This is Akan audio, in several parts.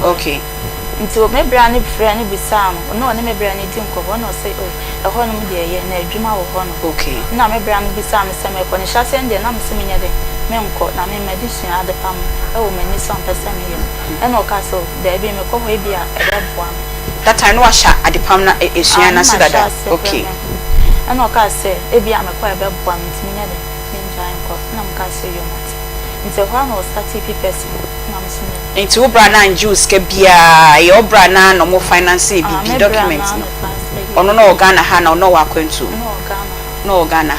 Okay. Until me brand friend be Sam, no, me brand didn't go on or say, oh, a honor dear, and a dream of honor. Okay. Now me brand be Sam, some when I shall send them, I'm seeing the men court, now me medicine at the palm, oh, many some person here. And no castle, there be me come be a red one. That I know a shot at the palm is Sienna said that. Okay. And no castle, if I'm a quite bad one, it's me, giant court, no castle you not. Until one or 30 person. Into Brana and Jews Kebia, your Brana, no more finance documents. Or no Ghana Hana, no Aquentu. No Ghana.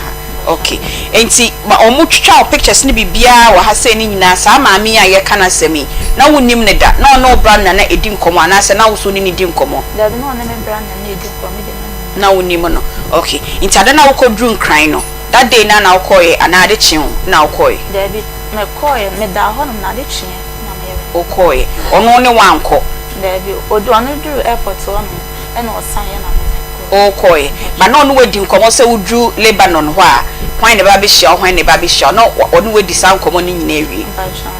Okay. And see, my own child pictures ni Bia or Hassani Nasa, Mammy, I cannot say me. Now we name that. No Brana, it didn't come on. I said, now soon it didn't come on. There's no name brand and you didn't come. Now we name no. Okay. Into Adana could drink crying. That day now call another tune. Now call. There be my coy, made that home, not a chin. Okay, only one call. There be or do another airport on and or sign. Okay, but no wedding come also drew Lebanon. Why the baby shell, when the baby shell, no one way the sound common in Navy.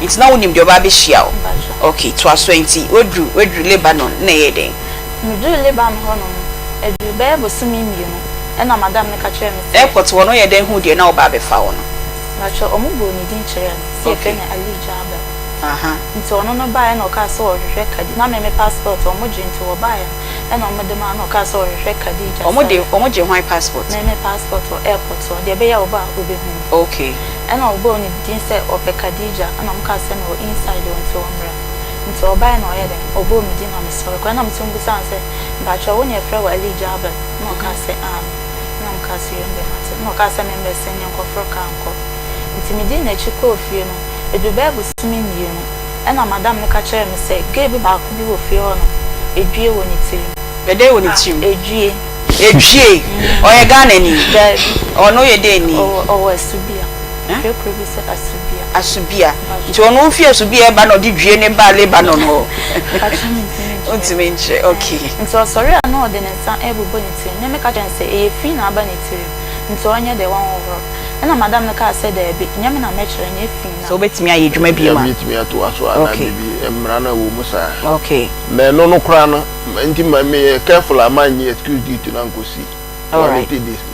It's now named your baby shell. Okay, 20 we drew Lebanon, nay, day. You do Lebanon, and you bear was swimming, you know, and a madame Nakacher airport one way then who dear now baby found. Natural Omubo needing chair, see if any Ali Jabba. Into no buy no castle record, not me passport or mojin to a buyer, and on Madame no castle record. Omoji, my passport, name passport or airport, or the Bay of Bar will be home. Okay. And I'll go in the or Pecadija, and I'm casting or inside or into Umbra. Into a buy no heading, or boom, dinner, Miss Sorrow, and I'm soon be answered, but you're only a friend Ali Jabba, no castle arm, no castle in the matter, no castle members sending for uncle. It's immediately a chico of you know. It will be able to mean you, and a madame catcher me say, gave back you of your a dear when it's you. The day when it's you, a G, or a gun any, or no, your day, or a subia. Your previous a subia. To no fear to be a ban or did you any bad Lebanon? Okay. And so sorry, I know the son able bonity, never catch and say a fin abanity, and so on the one over. And a madame said there be Yamina measure and if so bet me, I may be a to us, okay, and Rana Wumusa. Okay, men no crana, and me careful, I mind you excuse you to Uncle C. All right,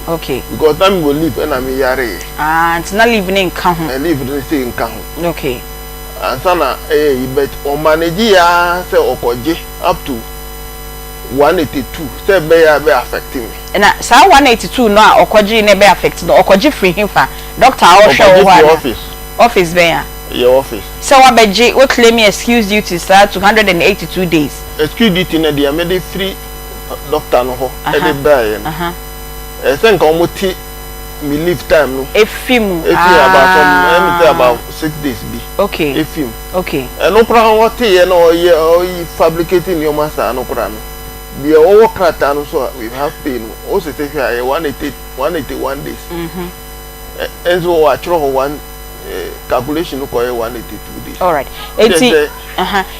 okay, because time will live and I'm yare. Ah, it's not living in Kahun. I live in the same Kahun. Okay, and Sana, bet on manager, say Okoje up to 182, say be affecting me. And I saw 182 now, Okoji never affected Okoji free him for Doctor office bear. Your office. So I bet what claim me excuse you to start 282 days. Excuse you to the made free doctor no every day. I think I'm with me leave time no. If him about 6 days be. Okay. If him. Okay. And no problem what you know you fabricating your master no problem. The overcrat and so we have pain. Also take 181 days. And so I throw one calculation look 182 days. All right. 80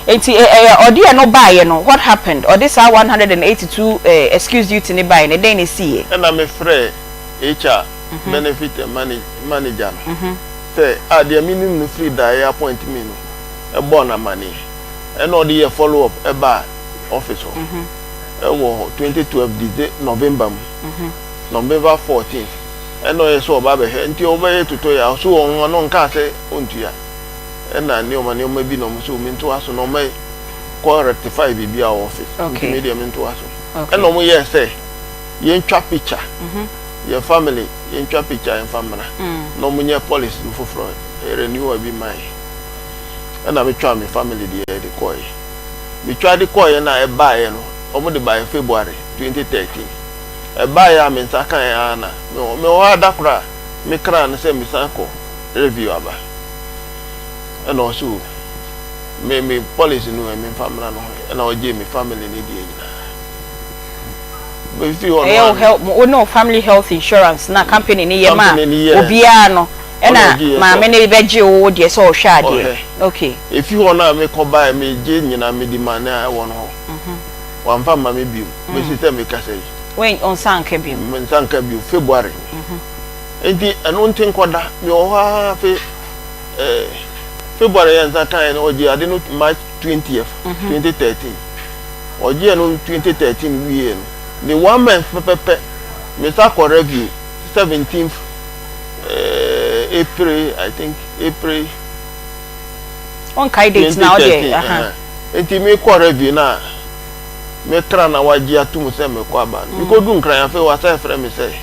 or do you no buy you know what happened? Or this are 182 excuse you to buy and then see. And I'm afraid HR benefit manager. Say the minimum free die appoint me no a born money. And all the year follow up a bar officer. 2012 November. November 14th. And no so baby until over to toy so on non car say untia. And I knew my name may be no so mean to us no may call rectify be our office. Okay. Medium into us. And no more yes say you trap picture. Your family in trap picture and family. No more policy for fraud. A renewal be mine. And I will try my family the coy. We try the coy and I buy almost by February 2013. A buyer means Sakayana. No, Dakra, Mikran, send me Sanko review about. And also, me policy no, me family, and I'll give me family in the but if you want help, no family health insurance, na company ni yema, obiano, ma many veggie o de so shade. Okay. If you wanna make buy me gin na me demand I want ho. One family me bill. Me system me kase. When on sanke bill. Me sanke bill February. Enti anu ntin kwada me o ha fe February yan that time o je ade no March 20th 2013 oje no 2013 we the 1 month pepe me start for review 17th April, I think April. On kai date now there. Enti me kwa review na me tra na waji atum se me kwa ba. Me ko dun kran afi wa say frɛ me say.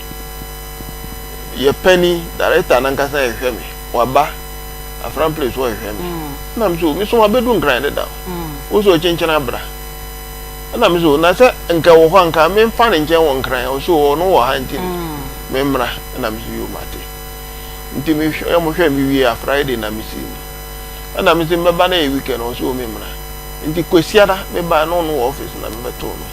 Ye penny director na nka say hwɛ me. Wa ba afran place wo hwɛ me. Na me so me so abedun kran de da. Wo so chenchena bra. Na me so na say nka wo ho nka me mfa ne nchen wo nkran. Wo so no wo ha ntin. Me mra na me so yo mate. Nti me hwɛ mo hwɛ me wie a Friday na me si. Na me se me ba na e weekend o so me mra. Nti kwesiada me ba no no office na me beto no.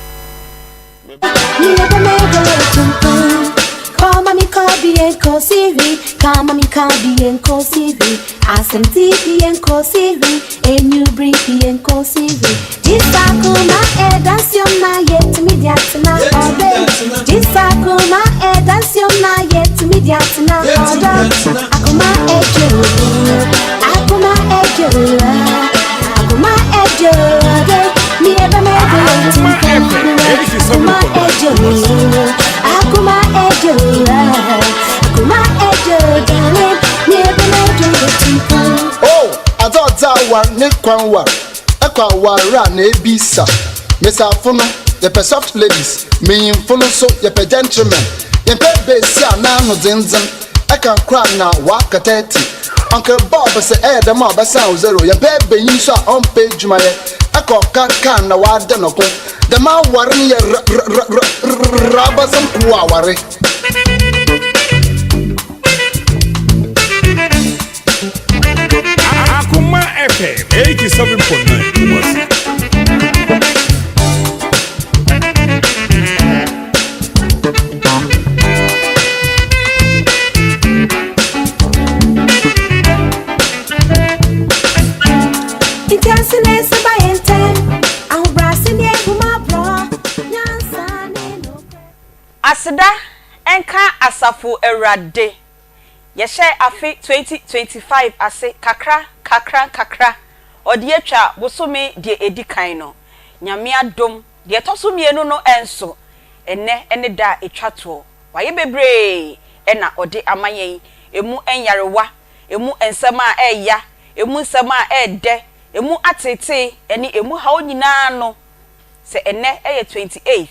Come me copy and cosiri, come me copy and cosiri, asenti and cosiri, and you bring and cosiri. This Akoma dance your na yet me diatina order. This Akoma dance your na yet me diatina order. Akoma ejo, Akoma ejo, Akoma ejo. Me ever me Akoma ejo, Akoma ejo, Akoma ejo. Me ever me oh, I thought that one ne kwanwa. Ekwa wara na ebisa. Mesa fono, ye pe soft ladies. Me fono so ye pe gentlemen. Ye pe besia na no zinzin. Eka kra na waka 30. Uncle Bob say dem abasa 0. Ye pe be yin so on page my. Eka ka na wa de no ko. De ma ware ye rabazam kwa ware. Akoma FM 87.9 was. Asida enka asafu erade yeshe afi 2025 ase kakra odi atwa bosome de edikan no nyame adom de tosomienu no enso ene da etwato waye bebre ena odi amayen emu enyarewa emu ensema eya emu nsema ede emu atete ene emu hawo nyina no se ene eye 28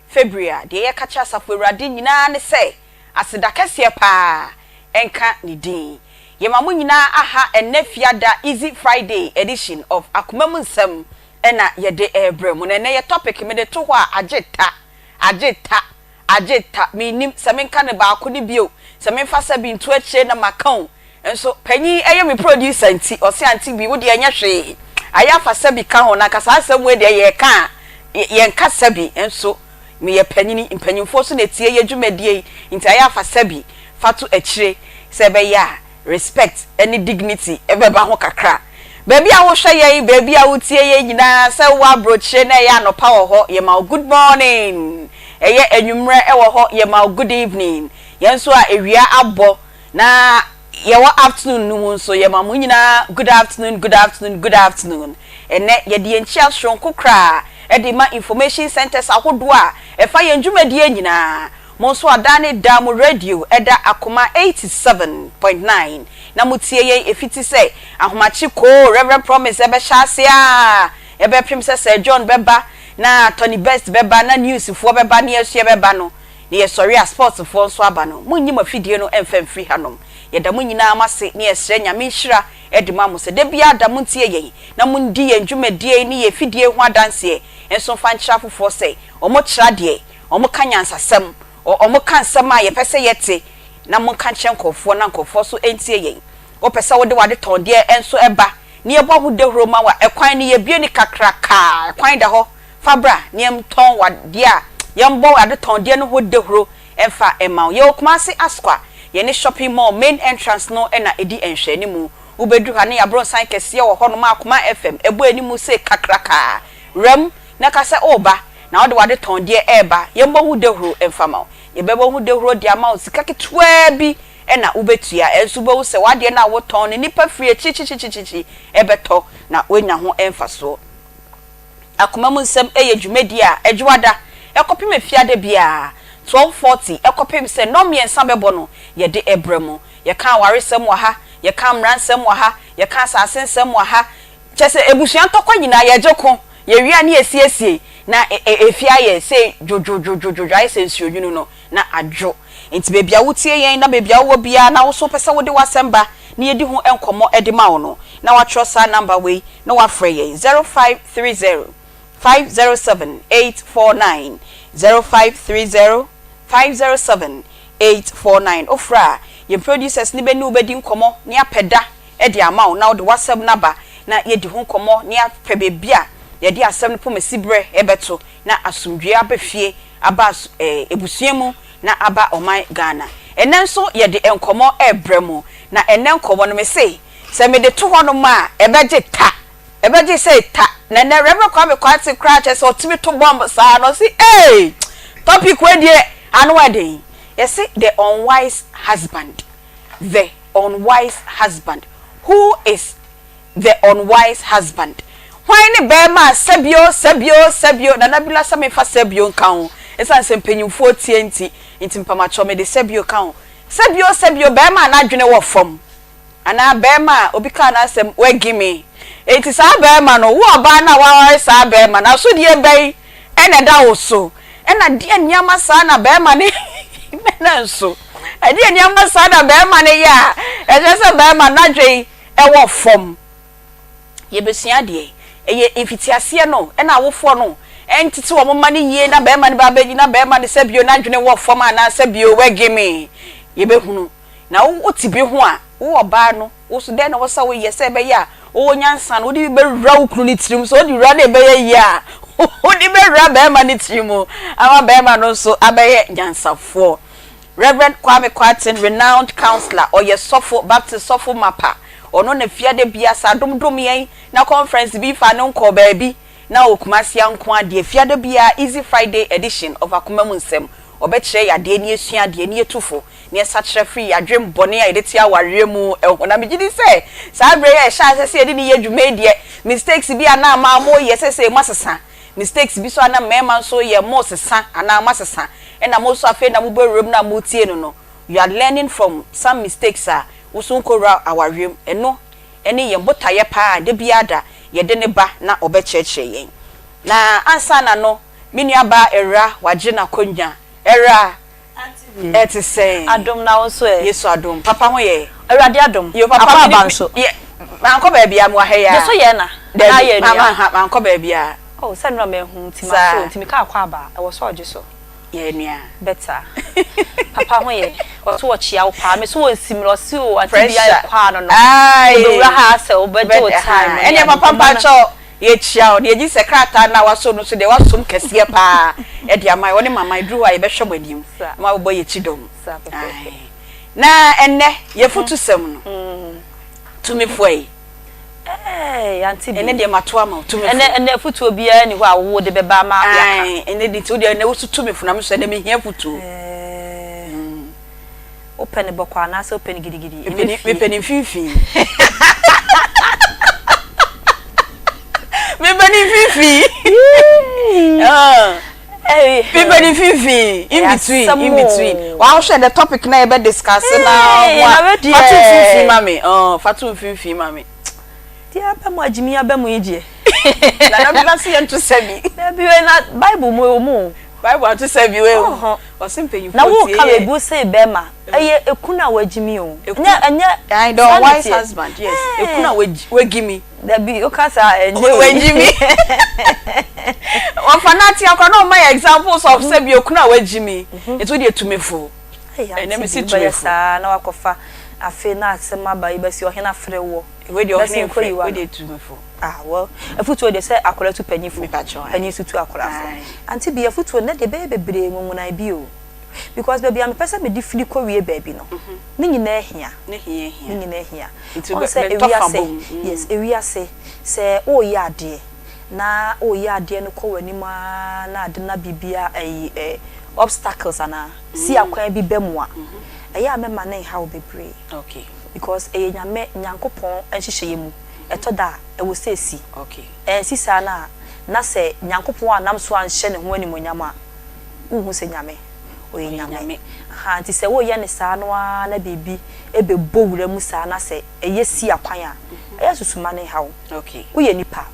February de ye kacha safo erade nyina ne se asida kese pa enka ni din yemamu nyina aha ene fiada easy Friday edition of Akoma nsem ena yede ebrem na ye topic me de to ho ageta minim semenka ne ba ko ne bio semenfa sabi nto ache na makao enso panyi eye me producer nti o se Aunty Bea wo de enya hwe aya fa sabi ka ho na kasa asem we de ye ka ye nka sabi enso me ye panyimfo so na tie ye dwumadie nti aya fa sabi fatu achire sebe ya respect any dignity ebeba ho kakra baby a wo hwe ye baby a wo tie ye nyina se wa broche na ya no power ho ye ma good morning eye enwumre e wo ho ye ma good evening yenso a ewia abo na ye wa afternoon nu nso ye ma mu nyina good afternoon ene ye de enchia shronko kra e de ma information centers ahodo a e fa ye ndwumadie nyina monso adane damu radio eda Akoma 87.9 na mutie ye efiti se ahomachi ko Reverend Promise ebe hyasia ebe prim se John beba na Tony Best beba na news fo beba na yesu beba no na ye sorry sports fo so aba no munyi mafidie no emfam free hanom ye da munyina amase na ye sre nyame hira edima mo se de bia da muntie ye na mundi ye ndwumadie ni ye fidie ho adanse enso fa nchafo fo se omo kira de omo kanyansasem omo kan sama ye pese yete na mo kan chenkofo na nkofo so entie yen wo pese wo de wade ton de enso eba ne ebo hu de huroma wa ekwan ne ye bie ni kakraka ekwan da ho fabra ne em ton wade a ye mbo wade ton de no ho de huro emfa ema ye okumase askwa ye ne shopping mall main entrance no na edi enhwe ni mu ubedu ha ne ya bronsan kese wo ho no ma Akoma FM ebo ani mu se kakraka rem na kase oba na wode wade ton de eba ye mbo hu de huro emfa ma ye bebo hu de huro de ama sika ketwa bi na ubetua enso bo se wade na woton ne nipa fie chichichichichi ebeto na wenya ho emfaso akoma mu nsem eye dwumadi a edwada ekopim afiade bia 1240 ekopim se no miensa bebo no ye de ebremu ye kan waresem wa ha ye kan mransem wa ha ye kan sasensem wa ha chese ebusuan tokwa nyina ye jeko ye wia ne esiesie na efia ye se jojojojojo ai sensuo nyunu no na adwo enti bebia wotie yen na bebia wo bia na wo so pese wo de wasemba na ye di ho enkomo edi ma wo no na wa trosa number we na wa frɛ yen 0530 507 849 0530 507 849 ofra ye producers ni be ni obedi nkomo ni apeda e di amaw na wo de WhatsApp number na ye di ho nkomo ni apɛ bebia ye di asɛm no pomasibre ebeto na asumdwe abefie aba ebusuemu na aba oman Ghana enenso ye de enkomo ebremu na enenkomo no me say se me de to ho no ma ebeje say ta na na rebe kwa me kwate crash so timi to bomb sa no see topic we die anu ade you see the unwise husband who is the unwise husband why ni be ma sabio na nabila sa me fa sabio nkan esa nsempanyimfo tienti ntimpamacho me de sabio kan sabio be ma na adwene wo fom ana be ma obi ka na asem we gimi enti sa be ma no wo ba na wa sa be ma na so die be ene da wo so ena die nyama sa na be ma ne na nso die nyama sa na be ma ne ya se be ma na dwe e wo fom ye besia de eye ifitiase no ena wofo no entiti wo mama ne yie na be ma ne ba beji na be ma ne sabio na dwene wo fom ana sabio we gimi ye be hunu na wo tibi ho a wo ba no wo so de na wo sa wo yese be ya wo nyansa no wo di be wra wo kru ni tirim so wo di wra na be ya wo di be wra be ma ni tirim ama be ma no so abeye nyansafo Reverend Kwame Kwatin, renowned counselor or your sofo Baptist sofo mapa ono na fiade bia sa dom yen na conference bi fa no nko baabi na okumasi anko ade fiade bia easy Friday edition of Akoma mu nsem obekire yade ni esua de ni etufo ni esakire free adwem bone a edeti aware mu ehona megidi se sa bre ya sha se edi ni yedwuma die mistakes bi ana ma mo yesese masesa mistakes bi so ana mema so ye mo sesa ana masesa ena mo so afi na mo berum na mo tie no you are learning from some mistakes usun kora awarium eno ene ye botaye pa de biada ye de ne ba na obecheche yen na ansa na no menua ba era waje na konya era Aunty say adom na wo so yeso adom papa ho ye awurade adom yo papa ba nso ye manko ba bia mo ha ya yeso ye na na ye ni manko ba bia oh se no me hu tima so timi ka akwa ba e wo so oje so ye nia better papa ho ye o so wo chia wo pa me so wo simro si o Aunty Bea kwa no no do ra ha se o be do time ene papa pa cho ye chia o de ji sekrata na waso no so de wasom kese pa e de amai woni mama dru a ye be hwebadim ma bo ye chidom na enne ye futu sem no tumi foi Aunty Bea ene de matoa ma tumi ene futu obia ni ho a wo de be ba ma ya ene de to de ene wo tumi funa me so ene me hia futu open bokwa na se open gidigidi me peni fifi me peni fifi me peni fifi in between wa share the topic na e be discuss na fatu fifi mami fatu fifi mami dia ba mo agimi abamu yie na na se ento sabi na bi na bible mo Bible to serve you o simple you na wo ka ebu say be ma eye ekuna wagimi o nya I don't wise husband yes ekuna wagimi da bi o ka sa wagimi o fanati akwa no my examples of say be ekuna wagimi eto de tumefo ene me si tumefo na wakofa afi na asema ba ibasi ohena frewo we de ohena we de tumefo well afutuo de say akola tu panyifo panyisu tu akola fo Aunty Bea afutuo na de bebre mu na bi o because baby am person me difili ko wie baby no ni nyina ehia ni nyina ehia o say yes ewiase say o ya ade na o ya ade no ko wani ma na ade na bibia obstacles ana si akwan bi bemua eya me mane how bebre okay because nyame nyankopon enhyehyeye mu etoda e wo sesi okay sisa na se nyankopon anam so anhye ne ho animonyam a uhu se nyame oye nyame ha nti se wo ye ne saa no na bibi ebe bowura mu saa na se eye si akwan a eya susuma ne hawo okay wo ye nipa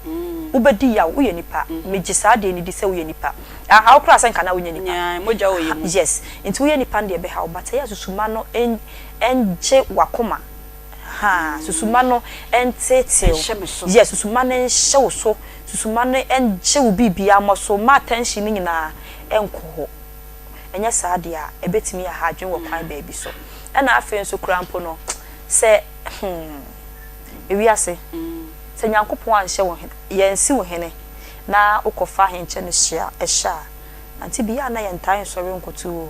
ubedi ya wo ye nipa meji saa de ni di se wo ye nipa how class nka na wo ye nipa yeah moja wo ye mu yes nti wo ye nipa de be hawo but eya susuma no enje wakoma ha susuma no entete yes susuma no nhye so susuma no enje wo bibia mo so ma attention ni nyina enko enya saade a ebetimi ya hadwen wo kwan baabi so na afen so krampo no se ewiase se nyankopon anhye wo yensi wo hene na ukofa henche ne hia ehya Aunty Bea na yentan sori nkotu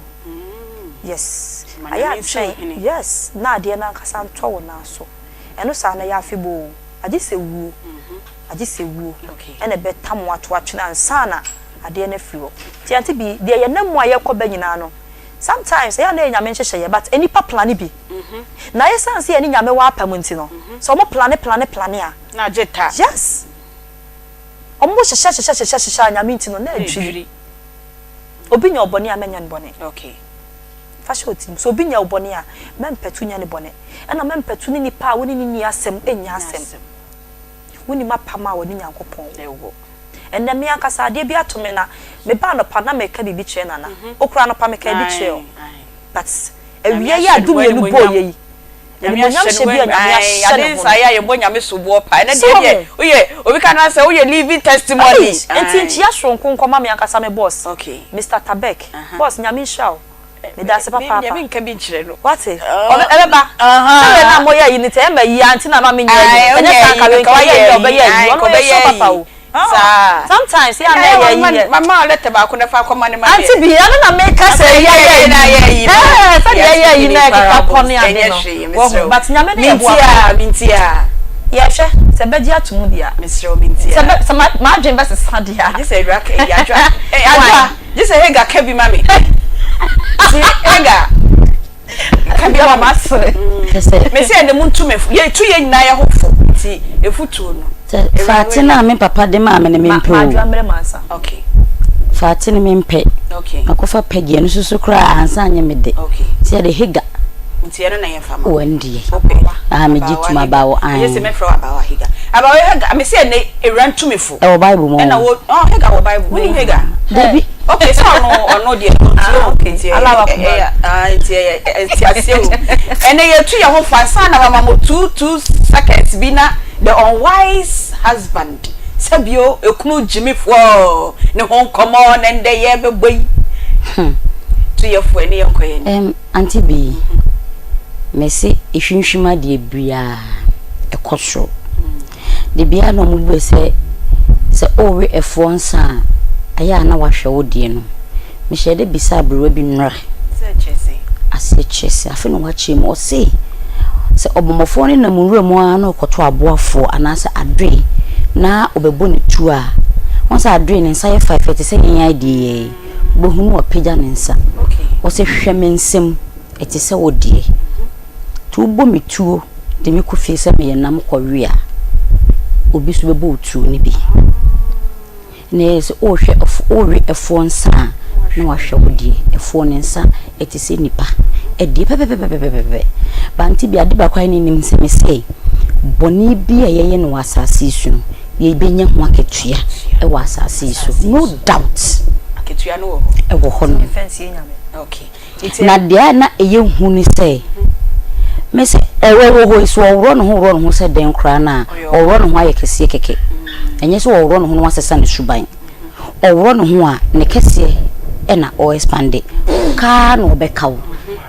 yes aya twen yes na ade na nkasa nto wo na so eno sa na ya afebo agise wu agise wu ene betam wato atwena ansana ade na friwo ti Aunty Bea de ye namu aye ko banyina no sometimes ya na nyame nhyehyeye but any pa plan bi na ye sanse ye ni nyame wa apam nti no so mo plan a na jeta yes omo hyehyeye nyame nti no na adwiri obinya obone a menya ne bone okay fashion team so obinya obone a mempetu nya ne bone na mempetu ni nipa woni ni asem enya asem woni mapama woni nyankopon ewo enne me akasa ade bi atome na me ba no pa na me ka bibi kye nana okura no pa me ka bi kye but ewie ya du me no boye yi nyam hye bi nyam ya ade sa ya ye bo nyame so bo pa ene de oye obi ka na say oye living testimony enti nchi ya shronko nkoma me akasa me boss okay Mr. Tabek boss nyame shaw me da se papa nyame nka bi nkire no what ebeba say na mo ya yi ni te ma yi anti na ma me nya yi ene ka ka we ka ya obeya yi ono ye papa o sometimes ya na ya mama let ba ko na fa akoma ne ma Aunty Bea na make us say ya yi say ya yi na ka pon ya no but nyame na eboa mintia ya hwe se beji atumu dia Mr. mintia se ma adwen versus sadia just say raka ya adwa adwa just say hega kabi mami si hega kabi mama sere me say ne muntu mefu ye tu ye nyina ya hofo ti efutu no Fatina me papa de ma me ne mempe o okay Fatina mempe okay akofa pege no susu kra ansa anya me de okay ti de hega nti yana na ye fama wandie okay me gituma bawo an yes me fro abawa hega abawa hega me say ne eran tumefu e wo bible mo na wo hega wo bible we hega debi okay so no de okay ti alawa ko ti asewu ene ye tu ye ho fa sana mama mo 2 seconds bi na the unwise husband sabio ekunu jimifo ne hon komo ne nde ye beboy tu ye fo ene ye koye ni Aunty Bea mesi ihwinhwima de bia ekoso de bia no mu be se owe efo nsa aya na wahwe wodie no me hye de bisa abrewa bi nwra ase chese afi no wachi mo se obomofo ne na munwura mu a na okoto aboafo anasa adre na obebo ne tu a onsa adre ne nsa ye 5 se yen idea bohunu opagya ne nsa okay o se hwemensem etise wodie tu bo metuo de me kofie se me yenam kwowe a obi so bebo otuo ne bi ne se o hwe owe efo nsa na wahwe wodie efo ne nsa etise nipa edi pepepepepepe Aunty Bea de ba kwa ni nim se me sei boni bi ayeye no asase su ye benya ho aketua e wa asase su no doubt aketua no wo e wo ho no fancy nyame okay na dia na eye hu ni se me se ewe wo ho so owro no ho se den kra na owro no ho aye kese keke enye se owro no ho no asesa ne suban owro no ho a ne kese e na o expand ka no be kawo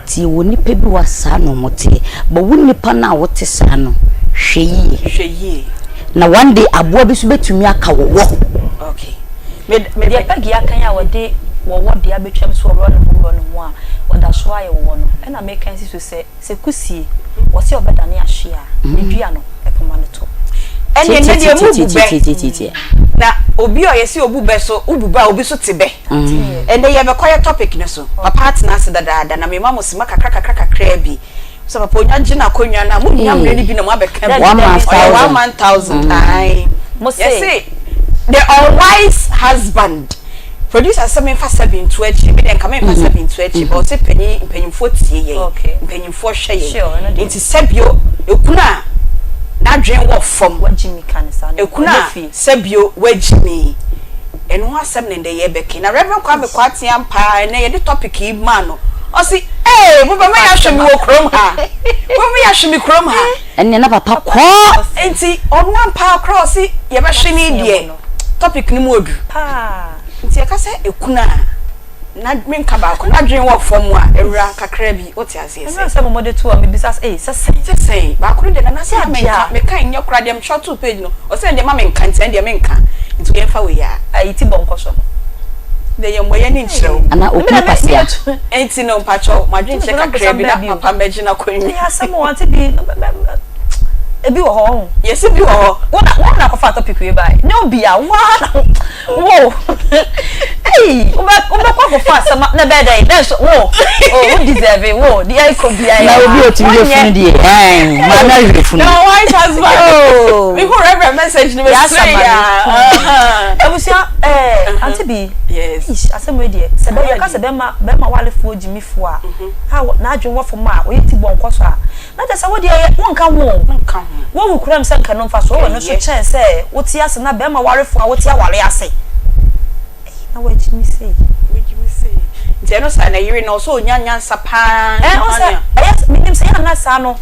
ti woni pe bi wasa no mote but woni pa na wote sa no hweye na one day abo bi so betumi aka wo okay me de pagi akan ya wode wo de abetwam so ro no a oda so aye wo no e na me kan si so se kusie wo se obedane ahwe a medua no e poma no to ene ne de mu bube na obi o yesi obu be so ububa obi so tebe ene ye be koye topic ne so papa atena se dada na me mama sima kakra bi so papa onya gina konwa na mu nyamre ni bi na mu abeka 1,000 ai mo say the unwise husband producer some fa 7 to echi bi den ka me fa 7 to echi but say penyimfo tie ye penyimfo hwe ye nti sebio ekuna na dwen wo fom wajimi kanisa ekuna sebio wajimi enu asem ne de ye beki na reverend kwa me kwate ampa na ye de topic yi ma no o si mo ba me ya hwemi wo krom ha wo me ya hwemi krom ha enne na papa ko enti onu ampa akra o si ye be hwe ni de topic ni mu odu nti e ka se ekuna na menka ba ko na dwen wo fom a ewura kakra bi o ti ase ese na se mo de to me bisa se ba ko de na se menka nya kura dem short 2 page no o se de ma menka nti de menka nti ye fa we ya ayiti bonko so de ye moye ni nchiro ana okuna pasia enti no mpacho ma dwen che kakra bi na papa meji na ko nyi ya se mo want bi ebi wo ho yes bi wo ho wona ko fa topic we bai no bia wo uba ko fa sama na beda that's wo deserve wo di ai ko bia na obi o ti le funu di ma na le funu no white husband we go reverend message ni we say ya ebusia Aunty Bea yes asem di se be ka se be ma wale fo jimifo a ha na adwen wo fo ma o yiti bonko so a na je se wo di wonka wo wu kuram se nka no mfa so wo no so chen se wo ti ase na be ma ware fo a wo ti aware ase na we jimi say nti no sa na yiri no so nyanyansa pa o se yes minim se yana sa no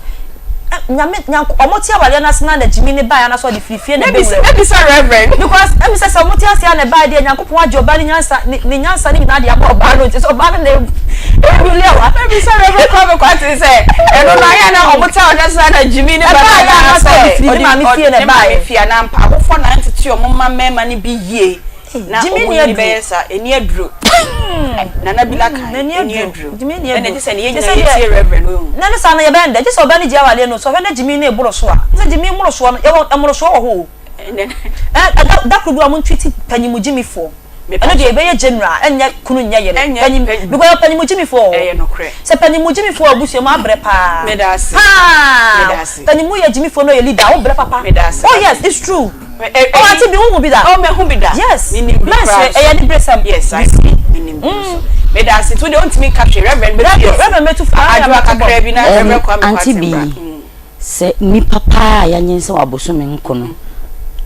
nyame omoti awale na sna na jimi ne ba ya na so de firifie na be maybe sir reverend because em say so omoti ase na ba de nyankopon ajoba ni nyansa ni nyansa ni na de aba no nti so ba na really wa maybe sir reverend come kwat say e no na ya na omoti awale sna na jimi ne ba ya na so de ma mi fie na ba mi fie na mpa abofo na ntete omma mema ni bi yie na jimi ni be sa eni aduro nana bilaka eni aduro ene je se ne ye reverend na ne sa na ye benda je se oba ni je awale no so na jimi na eburo so a se jimi muro so no ye emuro so ho da kudu amun twiti panyimu jimi fo eno de ebe ye general enye kunu nya yere panyimu because panyimu jimi fo no kre se panyimu jimi fo abusu ma abre pa medasi panyimu ye jimi fo no ye leader o bre papa oh yes it's true Aunty Bea who be that oh me who be that yes meaning the bressam yes I see meaning medasi to the ultimate capture reverend me to adwa kakra bi na reverend kwa me Aunty Bea se ni papa ya nyense waboso me nkono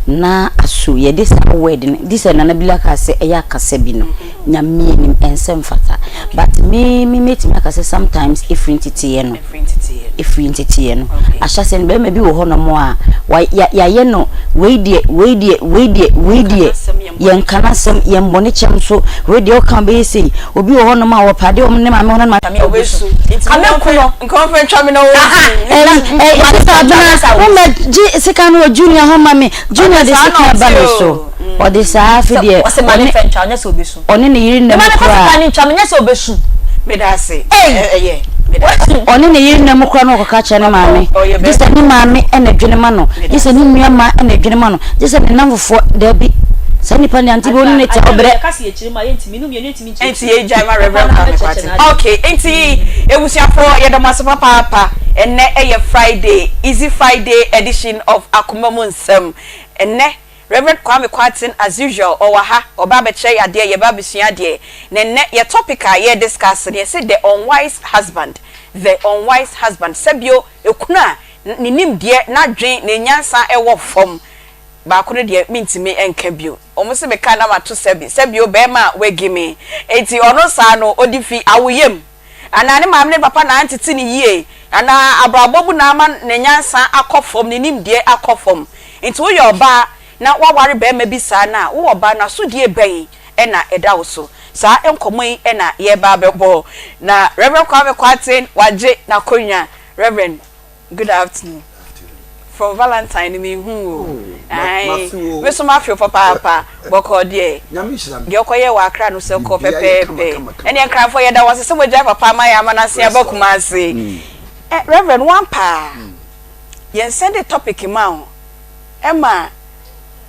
na aso ye this wedding this na bila ka se eya kase bi no nyame nim ensem fata but me meti me kase sometimes if entity no asha se be bi wo ho no mo a ya ye no we die yen kana sem yen bone chem so we die o kan be say obi wo ho no ma wo pade o ne ma me ho no ma me obesu ame kuno nkonfe twa me no ji second wo junior ho ma me junior de second ba me so o de sa afi de o se ma ne fencha nya so obesu oni ne yiri na ma ne fa ni twa me nya so obesu medase oni ne yiri na mukra no ka cha ne maame disa ni maame ena dwene ma no disa ni nua ma ena dwene ma no disa ne namfo da bi sani pani Aunty Bea oni ne te obre kasi echiri ma yentimi no mienu yentimi enti ye jai ma reverend kwate okay enti ebusiafo ye do maso papa enne eye Friday easy Friday edition of Akoma nsem enne Reverend Kwame Kwatin as usual owaha oba be che ade ye ba besua ade nenne ye topic a ye discuss ye say the unwise husband sebio ekuna ninim de na dwen na nyansa ewo fom ba ko de mintimi enka bio omo se be ka na mato sebio be ma wegime enti ono sa no odifi awoyem anane mamne papa na antiti ni yie ana abrabobu na ama na nyansa akofom ninim de akofom enti wo yo ba na waware be ma bi sa na wo ba na so die ben e na eda wo so sa enkomoi e na ye ba bebo na Reverend Kwame Kwatin waje na konya Reverend good afternoon from Valentine me hu ai me so ma fio papa boko de de okoye wa akra no se ko pepepe ene akra fo ye da wase se moja papa ma ya mana se abakuma ase Reverend one pa ye send the topic ma Emma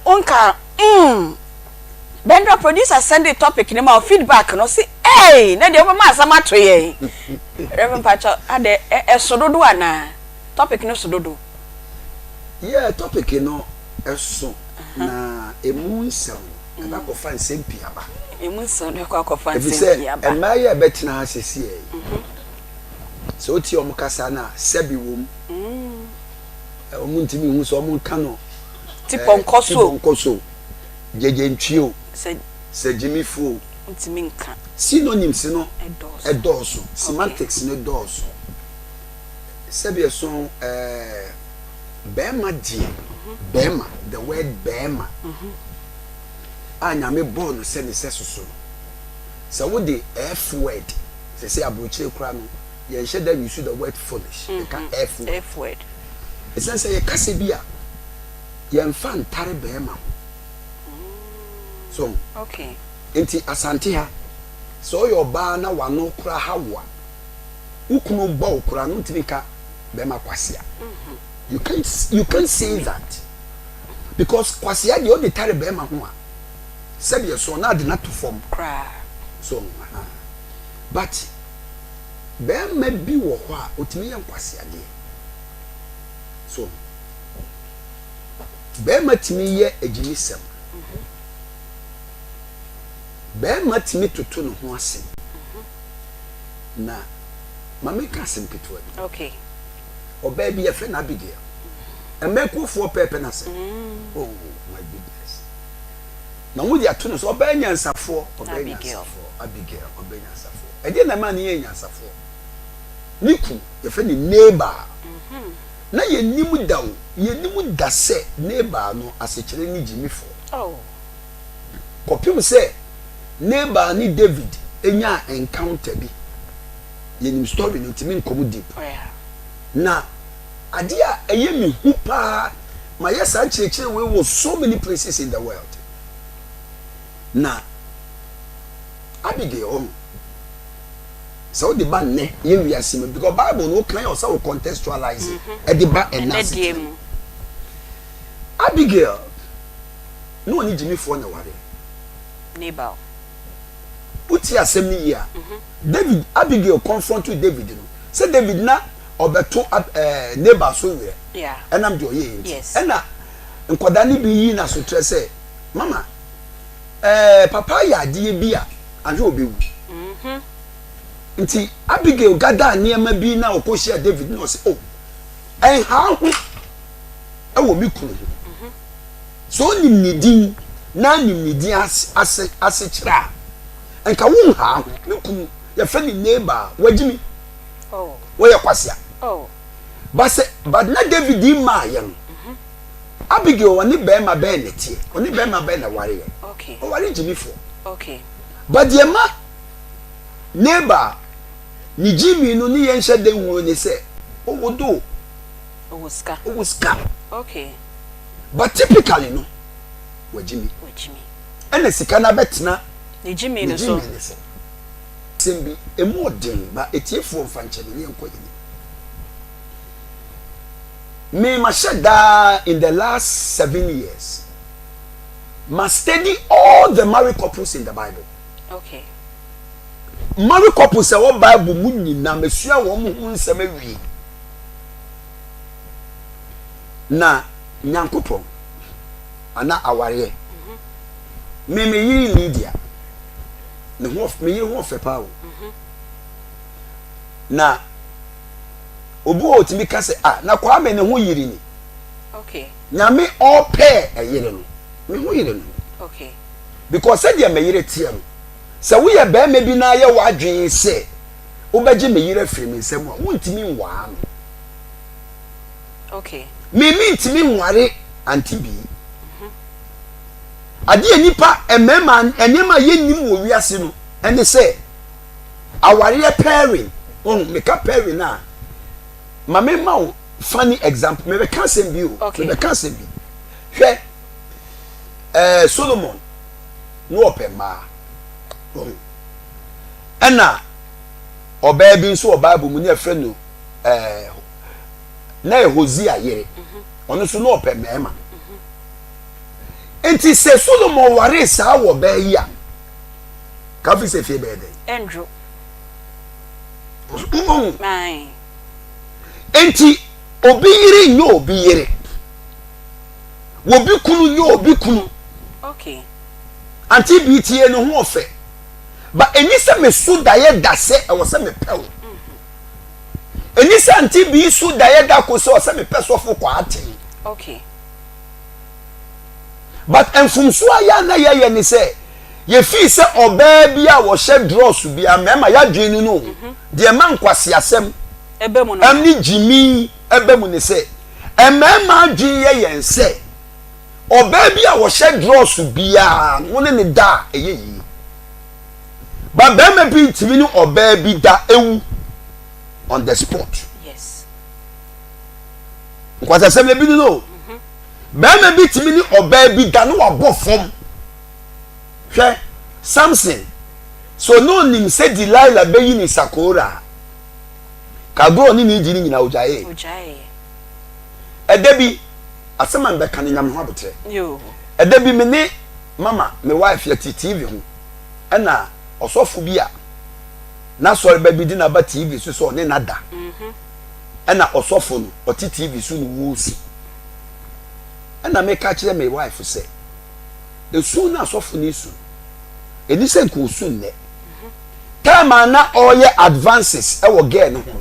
onka Bendra producer send the topic in my feedback no say hey na de ma asama to ye Reverend Pacho ade sododo ana topic no sododo yeah topic no eso na emu nsem aba ko fan sempi aba emu nsem de ko fan sempi aba e ma ye betina asesi e so ti o mukasa na sebi wom o mu ntimi hu so o mu ka no tipo nkoso jeje ntwio se Jimmy Fu ntimi nka synonyms no edoso semantics no edoso sebi eso bema die bema the word bema anya me born se ne sesusu so wo the f word say abrochire kura no ye nhye that we use the word foolish ka f word essence ye kase bia ye mfa ntare bema so okay enti asante ha so your ba na wano kura hawa ukunu ba okura no ntimi bema kwasia you can't say that because kwasia dey only tare bema ho a sabi so na de na to form kra so but bema bi wo ho a otimi ye kwasia de so bema timi ye ejinisem bema timi toto no ho ase na mama ka sempeto okay oba bi efe na Abigail emekufo pepe na se oh my goodness na wo dia to no so oba nyansafo Abigail oba nyansafo e de na ma ne ye nyansafo niku efe ni neighbor na ye nimu dawo ye nimu dase neighbor no asechire ni jimifo oh kopim se neighbor ni David enya encounter bi ye nim story no timi nkomu deep na adia eyemi hupa ma yesa chirechire we was so many places in the world na Abigail so the ban ne ye wi asime because Bible no can also contextualize e the ba enase Abigail no ni jimi fo na ware neighbor uti asem ni ya David Abigail confront with David no say David na obeto neighbor so we yeah enam de oye yes ena nkoda ni bi yi na so tre say mama papa ya de bi a anjo obewu nti Abigail gada niema bi na okohia David no say oh en ha ho ewo mi kunu so nim ni din na nim ni din ase kira enka wo ha ho mi kunu ya fa ni neighbor wagimi oh wo ya kwasia oh but na David di ma yan Abigail woni be ma be netie woni be ma be na ware ye okay o ware jimi fo okay but ye ma neighbor ni jimi no ni yen hye den wo ni se o wodo o wuska okay but typically no wajimi ene sika na betena ni jimi no so sembi emodin ba etiefo mfanche ni enko yini me mashada in the last 7 years must study all the married couples in the Bible okay married couples e wo Bible mu nyina mesua wo mu hu nsem awie na nyankopon ana aware me yiri Lydia ne ho me yiri ho fe pa wo na obu otimi ka se na kwa me ne ho yiri ni okay nyame all pair eyire no me ho yiri no okay because said ya me yiri tie no se wo ye ba me bi na ye wadwen se wo beje me yiri afiri me nsem a wo ntimi nwa no okay me ntimi nware Aunty Bea ade nipa emema enema yenim wo wiase no ene se aware pairing me ka pairing na mama ma funny example me be ka sem bi o me be ka sem bi hwe Solomon no opema ena oba bi nso o Bible mu ne afre no na Hosea yere ono so no opema enti se Solomon ware saa wo ba yi a ka fi se fie be dey Andrew mai enti obi yire nyo obi yire wo bi kunu nyo obi kunu okay Aunty Bea tie no ho ofe ba eni se me su da ye da se e wo se me pewo eni se Aunty Bea su da ye da ko se wo se me peso fo kwa aten okay but enfumsu aya na ye ni se ye fi se oba bia wo hye dross bia mema ya dwenu no de man kwase asem ebe mu no amni jimi ebe mu ne se emema dwen ye yen se oba bia wo hye dross bia woni ne da eyeyi ba bema bi ntimi ni oba bi da ewu on the spot yes kwase asem le bi no bema bi timi ni oba bi da no wabo fom hwe Samson so no nim se Delilah be yi ni sakora kagro ni ni jini nyina ojaye edebi aseman be kan nyam ho abotre yo edebi me ni mama me wife ya TV ho na osofo bi a na sori ba bi di na ba TV so ne nada na osofo no o TV so no wusu na me ka kire me wife say the soon asofo ni su eni se ko su ne time na oye advances e wo girl no ho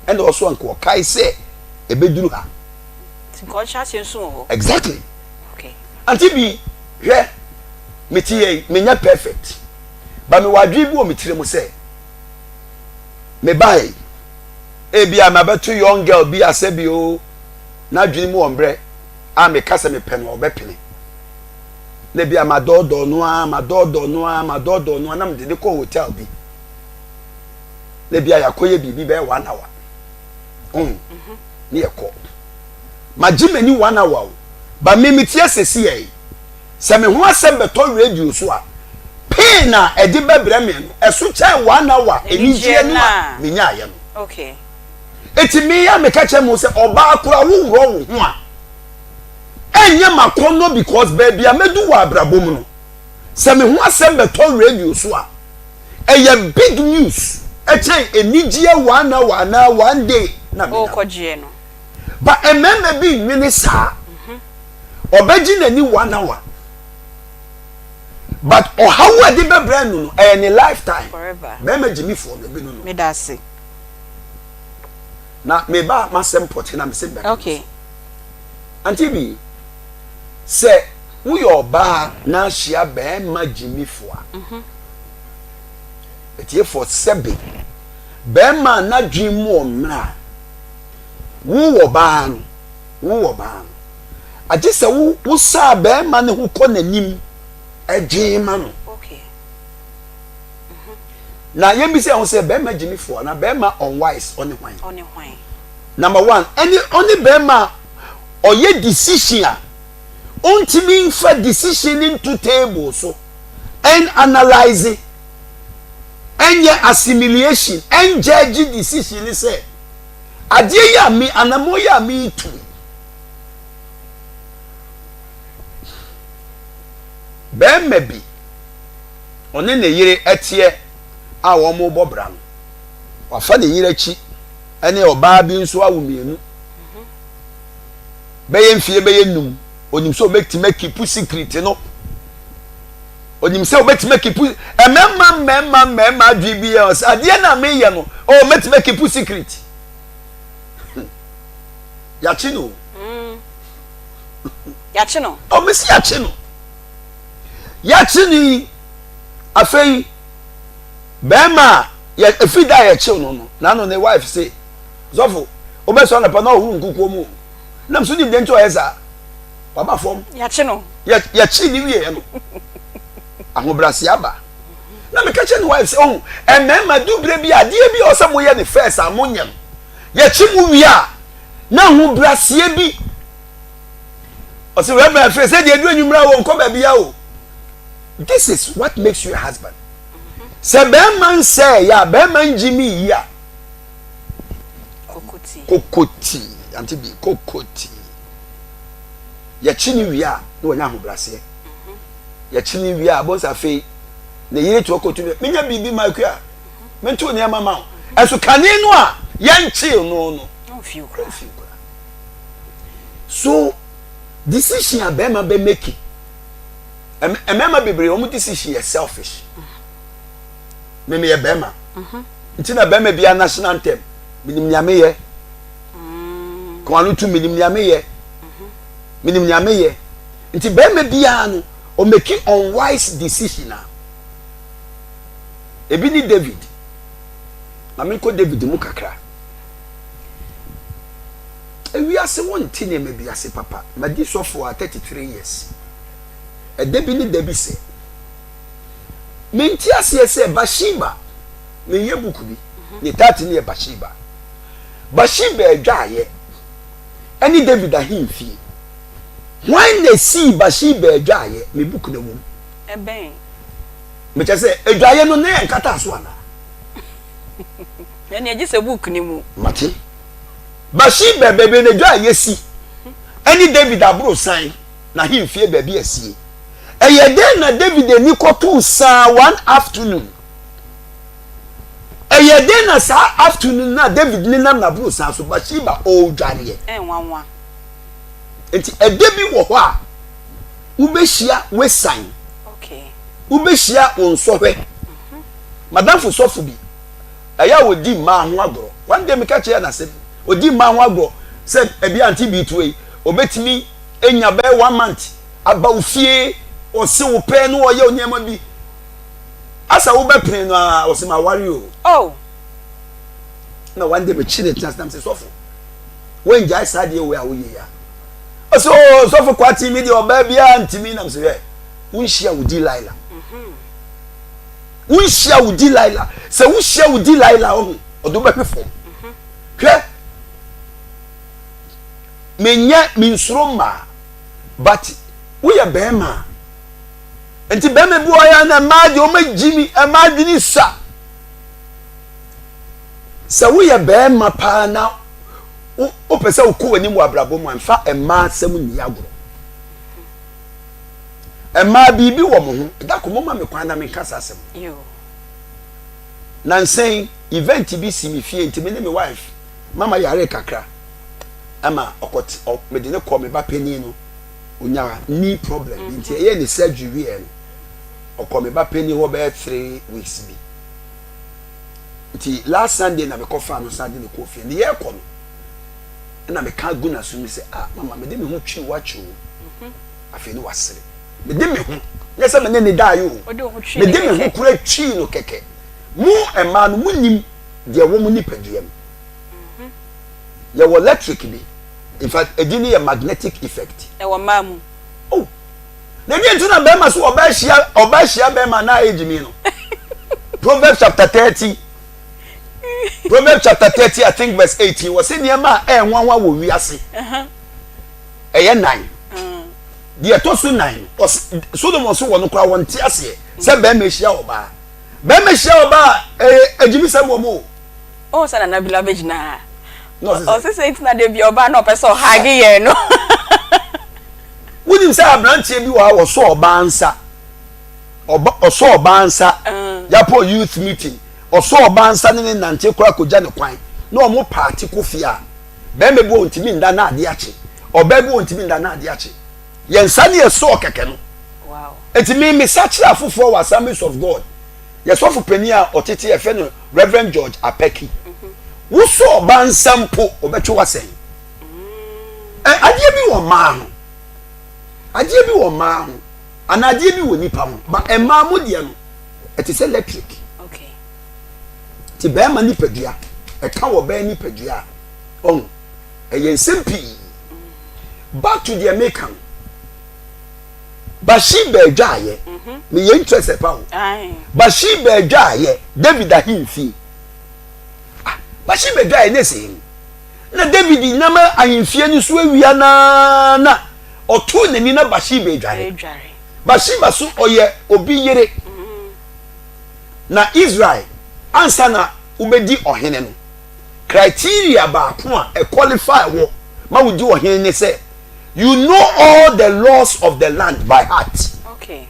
and also anko kai say e beduru ha tinko cha chensu ho exactly okay Aunty Bea hwe metie menya perfect ba me wadwi bi o metire mu say me bai e bia ma beto young girl bi asebi o na dwini mu ombre a me kasa me pen obepene le bia ma dodo no a ma dodo no na me de ko hotel bi le bia yakoye bibi be 1 hour ni eko ma jimeni 1 hour ba me metie sesi ye se me ho asem beto radio so a pain na e di bebre me no eso chen 1 hour enije no a me nya ye no okay eti me ya me ka che mo se oba akura wo wuro wo ho a enye makono because baby amedu wa abrabom no se me ho asem beto radio so a eye big news e chen enije 1 hour na 1 day na me koje no ba ememe bi nwini sa obeji na ni 1 hour but ohawo de bebre no any lifetime forever meme jimi for me bi no me da se na me ba masem pot na me se be okay Aunty Bea se wo yo ba na hia be ma jimi fo a etie for sebe be ma na dwimu omra wo ba no aje se wo sa be ma ne ho ko nanim edwe ma no okay na ye bi se ho se be ma jimi fo na be ma unwise on hwan number 1 any only be ma oye decision a ontimi fa decision into table so and analyze and assimilation and judge decision say adie ya mi anamo ya mi tu be mebi one ne yire etie a wo mo bobra no wa fa ne yire chi ene oba bi nso awumienu be ye mfie be ye num onim so obeti make pu secret no onim se obeti make pu emema gbs adie na me ye no o meti make pu secret yachino o mesi yachini afei bema ya efida ya chill no na no ne wife say zofo obeso na pa na ohuru nkukuo mu na mso nim de ncho eza baba fom yachino yachini wie no ahobrasi aba na me kache ni wife say oh emema dubre bi ade bi o se mo ye ne first amonyam yachi mu wie a na ahobrasi bi o se we be first say de edu anwumra wo nko ba bia o. This is what makes you a husband. Se man say ya man Jimmy ya kokoti Aunty Bea kokoti ya chini wi a no nya ho brase ya chini wi a bonsa fe na yire to ko tumi menya bibi ma ku a mento ne mama eso kane no a yanchi no so decision a be ma be make emema bebre omu decision is selfish me ye bema ntina bema bia national anthem minim nyame ye ko anu tu minim nyame ye minim nyame ye nti bema bia no o make unwise decision a ebi ni David na me ko David mu kakra ewi ase won ti ne me bia se papa ma di so for 33 years e debi ni debi se menti ase se Bathsheba me ye buku bi ni tati ni Bathsheba adwaye ani David ahimfie why na see Bathsheba adwaye me buku na mum ben me chese adwaye no na nkata so ana yani agise buku ni mu mate Bathsheba bebe na adwaye si ani David abro san na himfie bebe asie eye den na David eni kotu sa one afternoon eye den na sa afternoon na David ni nam na bro sa so Bathsheba o dware nwanwa enti edebi wo ho a ubehia wesan okay ubehia onsohwe madam fo sofu bi aya odi ma ho agoro one day me ka che na se odi ma ho agoro se ebi Aunty Bea tuwe obetimi enya be 1 month aba ufie o se wo pe no oye onyema bi asa wo be pin no a o se ma wari o oh na one day me chine chance nam se sofu when jai sade we a wo ye ya o so sofu kwati mi de o ba bia antimi nam se we unhia wudi laila unhia wudi laila se unhia wudi laila o do be fefo hwe menya minsroma but we are bema enti bema bi oya na maadi o magimi maadi ni sa we are bema pa na o pese o ko ani mu abrabo mu anfa ema asem ni agoro ema bibi wo mo ho da ko mo ma me kwan na me kasa asem yo nansen event bi si mi fie enti me ne me wife mama yare kakra ama okot me de ne ko me ba pani no unya ni problem nti ye ni surgery en okome ba penny ho be 3 weeks bi nti last Sunday na me ko fa no Sunday ne ko fie ne ye ko no na me ka gu na so mi se mama me de me ho twi wacho afi ni wasere me de me ho ye se me ne da yo me de me ho kura twi no keke mu ema no munim de wo mu nipaduam ye wo electric bi in fact edini a magnetic effect ewo mamu oh na die ntina be ma so obahia be ma na ejimi no Proverbs chapter 30 I think verse 18 was in niema nwanwa wo wiase eye 9 die to so 9 Solomon so wono kra won ti ase se be ma hia oba ejimi se mo oh sana na bila bejina no o se say itina de bi oba na opeso hage ye no wunim say abrantie bi wa so oba ansa oso oba ansa yapo youth meeting oso oba ansa ne nante kura koja ne kwan na omo party kofia be me bo ntimi nda na ade ache oba bo ntimi nda na ade ache yensa ne so keke no wow etimi me search afofo wa Assemblies of God yesofu penia otete efe no Reverend George Apeki wuso oba nsampo obetwe wasen adie bi wo ma ho ana adie bi wo nipa ho ba ema mo de no it is electric okay ti be ma nipadua e ka wo be nipadua on eye simpi back to the American Bathsheba adwaye me ye interest pa ho Bathsheba adwaye David ahimfi Bathsheba adwaye ne se na David nama ahimfie ni so awia na otu ne ni na Bathsheba adwaye Bathsheba so oye obi yere na Israel ansa na ubedi ohene no criteria ba ko a qualify wo ma wudi ohene ne say you know all the laws of the land by heart okay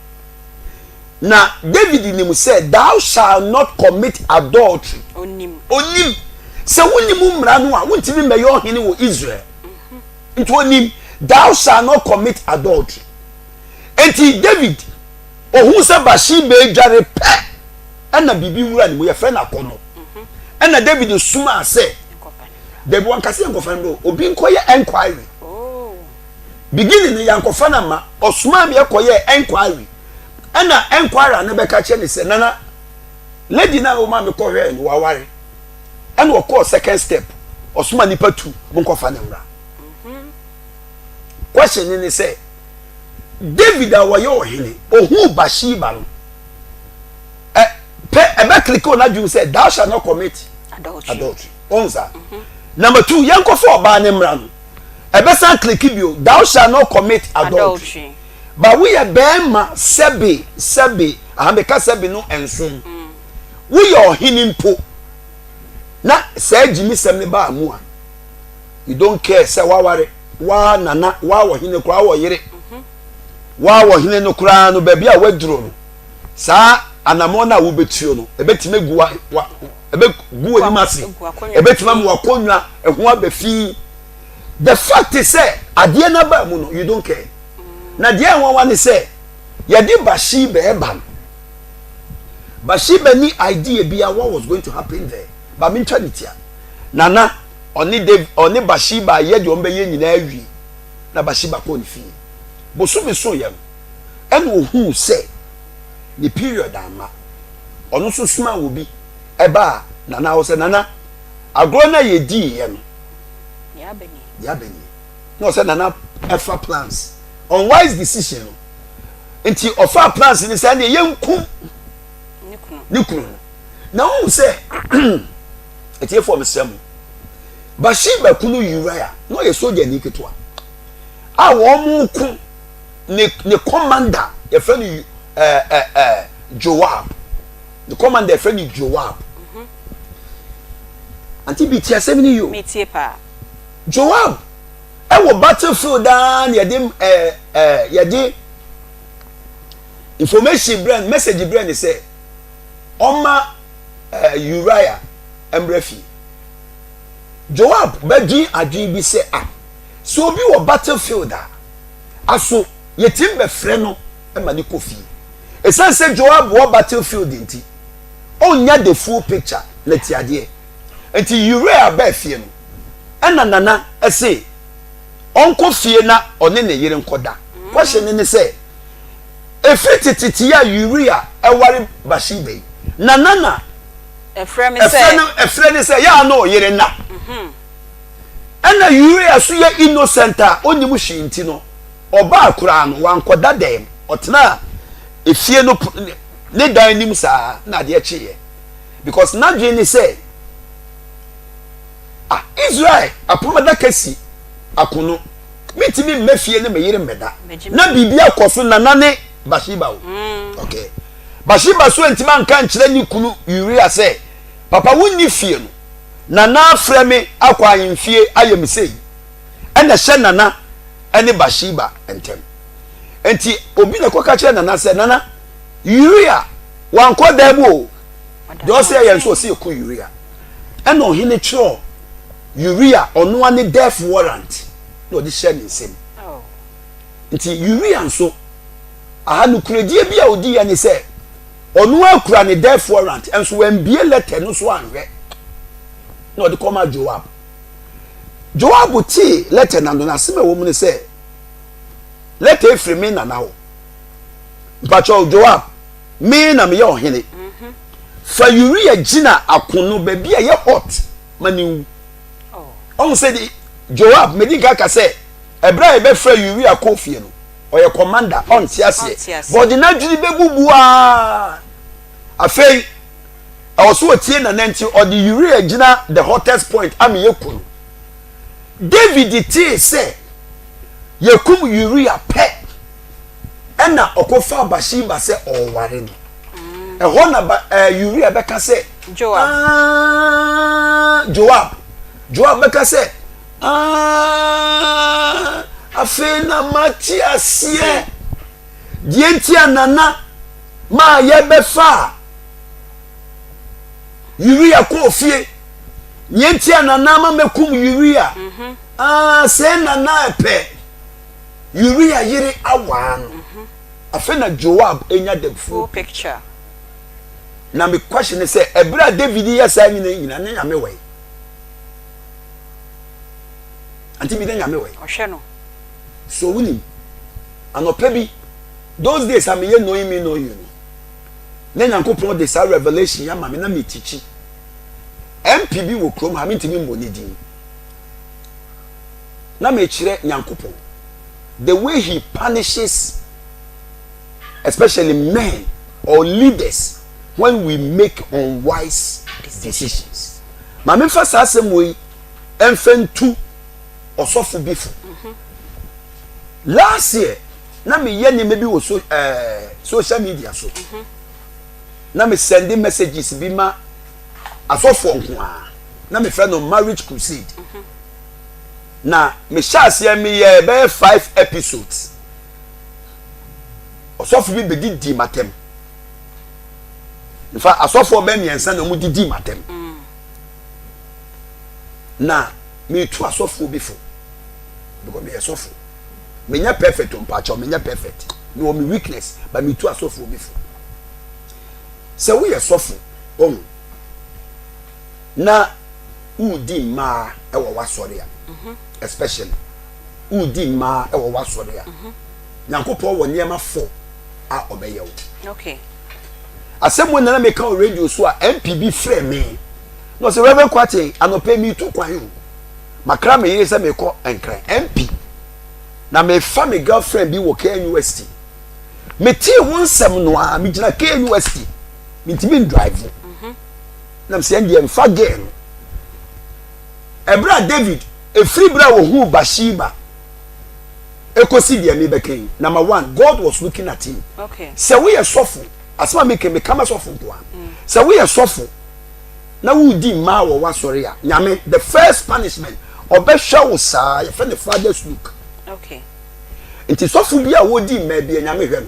na David nim said thou shall not commit adultery onim se wonim mmara no a wontimi meyo hene wo Israel nti onim thou shall not commit adultery enti David ohun se Bathsheba dware pe ana bibi wura ni mo ye fe na kono ana David suma se de bo ankase enkofa no obi nkoye enquiry beginning ni yankofa na ma osuma me ekoye enquiry ana enquiry na beka che ni se nana lady na o ma me ko hwe ni waware ana o call second step osuma nipa 2 mo nkofa na wura question ni say David awaye ohene ohu Bathsheba no ebe click on adwum say thou shall not commit adultery onza number 2 yankofo oba ne mra no ebe san click bio thou shall not commit adultery but we are bema sebe ahambeka sebe no ensun we are ohene mpo na say jimi sem ne ba amu a you don't care say waware wa nana wa wo hene kura wo yire wa wo hene no kura no ba bia waduro no sa anamona wo betuo no ebetime guwa ebe guwa ni masi ebetime mu akonwa eho abafi the fact is say ade na ba mu no you don't care na de anwa ne say ye de Bathsheba eba Bathsheba ni idea bia what was going to happen there but me ntwanitia nana oni Bathsheba ye de ombe ye nyina awi na Bathsheba ko ni fi bosu so ye en ohu say the period ama onu so suma wo bi eba nana wo se nana agro na ye di ye no ya beni no se nana efa plans unwise decision no enti ofa plans ni se na ye nku nikunu na wo se etie for mesem Bathsheba kunu Uriah no ye soldier ni ketwa a wo mu ku ne commander ye friend Joab the commander friend Joab Aunty Bea tia semini yo me tie pa Joab e wo battlefield dan ye de information brand message brand say Oma Uriah embrafi Joab bagi adwin bi say so obi wo battlefield aso ye tim be frɛ no e ma ni kofi esan say Joab wo battlefield nti onya the full picture let ade enti Uriah ba fie no ena nana ese onko fie na one ne yire nkoda question ni say efitititi ya Uriah eware Bathsheba nana efrem say ya no yire na ena Uriah so ya innocent a onyim hwinti no oba akura no wankoda dem otena efie no ne dan nim saa na de echiye because na dwe ni say Israel apomada kasi akono mitimi mafie ne meyire meda na bibia akoso nana ne Bathsheba okay Bathsheba so entima nka nkyere ni kunu Uriah say papa wonni fie no nana freme akwa yemfie ayemsei ena hye nana ene Bathsheba entem enti obi na koka kire nana say nana Uriah wanko debo do say yen so see ku Uriah ena ohine kiro Uriah ono ane death warrant no di share nsem nti Uriah nso ahanu kuredie bia odi ya ni say onu akura ne death warrant enso wambie letter no so anhwe no de koma Joab ti letter na na sema wo mu ne say letter efremi na nawo mpacho Joab me na me ye ohene fa Uriah gina akono ba bia ye hot mani on said Joab medinka ka say ebra e be fra Uriah kofie no oye commander on tiase but na dwiri bebubu afei also tie na nanti or the Uriah gina the hottest point am yekunu David tie say yekum Uriah pe ena okofa Bathsheba say oware no e na Uriah beka say Joab beka say afei na Matiasie dientia nana ma ye be fa urea ko fie nyentia na nama mekum urea say na na pe urea yiri awa no afena Joab enya the full picture na me question say ebra David yesa nyina ne nyame we anti bi den nyame we ohwe no so wuni anopa bi those days am ye know me know you na nyankopon de sa revelation ya ma me na me tichi MPB wo krom ha me ntimi mboni din na me kire nyankopon the way he punishes especially men or leaders when we make unwise decisions. Ma me fa sa asem wo emfentu osofu bifu. Last year na me ye ni maybe wo social media so. Na me send messages bi ma asofu nko na me friend no marriage crusade. Na me share me ye be 5 episodes. Osofu bi di matem. In fact, asofu be miensa na mu di matem. Na me tu asofu before. Because me asofu. Me nya perfect on patch, me nya perfect. No me weakness, but me tu asofu before. So we asofu on. Na udi ma e wo wasori a. Especially udi ma e wo wasori a. Nyankopon wo niema fo a obeye wo. Okay. Asem na make on radio so a MPB frame me. No say Reverend Kwate anope me to kwan yo. Makra me yire say me ko enkran MP. Na me fa me girlfriend bi wo KNUST. Me tie won sem no a me gina KNUST. Me ntimi drive. Na me say ndie mfa gen. Ebra David e free bra wo hu Bashiba. Ekosi dia me beken. Number 1, God was looking at him. Okay. So we are suffer. Asma me kama suffer to am. So we are suffer. Na we di ma wo wa sorry a. Nyame the first punishment obehwa wo saa ye friend the father's look. Okay. Nti suffer bia wo di ma bia nyame hwe no.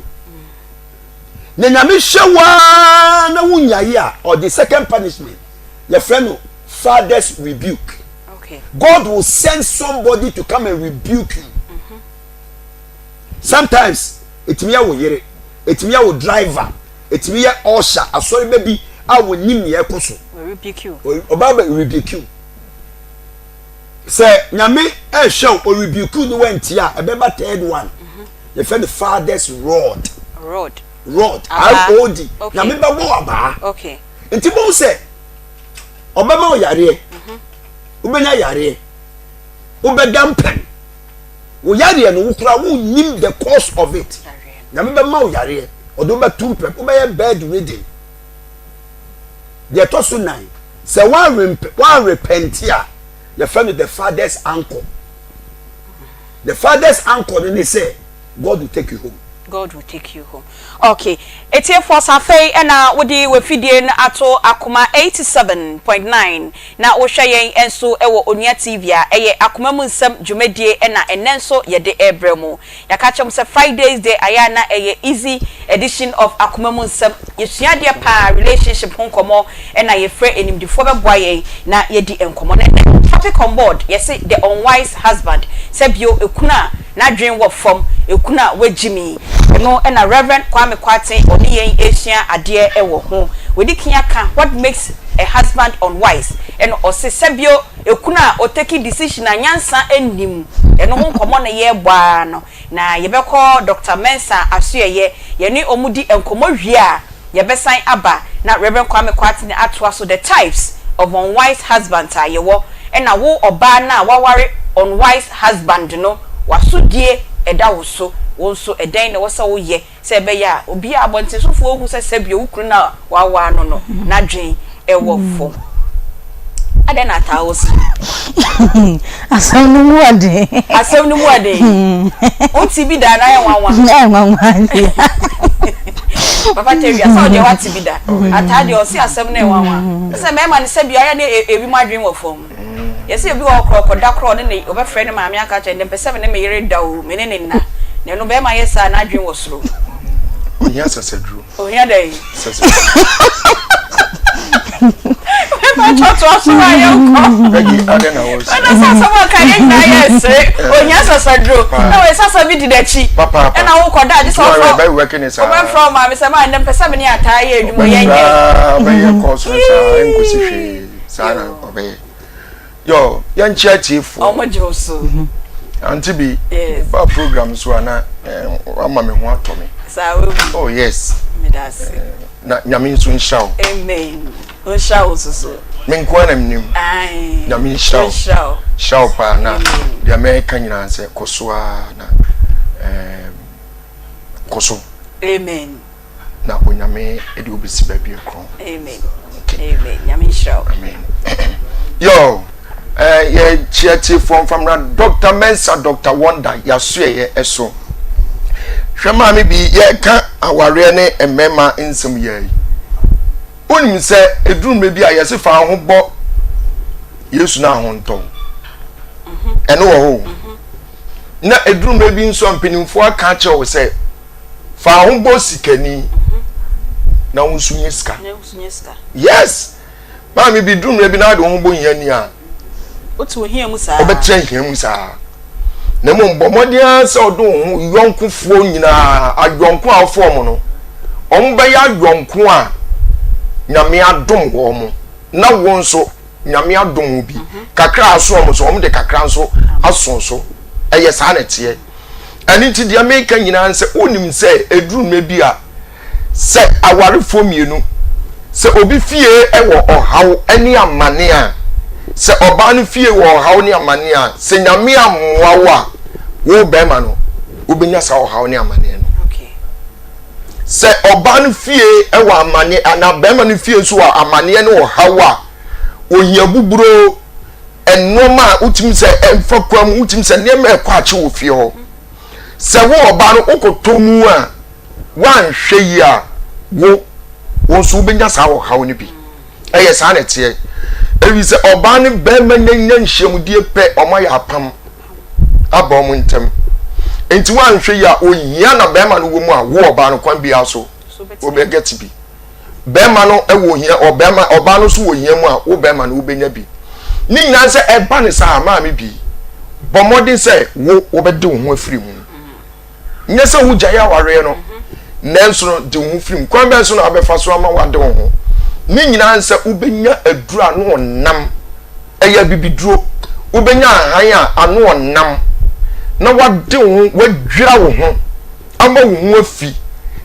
Na nyame hwa na wo nyaye a or the second punishment your friend no father's rebuke. Okay. God will send somebody to come and rebuke you. Sometimes it me wo yere, it me wo driver, it me ya usher, asori baby I will nim ye koso. Rebuke you. Obaba rebuke you. Say nyame e show o rebuke you no went ya e beba third one. You find the father's rod. Rod. R-O-D. Nyame ba bo aba. Okay. Nti bo say obama o yare. Ubenya yare. Ubedampen. Wo yare no wukura wo nim the cause of it. Nyame be ma wo yare. Odo be tumpe, wo be bed reading. The tosu 9. Say one repent here. Your friend the father's uncle. The father's uncle then they say God will take you home. God will take you home. Okay. Etie for Safei na wodi we fidie na ato Akoma 87.9 na wo hwe yen enso ewo Onia TV a eye Akoma mu nsem dwumedie na enenso ye de ebremu. Yaka chem se Fridays day aya na eye easy edition of Akoma mu nsem yesua de pa relationship honkomo na ye frɛ enimdifo beboa yen na ye di enkomo na topic on board yes the unwise husband sebio ekuna na dwen wo fom ekuna wagimi no na Reverend Kwame Kwate oni yen Asia ade ewo ho wedi kiaka what makes a husband unwise and ose sebio ekuna o take decision anyansa enim eno ho nkomo na ye gba no na ye beko Dr. Mensa asuye ye ni omudi enkomo hwie a ye besan aba na Reverend Kwame Kwate ni atwa so the types of unwise husbands are ye wo na wo oba na waware unwise husband no wasudie eda wo so wonso eden na wosa wo ye se be ya obi abonte so fo ohu se sebio wukru na wawa no na dwen ewo fo ade na ta wo si asem no mu ade onti bi da na ya wanwa papa teria so de wati bi da atade o si asem na wanwa se me ma ne sebio ya ne ebi ma dwen wo fo yesi ebi wo kroko da kro ne obefre ne maami aka che ne pese me ne me yere da o me ne na ne no be ma yesa na dwen wo soro onya sasadru Oh, yeah, they. I thought to my young Peggy, I don't know. I saw someone carrying my say, oh, yes, I drew. No, it's also a bit that cheap. Papa, and I will call that. This is all about working. It's from my Miss Amanda and Pessamini attire. Yo, young chatty for my Josu. Aunty Bea, yes, our programs were not mammy want to me. Oh, yes, Yamin soon shall. Amen. Showers. Minquanum new. Aye, Yamin shall partner. The American answer, Koswana, Koso. Amen. Now, when Yame, it will be baby. Amen. Amen. Yamin shall. Amen. Yo. Yeah, chatty from Dr. Mensa, Dr. Wonder, Yasue, eso. Shama me be ye can our rene and mema in some year. Unim say a drum may be a yes if I won't bought yes now on tongue. And oh, now a drum may be in some penny for a catcher will say, Found bossy kenny. Now, Sunyeska. Yes, Mammy be drum may be not on boy. What to hear, Musa? Obetre him, sir. Nemo bomodia so do yonku fuo nyina ayonku afo no. Omba ya yonku a nyame adom wo mo. Na won so nyame adom bi. Kakra aso mo so om de kakra nso aso so. Eye sa na tie. Ani ti dia make nyina nse onim se eduru me bi a se aware fo mienu. Se obi fie e wo ohaw ani amane a se oba no fie wo hawo ne amane a se nyame amwa wa wo bema no obenya sa hawo ne amane no okay se oba no fie e wo amane ana bema no fie so wa amane no hawo a ohia buburo enoma utim se emfa kwam utim se ne ma ekwa ache wo fie ho se wo oba no okotomu a wan hwe yi a wo so obenya sa hawo ne bi eye sa na tie ewi se oba ne bema nyanya nhyiamudie pe omaya apam abom ntem enti wan hwe ya ohia na bema no wo mu a wo oba no kwan bia so obegeti bi bema no e wo hia obema oba no so wo hia mu a wo bema no obenya bi ni nyina se eba ne sa ma me bi bomodin se wo obede wo ho afiri mu nya se hu gya ya ware no nanso no de wo afiri mu kwan be so na abefa so ama wade wo ho ni nyina nse ubenya adura no nam eya bibiduro ubenya ahan a ano nam na wade wo wadwira wo ho ama wo ho afi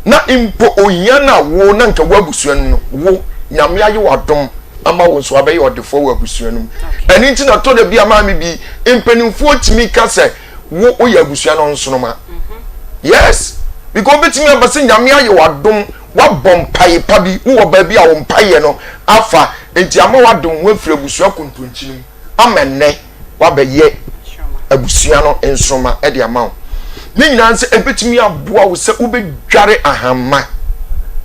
na impo ohia na wo na nka wabusuan no wo nyame aye wadom ama wo so abaye odefo wabusuan no eni nti na to da bia ma me bi impanimfo otimi ka se wo oyabusuan no nso no ma yes because betimi abase nyame aye wadom wa bompai pabi wo ba bia wo mpaye no afa enti ama wadom wo afira busua kontonkyinum amenne wa beye abusua no ensoma e de ama ni nyina nse ebetimi aboa wo se ubedware ahama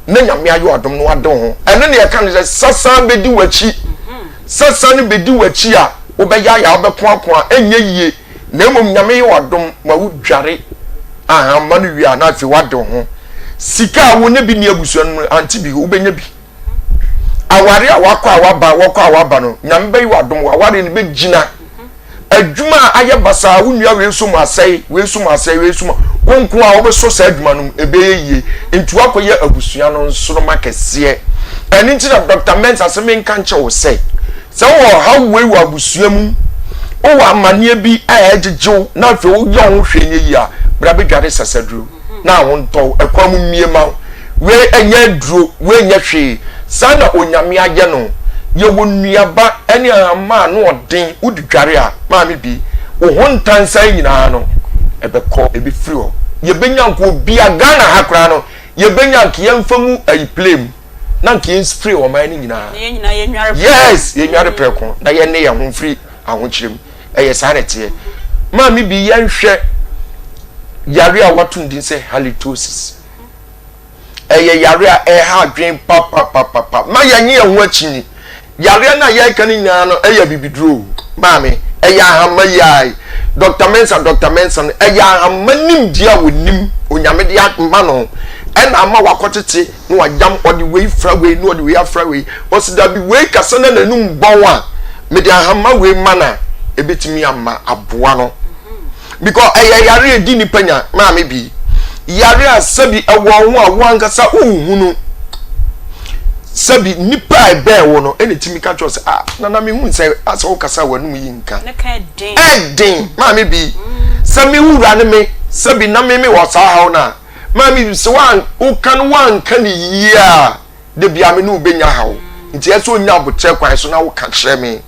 na nyame ayo adom no wadon ho ene ne yeka ne sasa bedi wachi sasa ne bedi wachi a wo be ya wo be koakoa enye yie na emom nyame yo adom ma wo dware ahama no wi a na afi wadon ho sika wo ne bi ne abusua no Aunty Bea wo benya bi aware a wakọ awaba no nyame be yo adom wa aware ne be gina adwuma aye basa wo nua we so masai wonko a wo be so sa adwuma no ebe yie ntu akoye abusua no nsoro makese eni nti na Dr. Mensa aseme nkanche wo se wo ha we wo abusua mu o wa amane bi a ajejew na fe wo yo ho hwenye yi a bra be dware sasaduro na wo nto ekwamu miema we enye duro we enye hwe sana onyame aye no ye wonuaba ene ama no odin udi dware a ma me bi wo hontansan nyina no ebekọ ebi free ho ye benya nko bia Ghana hakra no ye benya nke ye mfamu ayi play na nke ye spray o man nyina ye nyina ye nware yes ye nware preko na ye ne ye ho free ahokyerem eye sanete ma me bi ye nhwe yare a watundin se halitosis eye yare a ha adwen papa ma ye nye ho akini yare na ye kan nyina no eye bibiduro maame eye ahama yai Dr. Mensa eya amanim dia wonim onyame dia ma no and ama wakotete no wajam odi we fra we no odi we afra we osida bi we kasa na nanum bon a me de ahama we mana ebetimi ama aboa no because yare edi ni panya ma me bi yare asabi ewo ho a wo ankasa ohunu sabi nipa ebe wo no ene timi ka cho se na me hu se asa wo kasa wanum yi nka ne ka den ma me bi sami wura ne me sabi na me wo sa ha na ma me se wan wo kan ni ya de bia me no benya ha wo nti eso nya abotre kwan so na wo ka kire me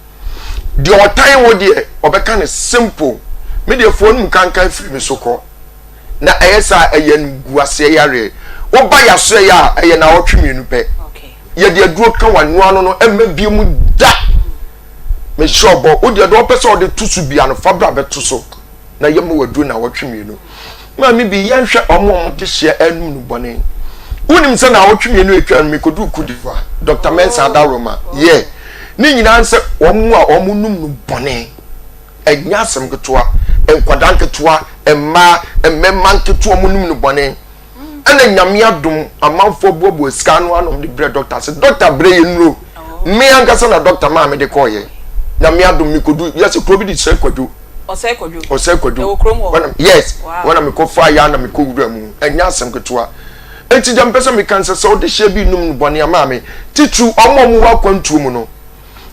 de otan wo de obeka ne simple me de phone kan free me so ko na ayesa ayen guase yare wo ba ya so ya ayen na wo twemienu pe ye de aduro kan wanu ano no emma bi mu da me sure bo wo de do pese wo de tusu bia no fabra betuso na ye mo waduro na wo twemienu ma mi bi ye hwe omo de hye anu nu bone unim se na wo twemienu etwa me kodu kudifa Dr. Mensa Daroma ye ni nyina nse omo a omo num nu bone enya asem ketoa enkwada nketoa emma emmemma nketoa omo num nu bone ana nyame adom amanfo bobo sika no anom de bre doctor se doctor bre yenro me ankasa na doctor ma me de koye nyame adom mi kodu yes krobi di se kwadwo ose kwadwo yes wana me ko fa ya na me ko wura mu enya asem ketoa enti jam pesa me kansa so de hye bi num bone ama me titru omo mu wa kwantu mu no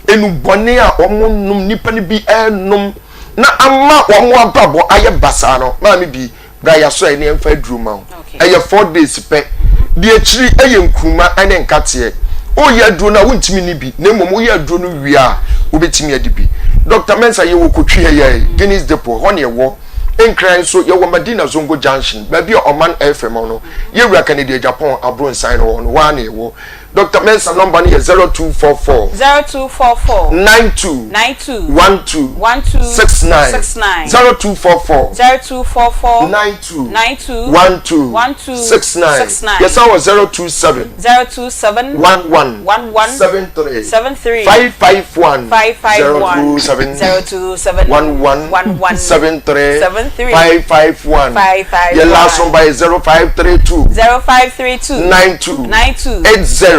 enu bone a omo num nipa ni bi enum na ama omo ababo aye basa no ma me bi bra ya so ene emfa druma eye 4 days pe de akiri eye nkruma ene nkate o ye aduro na wontimi ni bi na mom o ye aduro no wi a obetimi adibi Dr. Mensa ye wo kotwi ye Guinness Depot ho ne wo enkran so ye wo Madina Zongo Junction ba bi Oman FM no ye wura Canada Japan abro nsan no no wa ne wo Dr. Mensa number is 0244 92 12 69 0244 92 12 69 yes I was 027 11 73 551 027 11 73 551 your last number is 0532 92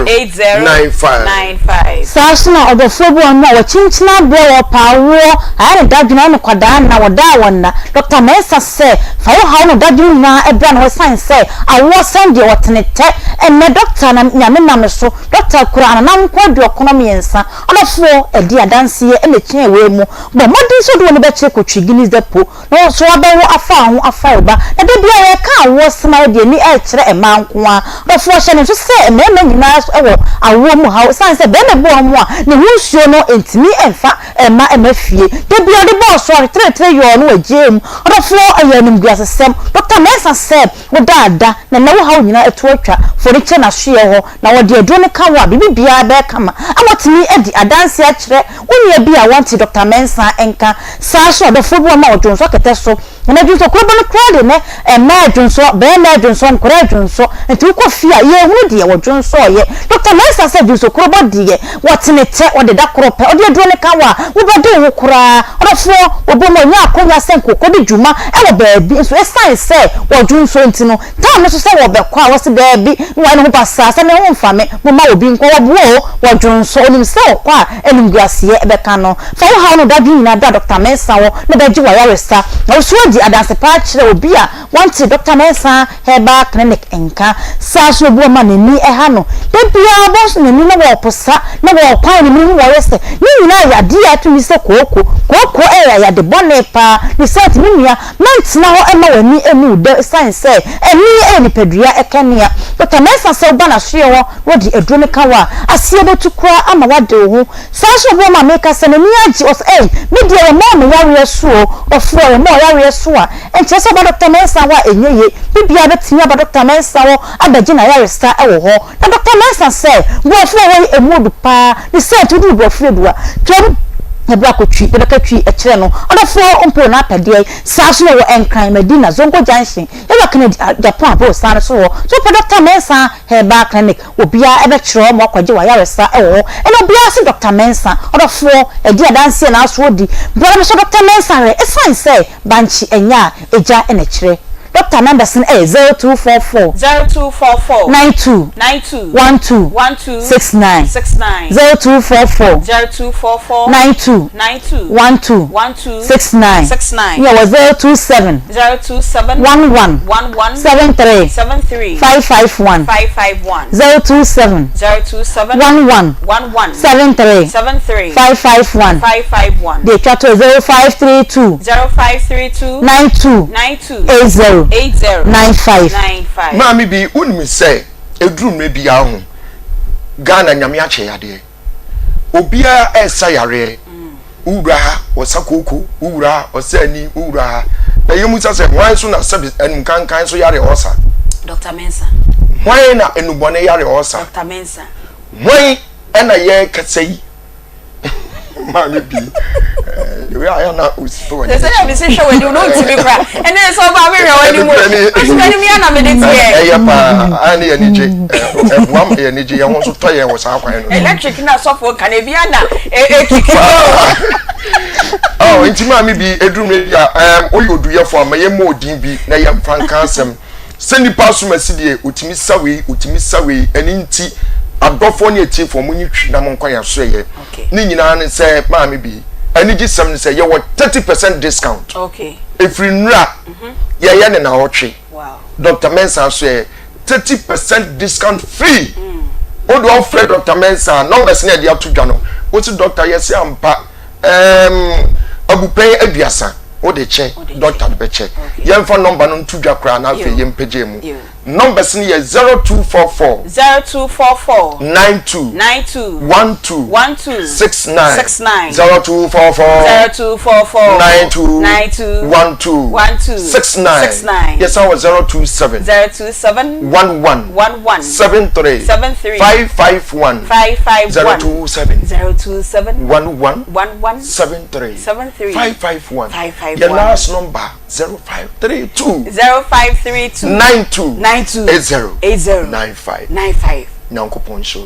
8095 Sasna odofobu onno wa chinchina bro wa pawo ayane dadwuna no kwada na wada wonna Dr. Mensa se fa wo hawo no dadwuna ebra na wasan se awo sande wotenete enne doctor na nyame nam so doctor kura na nkwadwo economy ensa odofo edi adanse ene kyen ewe mu bo modin so do ne be che kotwi Guinness Depot no so abawo afa ho afa oba na de bia ye ka awo sma de ni e kire e manko a odofo hye ne so se mema nyina ewo awo mu ha san se be me bo mu a ne hunsuo no entimi emfa ema emafie de bia de bo so tre yo no agem odofo ayanum guasesem Dr. Mensa se wo dada na wo ha nyina eto atwa foriche na hye ho na wo de aduro ne ka wa bibi bia be kama amotimi edi adanse a kire woni bia wanti Dr. Mensa enka sa so odofo bo ma ojonso kete so na junso ko bo no krade ne ema junso be na junso nkora junso enti ko fia ye hu de wo junso ye Dr. Mensa se junso ko bo de wotenete wo de da krope o de aduro ne ka wa wo bo de wo kura odofo obo mo nya akonya senko ko de djuma e wo baabi so esan se wo junso enti no ta me so se wo be kwa wo se baabi wo ne ho pasa se ne ho mfame mo ma obi nko wo bo wo junso onim se wo kwa enim guase e be ka no fa wo ha no dadu nyina da Dr. Mensa wo ne be ji wa yaresa na wo so di adanse pa kire obi a wanti Dr. Mensa Herbal Clinic enka sa so bo ma ni e ha no de bia bo so ni no wo posa na wo kwa ni mu wo rese ni nyina ya dia tu mi se koko ya de bone pa ni set ni nua mentina ho ema wani enu de science eni ni pedua ekania Dr. Mensa se oba na hye ho wo di aduro ne ka wa asie betu kwa ama wade ho sa so bo ma meka se ni agi os me de mo me yare suo ofo mo yare suo a enche so ba Dr. Mensa wa enyeye bibia betia ba Dr. Mensa wo abaji na yare sta ewo ho na Dr. Mensa se wo ofo wo emudu pa ni set du bo fredua twem ebra kotwi de katwi e kire no odofo ompo na apade sa so wo enkran Madina Zongo Junction e wa Canada Japan bo san so Dr. Mensa Herbal Clinic obia ebe kire mo kwaje wa yaresa e wo e no bia se Dr. Mensa odofo e di adanse na so di bra so Dr. Mensa re e san se banchi enya eja e na kire doctor number sin 0244 0244 92 92 12 12 69 69 0244 0244 92 92 12 12 69 69 yeah was 027 027 11 11 73 73 551 551 027 027 11 11 73 73 551 551 the chato 0532 0532 92 92 80 80 95 95 Mami bi unmi say edrum me bia ho Ghana nyame ache yade obia esa yare ura ha osakoko ura osani ura ha na yemu sa se wan so na service enum kan so yare osa Dr. Mensa wan na enubone yare osa Dr. Mensa wan ena ye kasai Mami bi we are na usto they say we say show when you know to be cry and then so ba me when you when me na me dey tie pa ani enije ebuam enije ye ho so toye wo sa kwan no electric na so for can be na kiki oh nti Mami bi edrum ya oyodu ye for amaye modin bi na ye mfanka asem seni pasu masidie utimi sawe eni nti adofo ne etie for munyi twi na monkwa ya so ye ni nyina ne se Mami bi anigi sem ne se ye wo 30% discount okay efri nra ye ne na hotwe wow Dr. Mensa so 30% discount free odo offer Dr. Mensa numbers ne dia to dwa no wo ti doctor yes ampa abupen aduasa o de che doctor be che yem for number no to dwa kra na fe yem page mu numbers ne 0244 92 12 69 69 0244 92 12 69 yes I was 027 11 73 551 027 11 73 551 your last number 0532 92 80 95 Nyankopon show.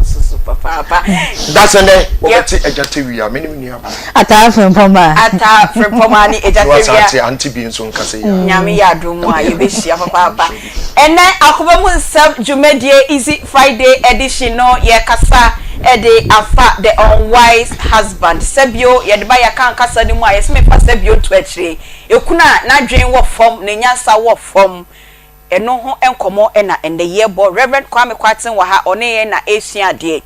So papa. That's an obeti ejatewia many ata from poma ni ejatewia Aunty Bea so nkase ya nyame ya adomu a yebehia papa ene akoba mu nsam dwumadie easy Friday edition no ye kasa ede afa the unwise husband sebio ye de ba ya kan kasa ni mu a yesme fa sebio to akire ekuna na dwen wo fom na nyansa wo fom eno ho enkomo ena ende yebo Reverend Kwame Kwatin wa ha one ye na esua de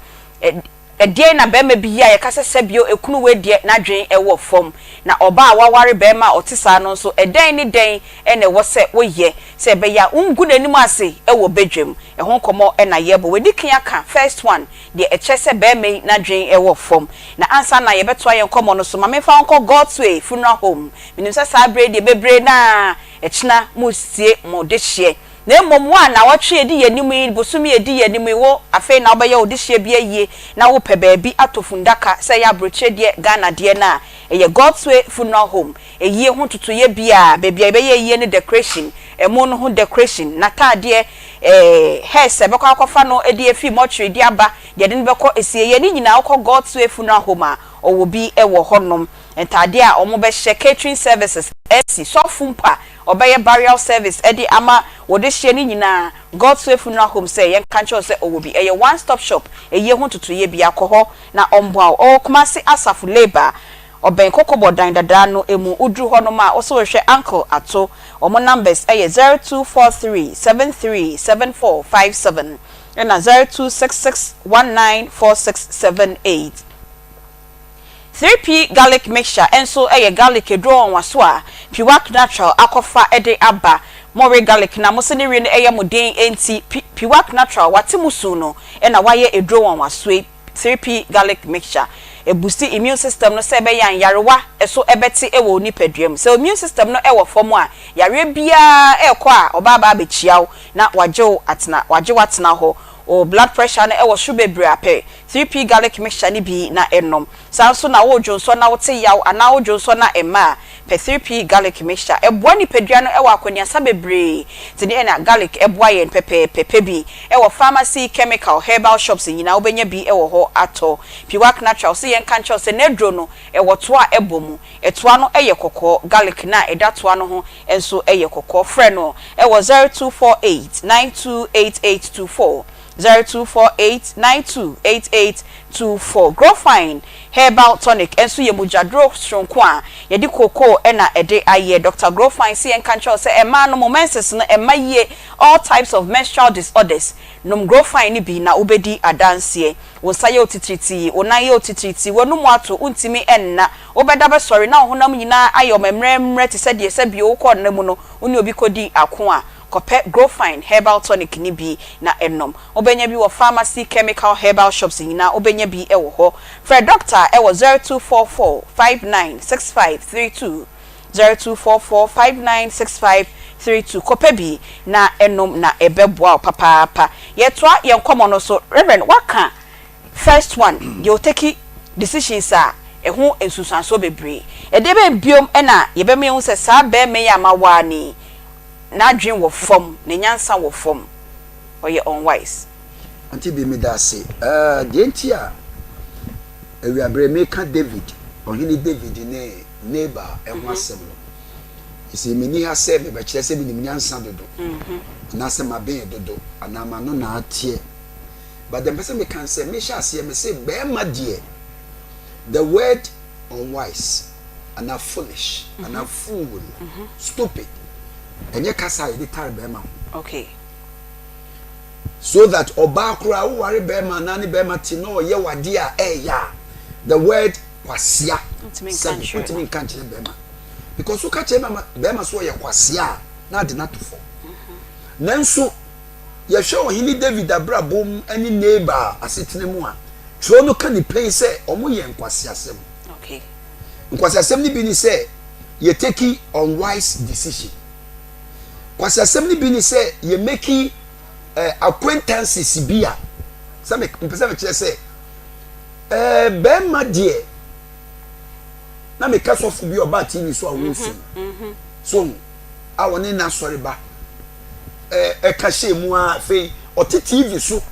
edie na bema bi ya yakase sebio ekunu we de na dwen ewo fom na oba awaware bema otisa no so eden ni den ene wo se wo ye se be ya ungu nanim ase ewo bedwem ehon komo ena yebo we dikin aka first one de echese bema na dwen ewo fom na ansa na ye beto ayen komo no so ma me fa onko God's way funeral home minimsa sabre de bebre na echina musie modehye na mmomwa na watwe edi yanimi bosumi edi yanimi wo afi na obaye odihye bia yie na wo pe baabi atofundaka se ya broche de Ghana de na eye God's way funeral home eyie ho tutuye bia baabi ebeye yie ne decoration emo no ho decoration na tade hese beko akofa no edi afi mortuary di aba de de beko esie ye ni nyina akọ God's way funeral home a owo bi ewo honom entade a omo be share catering services esi so fumpa obeye burial service edi ama wode hye ni nyina God's way funeral home say yen kancho say owo bi eye one stop shop eye ho tutuye bi akoho na omboa o kumasi asafu labor oben kokobo dan dada no emu udru ho no ma oso hwe uncle ato omo numbers eye 0243737457 na 0266194678 3P garlic mixture enso eye garlic draw waso a piwak natural akofa ede aba more garlic na mosini re eye modin enti piwak natural watimusu no na waye edro waso 3P garlic mixture e boost immune system no se be yan yarewa eso ebeti ewo nipadwam so immune system no ewo form a yare bia ekọ a obaba abechiaw na waje watena ho o blood pressure na ewo subebre ape 3P garlic mixture ni bi na enom sanso na wo dwonso na wote yaw ana wo dwonso na ema per 3p garlic mixture eboa ni pedua no ewa akwaniasa bebre ti ne na garlic eboa yen pepe bi ewa pharmacy chemical herbal shops nyina obenya bi ewo ho ato piwak natural se yen kancho se nedro no ewo to a ebomu etoa no eye kokko garlic na edatoa no ho enso eye kokko frɛ no ewo 0248928824 0248928824 grow fine herbal tonic enso ye mujadro stronko a ye di koko na ede aye Dr. Grow fine see en kancho say e ma no momenses no e ma ye all types of menstrual disorders no grow fine ni bi na obedi adanse wonsa ye otitriti onan ye otitriti wonu mu ato untimi enna obeda be sorry na honam nyina ayo memremre te se de se bi wo ko na mu no oni obi kodi ako a kope grow fine herbal tonic ni bi na enom obenya bi wo pharmacy chemical herbal shops nyina obenya bi ewo ho for doctor ewo 0244596532 0244596532 kope bi na enom na ebeboa papa yetwa yenkomo no so reverend waka first one you take decisions are ehu ensusanso bebre edebe biom na yebeme hu se sa be me ya mawani na dream wo form ne nyansa wo form oye unwise Aunty Bea me da say de ntia ewi abre meka David ohini David ne neighbor ehwo asem no isi meni ha se me be kire se bi ni nyansa dodo na se ma ben dodo anama no na atie but the person me can say me sha se me say be ma die the word unwise and a foolish and a fool stupid enye kasa ye tar be ma okay so that oba kura wo ware be ma na ne be ma ti no ye wade a ya the word kwasia ultimate country be ma because so ka che be ma so ye kwasia na de na to fo nanso ye hwe ohini David abrabom ani neighbor asetene mu a tro no ka ni pen se omo ye nkwasia sem okay nkwasia sem ni bi ni se ye take unwise decision kwasa sem ni bi ni se ye make acquaintances bia se me mpesa me kire se be ma die na me ka so fu bi oba ti ni so awonfu so awoni na sori ba ka she mu a fe oti TV so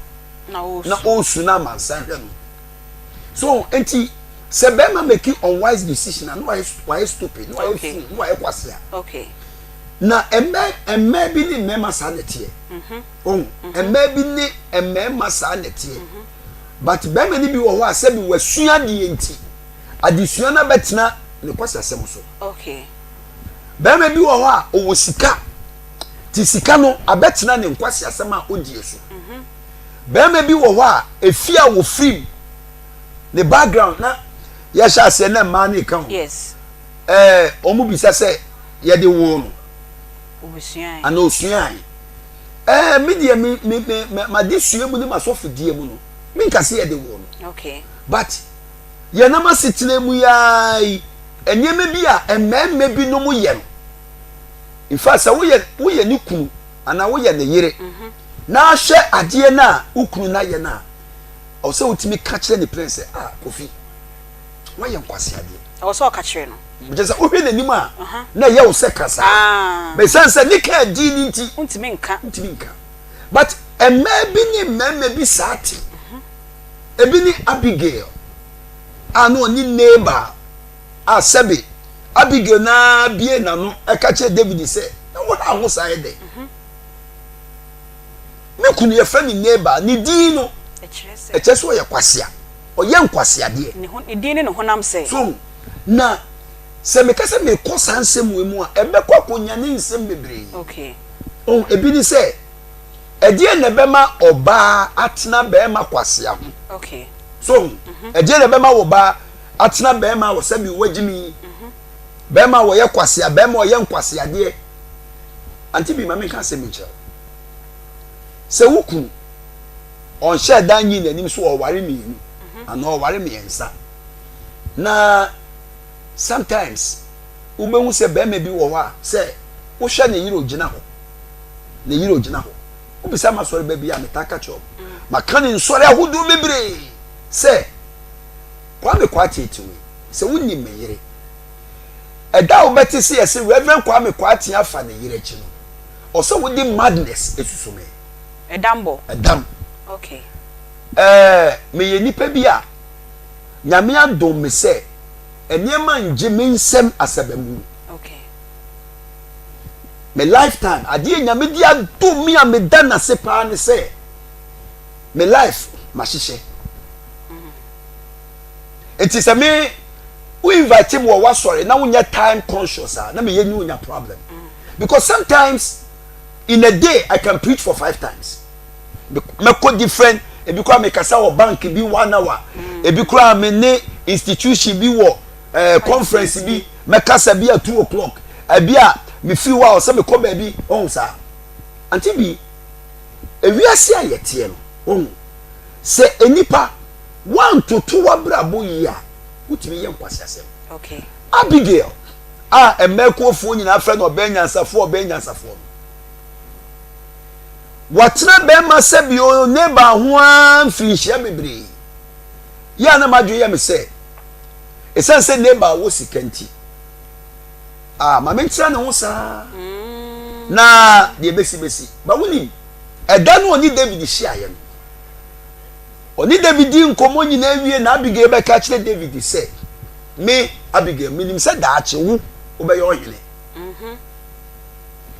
na osu na mansan hwe no so enti se be ma make unwise decision and why stupid why fool why kwasa okay na emme bi ni mmema sa netie emme bi ni emmema sa netie but be many bi wo ho asabi wasua de enti adesua na betena ne kwasa asem so okay be me bi wo ho a owo sika ti sika no abetena ne kwasa asem a odie so be me bi wo ho a efia wo film the background na ya sha se na ma na kan yes omu bisa se ye de wo no obusuan ana osuan me die ma disue mu ni masofu die mu no me nka se ye de wo no okay but ye na ma sitile mu yai enyeme bi a emmemme bi no mu ye no in fact wo ye ni kunu ana wo ye ne yire na hwe ade na ukunu na ye na o se utimi ka kire ne prince Kofi wo ye nkwase ade o se o ka kire no because o hwe nanim a na ye wo se kasa be sense ni ka di ni nti untimi nka but emme bi ni mmemme bi saati ebi ni Abigail ano ni neighbor asabi Abigail na bie na no e ka che David se na wo na ho sai de me kunu ye fa ni neighbor ni di no e che so ye kwasea o ye nkwasea de ni di ni no honam se so na se me ka se me ko sansem we mu a e be kwa konya ni nsem bebre okay ebi ni se edie na be ma oba atena be ma kwasea ho okay so edie na be ma wo ba atena be ma wo sabi wagimi be ma wo ye kwasea be ma wo ye nkwasea de Aunty Bea mama kan se me che se wuku on share dan yin anim so o ware mi yin ana o ware mi ensa na sometimes ubehu se be ma bi wo wa se wo hwe ne yiro gina ho ne yiro gina ho ubisa ma sori ba bi ya metaka cho makani nsori ahudu bebre se kwa me kwa tete we se wonni meyire eda wo beti se yesi Reverend Kwame Kwati afa ne yire chi no oso wo di madness esusume edambo edam okay me ye nipa bi a nyame adom me se eniema nje me nsem asabamu okay me lifetime ade nyame di adom me a me da na se pa ne se me life ma hihye it is a me we invite him wa sorry na unya time conscious na me yenyu unya problem because sometimes in a day I can preach for 5 times me ko different e bi kwa me kasa wo bank bi 1 hour e bi kwa me ne institution bi wo conference bi me kasa bi at 2 o'clock e bi a me fi wa o se me ko ba bi on sa Aunty Bea e wiase ayete no on se enipa 1 to 2 abrabo yi a utimi ye nkwase asem okay Abigail emekuofu nyina afre no obenyansafo watena be ma se bi o neba ho an finhia bebre ya na madwe ya me se esense neba wo sikanti ma mentira ne ho sa na de besi ba woni eda no oni David hia ye no oni David nkomo nyina awie na Abigail be ka kire David se me Abigail minim se da ache wu obeye ohene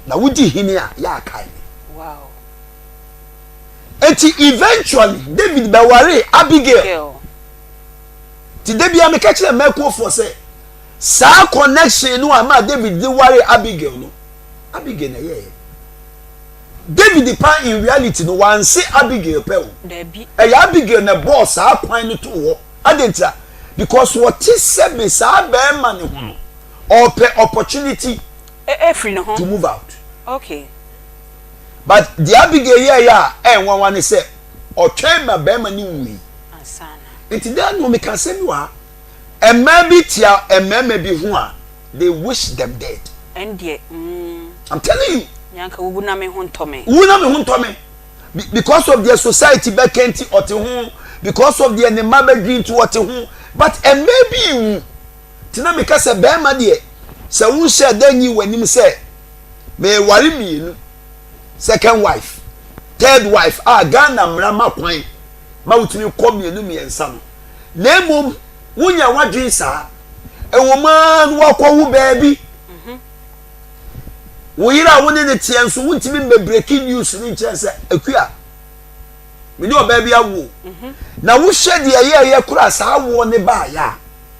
na wudi hini a ya kai wow enti eventually David be worry Abigail ti David am ka kire mekuofo se sa connection no ama David dey worry Abigail no Abigail na ye David pa in reality no wan say Abigail pe o Debbie ya Abigail na boss a kwan no to wo adentia because what is said me sa be man ho or opportunity free no to move out okay but the Abigail here one say or train my be man ni wi ansana it dey no me can say me wa e ma bi tia e ma bi ho a they wish them dead and there I'm telling you nyanka wuna me ho ntome because of their society bekenti ote ho because of their nema be dream to ote ho but and maybe tina me ka se be ma de se won share danyi wanim se me ware mienu second wife third wife Ghana mrama kwan ma wutumi ko mienu miensa no na emom wonya wadwen sa ewoman wakọ wu baabi wo yira woni ne tie nso wuntimi be breaking news ni nkyerese akua me ni obaabi awo na wo hwe de ye kura sa awo ne ba ya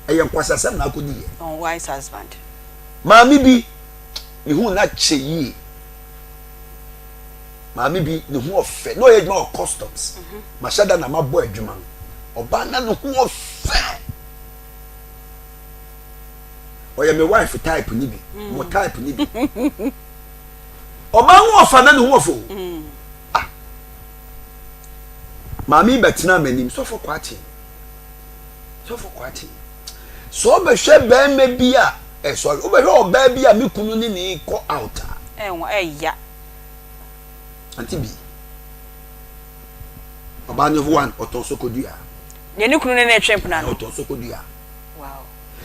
eye nkwasasem na akodi ye on wise husband maami bi me hu na cheyi maami bi ne hu ofe no ye djuma customs mashada na mabo adwuma oba na ne hu ofe oya me wife type ni bi mo type ni bi oba hu ofa na ne hu ofo mami betina manim so for kwati so be hwe be me bi a sorry o be hwe oba bi a me kunu ni ni ko out ya Aunty Bea oba ne one otonso kodua ye ni kunu ne twempna no otonso kodua wow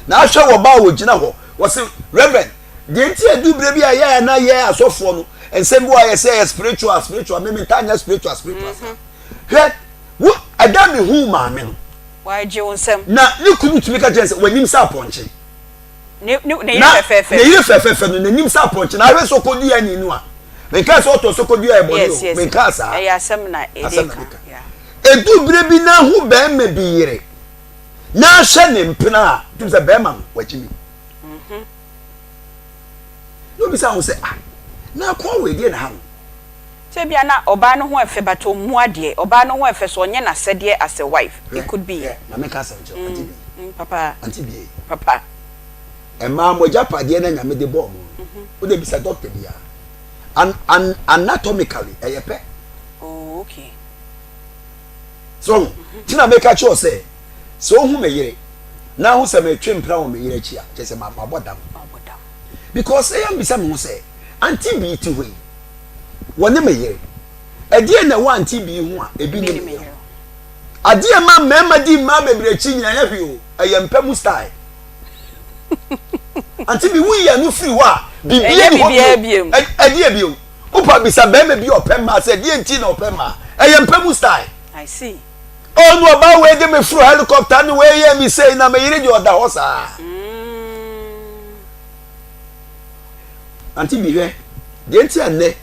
na hwe wo ba wo gina ho wo se reverend de nti adu bre bi a ya na ye asofo no ensem bo a ye say spiritual me tanya spiritual hwe wo adam hu ma me no why je wonsem na ni kunu tumi ka jense wanim sa ponche ne ye fefefe no nim sa ponche na hwe so kodua ni nu a me ka so to so kodua e boni me ka sa e asem na e edu bre bi na hu be me bi yire na hye ne mpena tum se be ma wachimi no bi sa ho se na kwa we die na ha se bia na oba no ho efe bato mu ade oba no ho efe so onye na sede as a wife it could be na me ka sa ncho Aunty Bea papa Aunty Bea papa e ma mo japade na nyame de bo mo o de bi sa doctor bia anatomically eyepe oh okay so tina make a cho say so hu me yire na hu se me twempra wo me yire chi a che se ma bodam because I am bisa me hu say Aunty Bea ti hoi woni me yire adie na wa Aunty Bea hu a ebi ni me adie ma mema di ma bebre chi nyina ya hwi o ayempam style Aunty Bea we ya no free wa bibia ni biem ade biem upa bisa be me bi opema say die nti na opema empemu style I see. Oh no ba we de me fro helicopter ni we ye me say na me yire de oda ho sa Aunty Bea de nti ane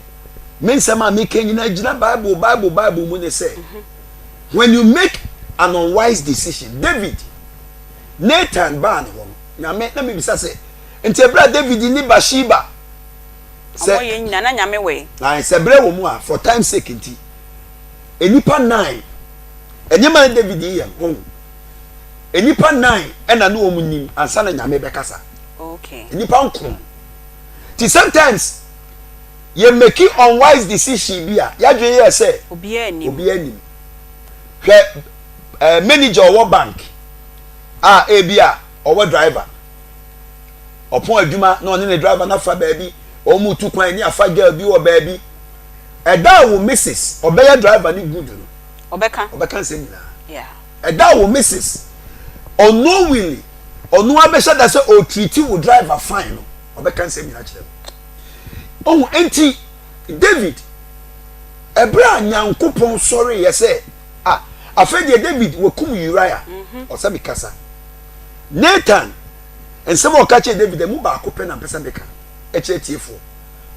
men sama me kenyina gina Bible mu ne say when you make an unwise decision David Nathan ban ho na me bisa say nti ebra David ni Bathsheba say oye nyina na nyame we na se bre wo mu a for time sake nti enipa 9 enyema David yem ho enipa 9 ena no omu nim ansa na nyame be kasa okay enipa nkron ti sometimes you make unwise decision bia ya dwe ye say obi anim hwe manager or bank ebia or driver opon adwuma na oni ne driver na fa baabi o mu tu kwan ni afa girl bi wo baabi eda wo misses obeya driver ni good no obeka say na yeah eda wo misses unknowingly onu abesha da say o treat wo driver fine no obeka say na kire oh enti David ebra nyankopon sorry ye say afedi David wakum Uriah osabi kasa Nathan ensemo okache David mu ba akopɛ na pesa beka echetiefo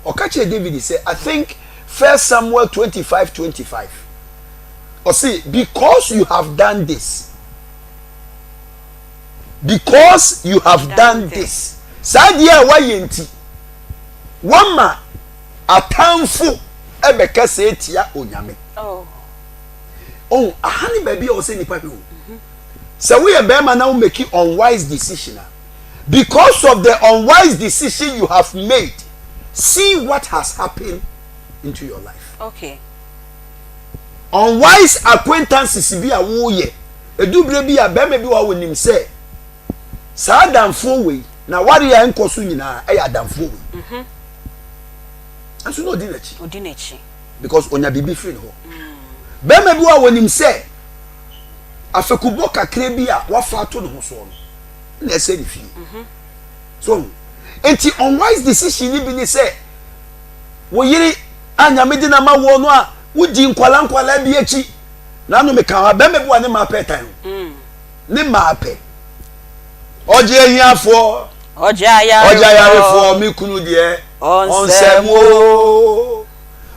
okache David say I think 1 Samuel 25:25 or see because you have done this sadia wa yenti wama atamfo ebeka se etia onyame ahani baby o say nipa bi o so we be man now make unwise decision because of the unwise decision you have made see what has happened into your life okay unwise acquaintances bi a wo ye edubre bi a be ma bi wa wonim say sa adamfo we na wari ya nkoso nyina e ya adamfo we anso no odinachi because onya bibi free ho be ma bi wa wonim say afekubo kakre bi a wafa to no so no na ese ni fi so enti unwise decision ni bi ni say wo yiri anya medina ma wo no a wudi nkwala bi echi na no meka ha be me bi wa ne ma pe tan ne ma pe oje ahiafo oje ayarefo mi kunu de onsemo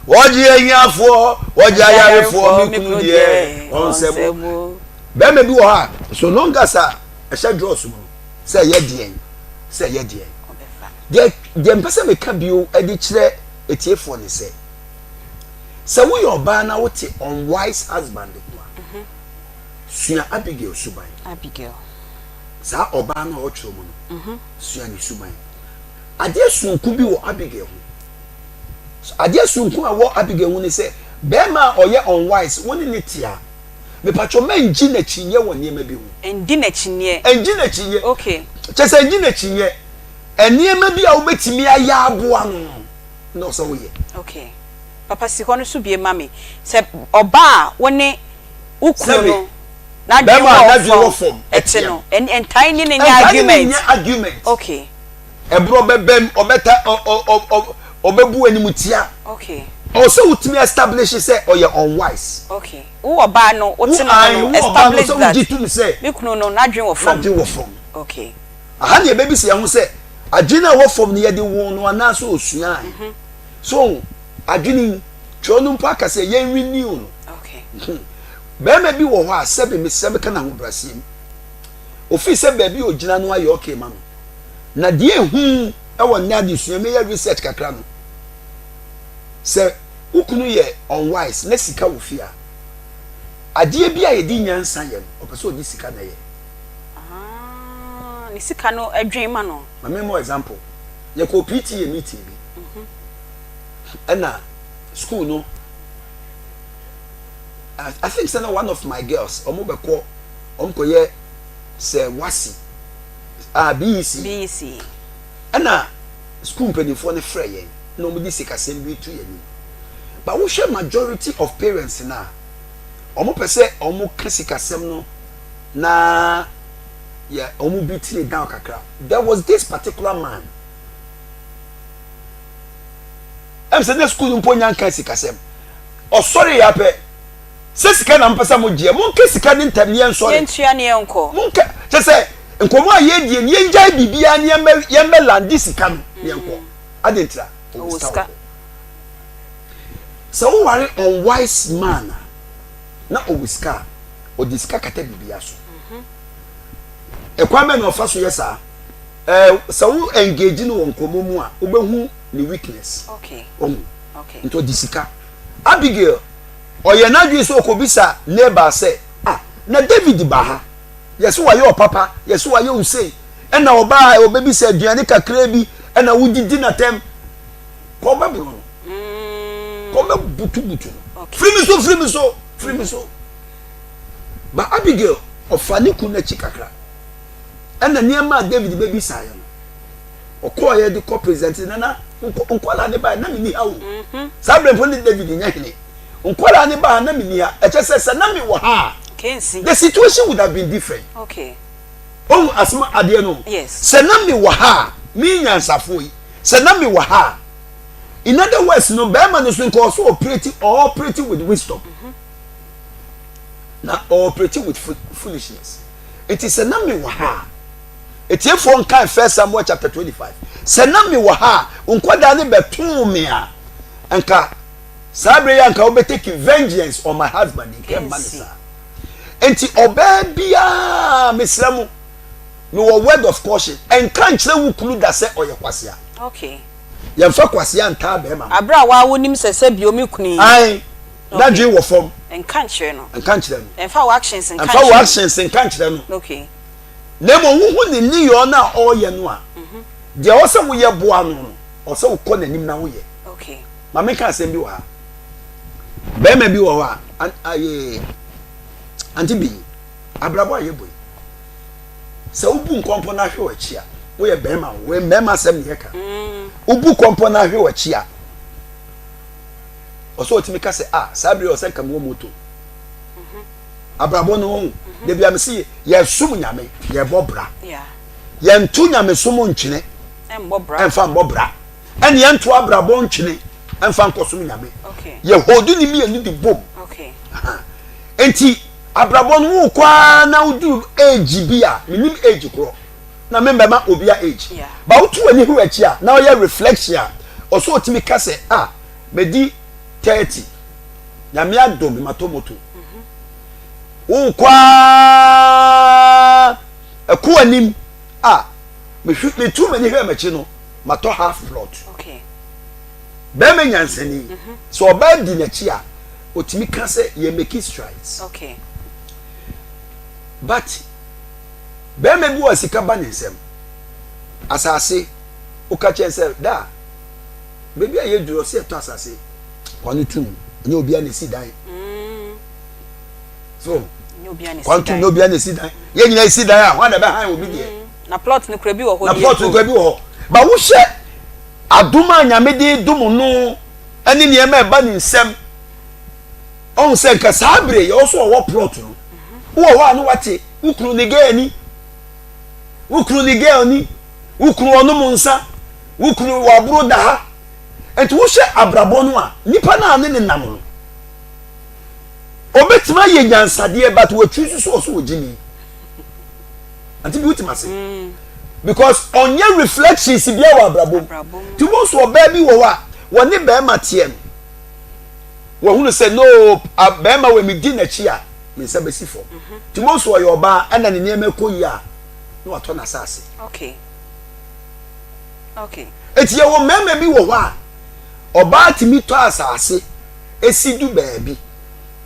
oje ahiafo oje ayarefo mi kunu de onsemo be me bi wo ha so long as a sha draws mu say ye de de mpese me ka bio edi kire etiefo ne say so we your ba na wote unwise husband kwa sua Abigail suban sa oba na o chiro mu no sua ni suban ade sunku bi wo Abigail ho ade sunku a wo Abigail ho ne say be ma oye unwise woni ne tia me pacho menji na chinye wo niema bi ho enji na chinye okay chese enji na chinye eniema bi a wo betimi aya aboa no so wo ye okay papa si hono so bie mame se oba woni ukunu na dwe wo form ete no en tiny ne argument okay ebro bebem obeta obebu animutia okay also utimi establish say oye unwise okay wo oba no otino establish that mikunu no na dwe wo form okay aha ne bebi se ho say adwena wo form ne ye de wo no ana so osua so adwini chonu mpa ka say ye renew no okay be ma bi wo ho a sebe me sebe kana ho brasim ofi se ba bi ogina no aye okay ma no na de hu e wo na de sua me ye research kakra no se ukunu ye unwise na sika wo fi a ade bi a ye di nyansa ye opeso di sika na ye ni sika no adwen ma no ma me more example ye ko PTA meeting bi ana school no I think say one of my girls omobeko omkoye say wasi BEC ana school penifo ne frɛ yɛn na omudi sika sem bi tu yɛn but wo hwɛ majority of parents na omo pese omo ka sika sem no na yeah, omu beat it down kakra. There was this particular man. I'm saying school in Ponyan Kasi Kasem. Oh, sorry, Yape. Sesika na mpesa mo gie. Monke sika ni ntamien sorry. Yentua ne enko. Monke, je say, nkomo aye die ni enjai bibia ni yembe landi sika no ne enko. Adentra. Oska. So who are unwise man? Na owiska. Odiska kata bibia so. Ekwame no fa so yesa. So who engage no nkomo mu a obehu ni weakness. Okay. Okay. Into disika. Abigail oye na dwi so okobisa neighbor say na David ba ha yeso wa your papa yeso wa you say and na oba obebi say aduane kakra bi and na wudidi na tem ko ba bro ko ba butu free me so ba Abigail ofani ku na chikakra and na niema David bebi say no okoye de ko present na nkwala ne ba na mini hawo sabre pon David nyahene nkwala ne ba na mini ha echese na mi wo ha the situation would have been different. Okay. Oh, asma ade no. Yes. Se na mi wo ha mi nyansafo yi se na mi wo ha in other words no be man no so nko so operating with wisdom. Na operating with foolishness. It is se na mi wo ha. Etiefo nkan 1 Samuel chapter 25. Se na mi wo ha nkwada ne beton me a anka sabre ya nka obe take vengeance on my husband in Kem Manisa. Enti oba bia mesramu no word of caution and kan kire wukulu da se oye kwasia. Okay. Yemfa kwasia nta be ma. Abra wa wonim sese bi omi kuni. Ai. Na dwe wo fom. En kan kire no. En kan kire no. Emfa wa actions en kan. Emfa wa actions en kan kire no. Okay. Nemo wuhu ni ni yo na oye no a. De o se wo ye boa no no. O se wo kọ nanim na wo ye. Okay. Ma me kan asem bi wa. Be ma bi wo wa. Aye. Aunty Bea, abrabo aye boy. Se ubu nkompo na hwe wachi a, wo ye bema, we mema sem ne ka. Ubu kompo na hwe wachi a. Oso otimi ka se sabre o se kam wo moto. Abrabo no won, de bia me se ye sum nyame, ye bobra. Yeah. Ye ntu nyame sum nkyene. Mbobra. Emfa mbobra. En ye ntu abrabo nkyene, emfa nkosum nyame. Okay. Ye hodu ni mi anu di bom. Okay. Enti abrabon wo kwa na udu age bia minim age kro na member ma obia age ba utu ani hu achi a na oya reflection oso otimi ka se medi 30 na me adom matomoto wo kwa aku anim me hwe me tu mani hwe machi no mato half plot. Okay. Be me nyansani so oba di na chi a otimi ka se ye make strides. Okay. But be me bi wasika ba nsem asase ukache se da bebi aye duro se to asase kwanu tum nye obi a nesi dan so nye obi a nesi dan kwantu nye obi a nesi dan ye nyina nesi dan a wana be han obi de na plot ne kura bi wo ho na plot ne kura bi wo ba wo hye aduma nyamede dum no ani ne ma ba nsem on se nka sabre ye so wo plot no wo wa no wate ukru ni gani ukru ni gani ukru onu munsa ukru wa buru da ha enti wo hye abrabo no a nipa na ane ne nam no obetima ye nyansade but wo twi so wo gini anti bi utima se because on your reflections bia wa abrabo ti wo so oba bi wo wa woni be ma tie no wo hunu se no be ma we mi di na chi a me se be sifo ti mo so yo ba ana ne ne makoyi a no ato na sase. Okay. Okay. Eti ye wo mema bi wo wa oba ti mi to asase esi du baabi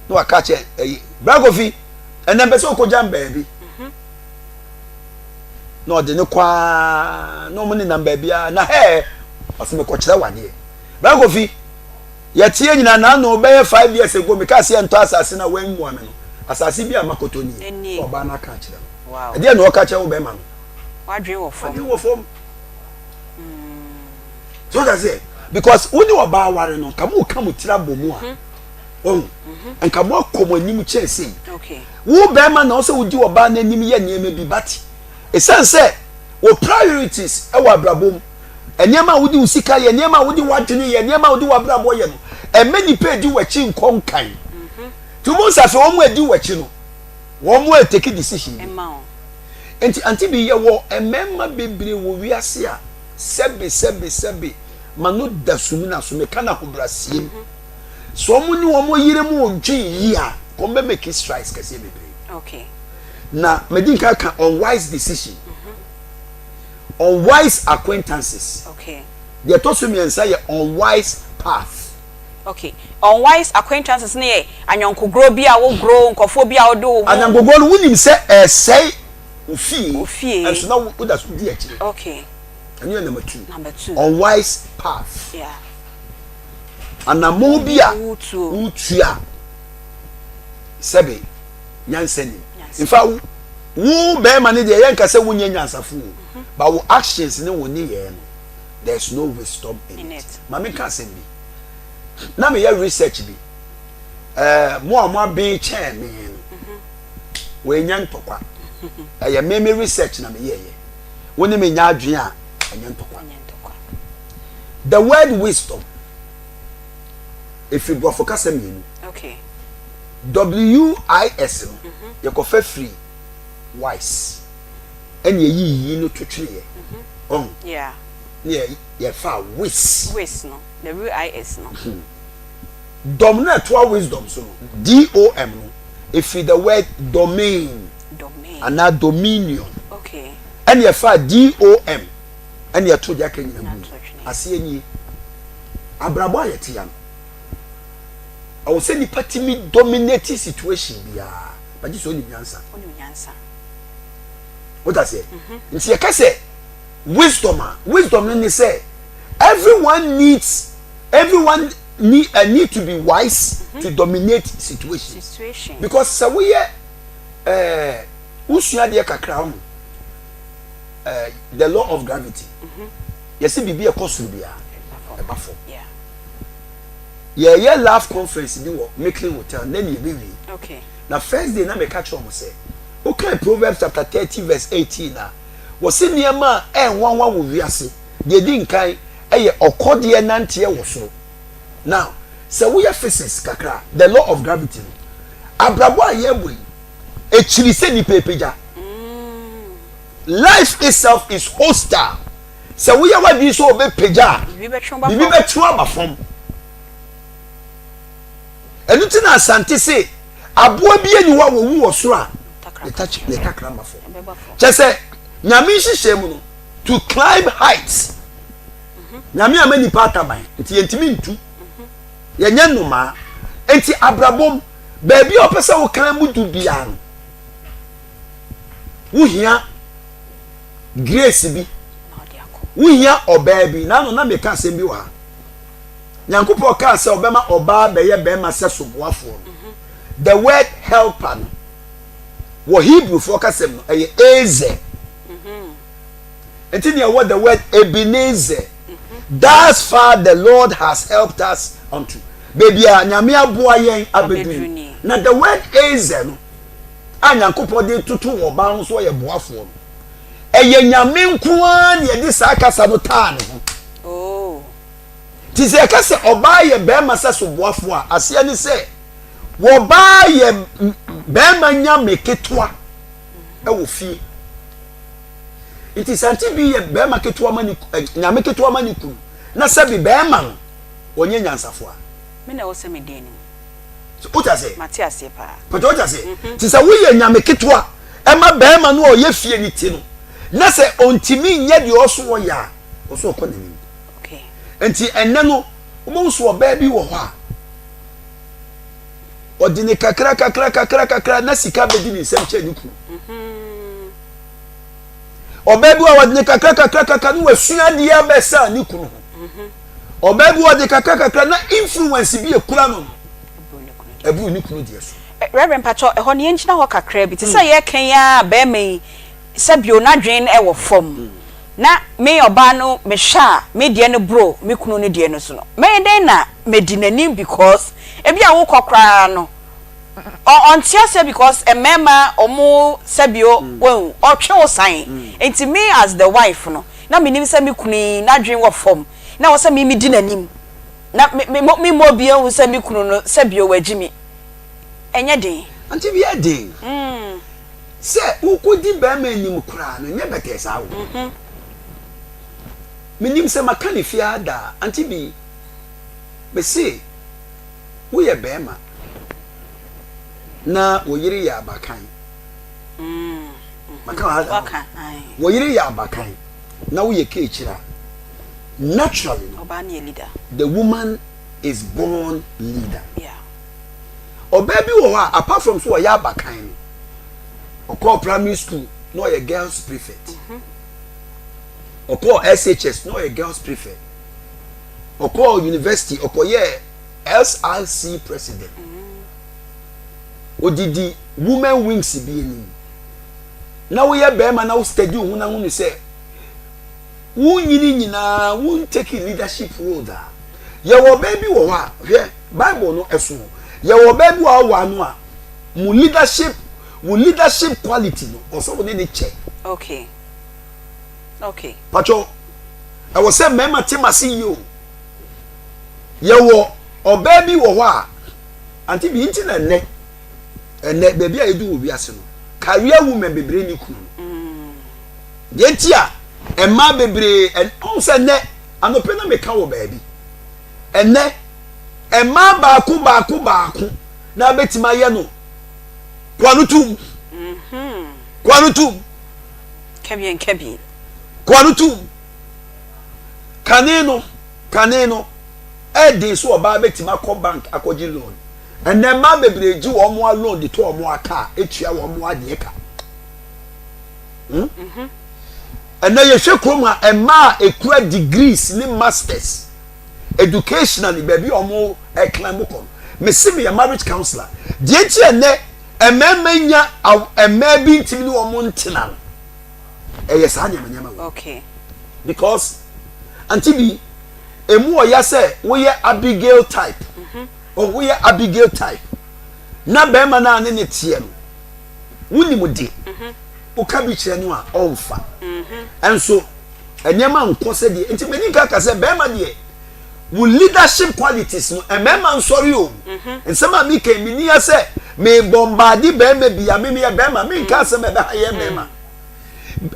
no aka che bragofi ena be se okojam baabi no de ne kwa no mo ni na baabi a na oseme ko kire wane bragofi ye tie nyina na no be 5 years ago me ka se ento asase na wan mu ame no asase bi amakoto ni oba na ka kire. Wow. Ade na o ka kire wo be ma no wadwe wo fom. Wadwe wo fom. So that's it. Because when you are bawari no, kamu kamu tira bomu a. And kamu akomo nim chese. Okay. Wo be ma na o se udi oba na nim ye niam bi bati. esan say wo priorities e wa brabom enema wodi usika ye enema wodi wadwene ye enema wodi wabrabo ye no many page wachi nkonkan tumunsa fe wo mu edi wachi no wo mu take decision enti Aunty Bea ye wo emema bebre wo wiase a sebe manu da sumi na sumi kana ko brasie so mu ni wo mo yire mu ontwe yi a ko be make strikes kase bebre okay na medinka ka unwise decision unwise acquaintances okay they told me and say unwise path okay unwise acquaintances ne anyonko grow bia wo grow nkofo bia wo do anyonko grow no wunim say say ofie and so now wo da so di akire okay and you number 2 unwise path yeah anamo bia utua sebe nyansani in fact wo be man dey yanka say wonye nyansafu but wo actions ne woni ye no there's no wisdom in it mama can say me na me research bi mo amwa be chain me we nyantokwa ya me research na me ye woni me nya adwen a nyantokwa the word wisdom if you go for kasa me okay WIS you go for free wise and ye no to tree yeah yeah fa wis no the WIS no dominate to wisdom so DOM no if the word domain and not dominion okay and ye fa DOM and ye to ja kan nyina ase ani abrabo ayetiam I will say the party me dominate situation bia but this only nyansa what I say nti ye ka say wisdom ni say everyone need to be wise to dominate situation because so we usua de kakra the law of gravity yes bibi e kosuru bia e bafo yeah laugh conference ni wo making hotel then you be okay na first day na me catch am say okay Proverbs chapter 30 verse 18 na wo se niema enwanwa wo wiase de di nkan eye okode nante wo so now so we have physics kakra the law of gravity abrabo ayeboyi echiri se ni pepeja life itself is hostile so we have this so be peja bibi be twa ba fom enuti na asante se aboa bi eni wa wo wo so a le takra ma fo chese nyame hihye mu no to climb heights nyame amani pataban nti yentimi ntu yenye numa enti abrabom baabi opesa wo kan mu du bia no wo hia grace bi wo hia oba bi na no na me ka sem bi wa nyankopo ka se obema oba beye bema se soboafo the word helper wo Hebrew for ka sem no eze until you what the word Ebenezer thus far the Lord has helped us unto baby nyame aboa yen abeduni na the word eze no anyankopo de tutu wo ba ho so ye boafo eye nyame nkoa ne de sa kasa no taa ne oh ti se ka se oba ye bema se soboafo a ase ani se wo ba ye bema nya meketwa e wo fie it is Aunty Bea bema ketwa mani nyame ketwa mani ku na se bi bema no onye nyansafo a me na wo se me deni so uta se Matias ye pa but uta se ti se wo ye nyame ketwa e ma bema no o ye fie ni ti no na se ontimi nye de oso wo ya oso ko na ni okay enti enne no mo so oba bi wo ho a odini kakra na sika bedi ni nsem che ni ku oba bi wa odini kakra no wasua de ya besa ni ku no oba bi wa de kakra na influence bi ekura no ebu ni ku no de so Reverend Pacho e ho ne enchina ho kakra bi ti say ye kan ya ba mai sabio na dwen e wo fom na me oba no me sha me de no bro me kunu ne de no so no me den na me di nanim because e bia wo kokra no on tia because a member omo sebio when or twe sign enti me as the wife no na me nim say me kunu na dwen wo form na wo say me di nanim na me mo bia wo say me kunu no sebio wagimi enye den Aunty Bea den se wo kodi ba ma nim kura no nye bete sa wo me nim se makani fi ada Aunty Bea me se wo ye ba ma na wo yiri ya abakan Abakan wo yiri ya abakan na wo ye kechira naturally obani leader the woman is born leader yeah baby wo apart from so ya abakan no primary school no ye girls prefect SHS no ye girls prefect university ye SRC president odidi women wings bi enim na wo ye be ma na wo study hu na hu ni say wo nyina wo take leadership role da ye wo baby wo ha hwe bible no eso ye wo baby wo wa no a mu leadership quality no also we need check okay pacho I was say mema timasi you ye wo o baby wo ho a Aunty Bea nti na ne baby a edu obi ase no career woman bebre ni kunu ye ti a emma bebre en on se ne anope na me ka wo baby enne emma baako na betima ye no kwanutum kwanutum kebi kwanutum kaneno dey so oba betima ko bank akoji loan enne ma bebreji wo mo loan de to mo aka etua wo mo ade ka enne ye hwe krom a emma ekura degrees ni masters educationally baby omo climb ko me see me a marriage counselor die ti enne ememenya emebi ntimi ni wo mo ntena yes anyama okay because Aunty Bea emu oya say we ye Abigail type or we ye Abigail type na be ma na ne tie no wuni mu de o ka bi kire no a onfa enso enyema nko se de enti meni ka say be ma de wo leadership qualities no emema nsori o ensema mi ke mi ni ya say me bombadi be ma bia me ye be ma mi ka say me be ha ye be ma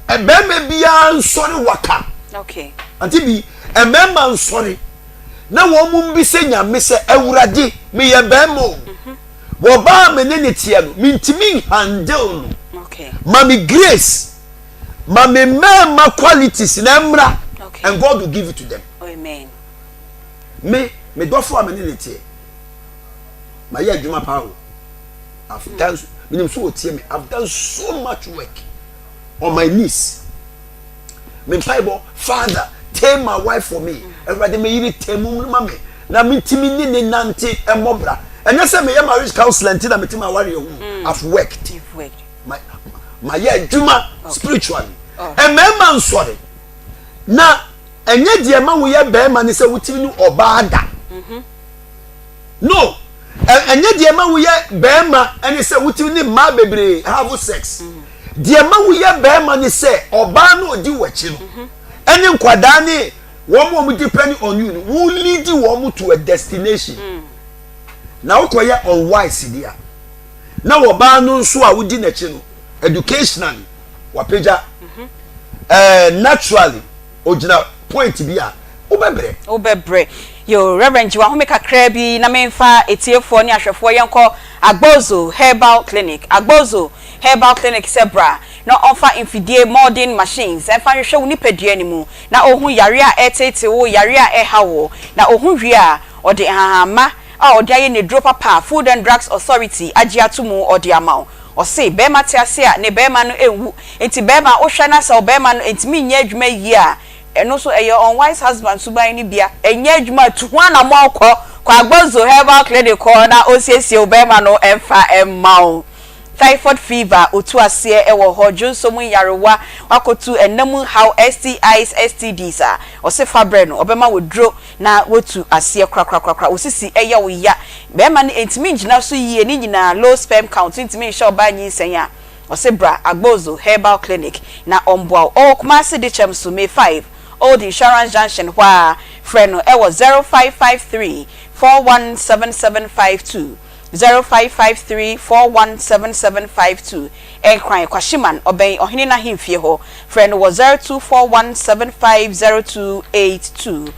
be ma bia nsori waka okay Aunty Bea emema nsori na wo mu bi se nyame se awurade me ye bemo wo ba me ne tie no mintimi handle no okay mami grace mami mema qualities na mra okay and God will give it to them amen me do for me ne tie ma ye adwuma pa o I've done minim so tie me I've done so much work on my knees me Bible father tell my wife for me everybody me yiri temu mama na mitimi ni nante emobra enya se me marriage counselor nti na mitimi aware hu I've worked my year juma spiritually emema nsore na enye die ma wo ye be ma ni se wutimi ni obada no enye die ma wo ye be ma eni se wutimi ni ma bebre have sex die ma wo ye be ma ni se oba na odi wachi no any nkwada ni wo mo depend on you who lead you to a destination na ukoye unwise dia na wo ba no nso a wudi na chi no educationally wapeja naturally original point bia obebre yo reverend wa home kakra bi na memfa etiefo ni ahwefo yenko agbozo herbal clinic sebra na offer infidie modern machines enfa hwehwe woni padua ni mu na ohun yare a etete wo yare a ehawo na ohun hwe a ode hahama a ode aye ne drop papa food and drugs authority agiatumu ode amao o say be matiase a ne be ma no ewu enti be ma ohwa na sa be ma no enti mi nya adwuma yi a eno so your unwise husband suban ni bia enya adwuma tuwa na mo akọ kwa agbozo herbal clinic na osiesie obema no emfa emmao typhoid fever otu ase ewo ho junsomu yarewa wakotu enamu how STIs STDs ose fabre no obema wodro na wotu ase krakrakrakra osisi eye wo ya be ma ne entimi ngina so yie ni nyina low sperm count entimi sure ba nyi senya ose bra agbozo herbal clinic na omboa o kuma se de chem so May 5 Old Insurance Junction wha freno ewo 0553 417752 0553417752 enkran kwashiman oben ohene na himfie ho friend was 0241750282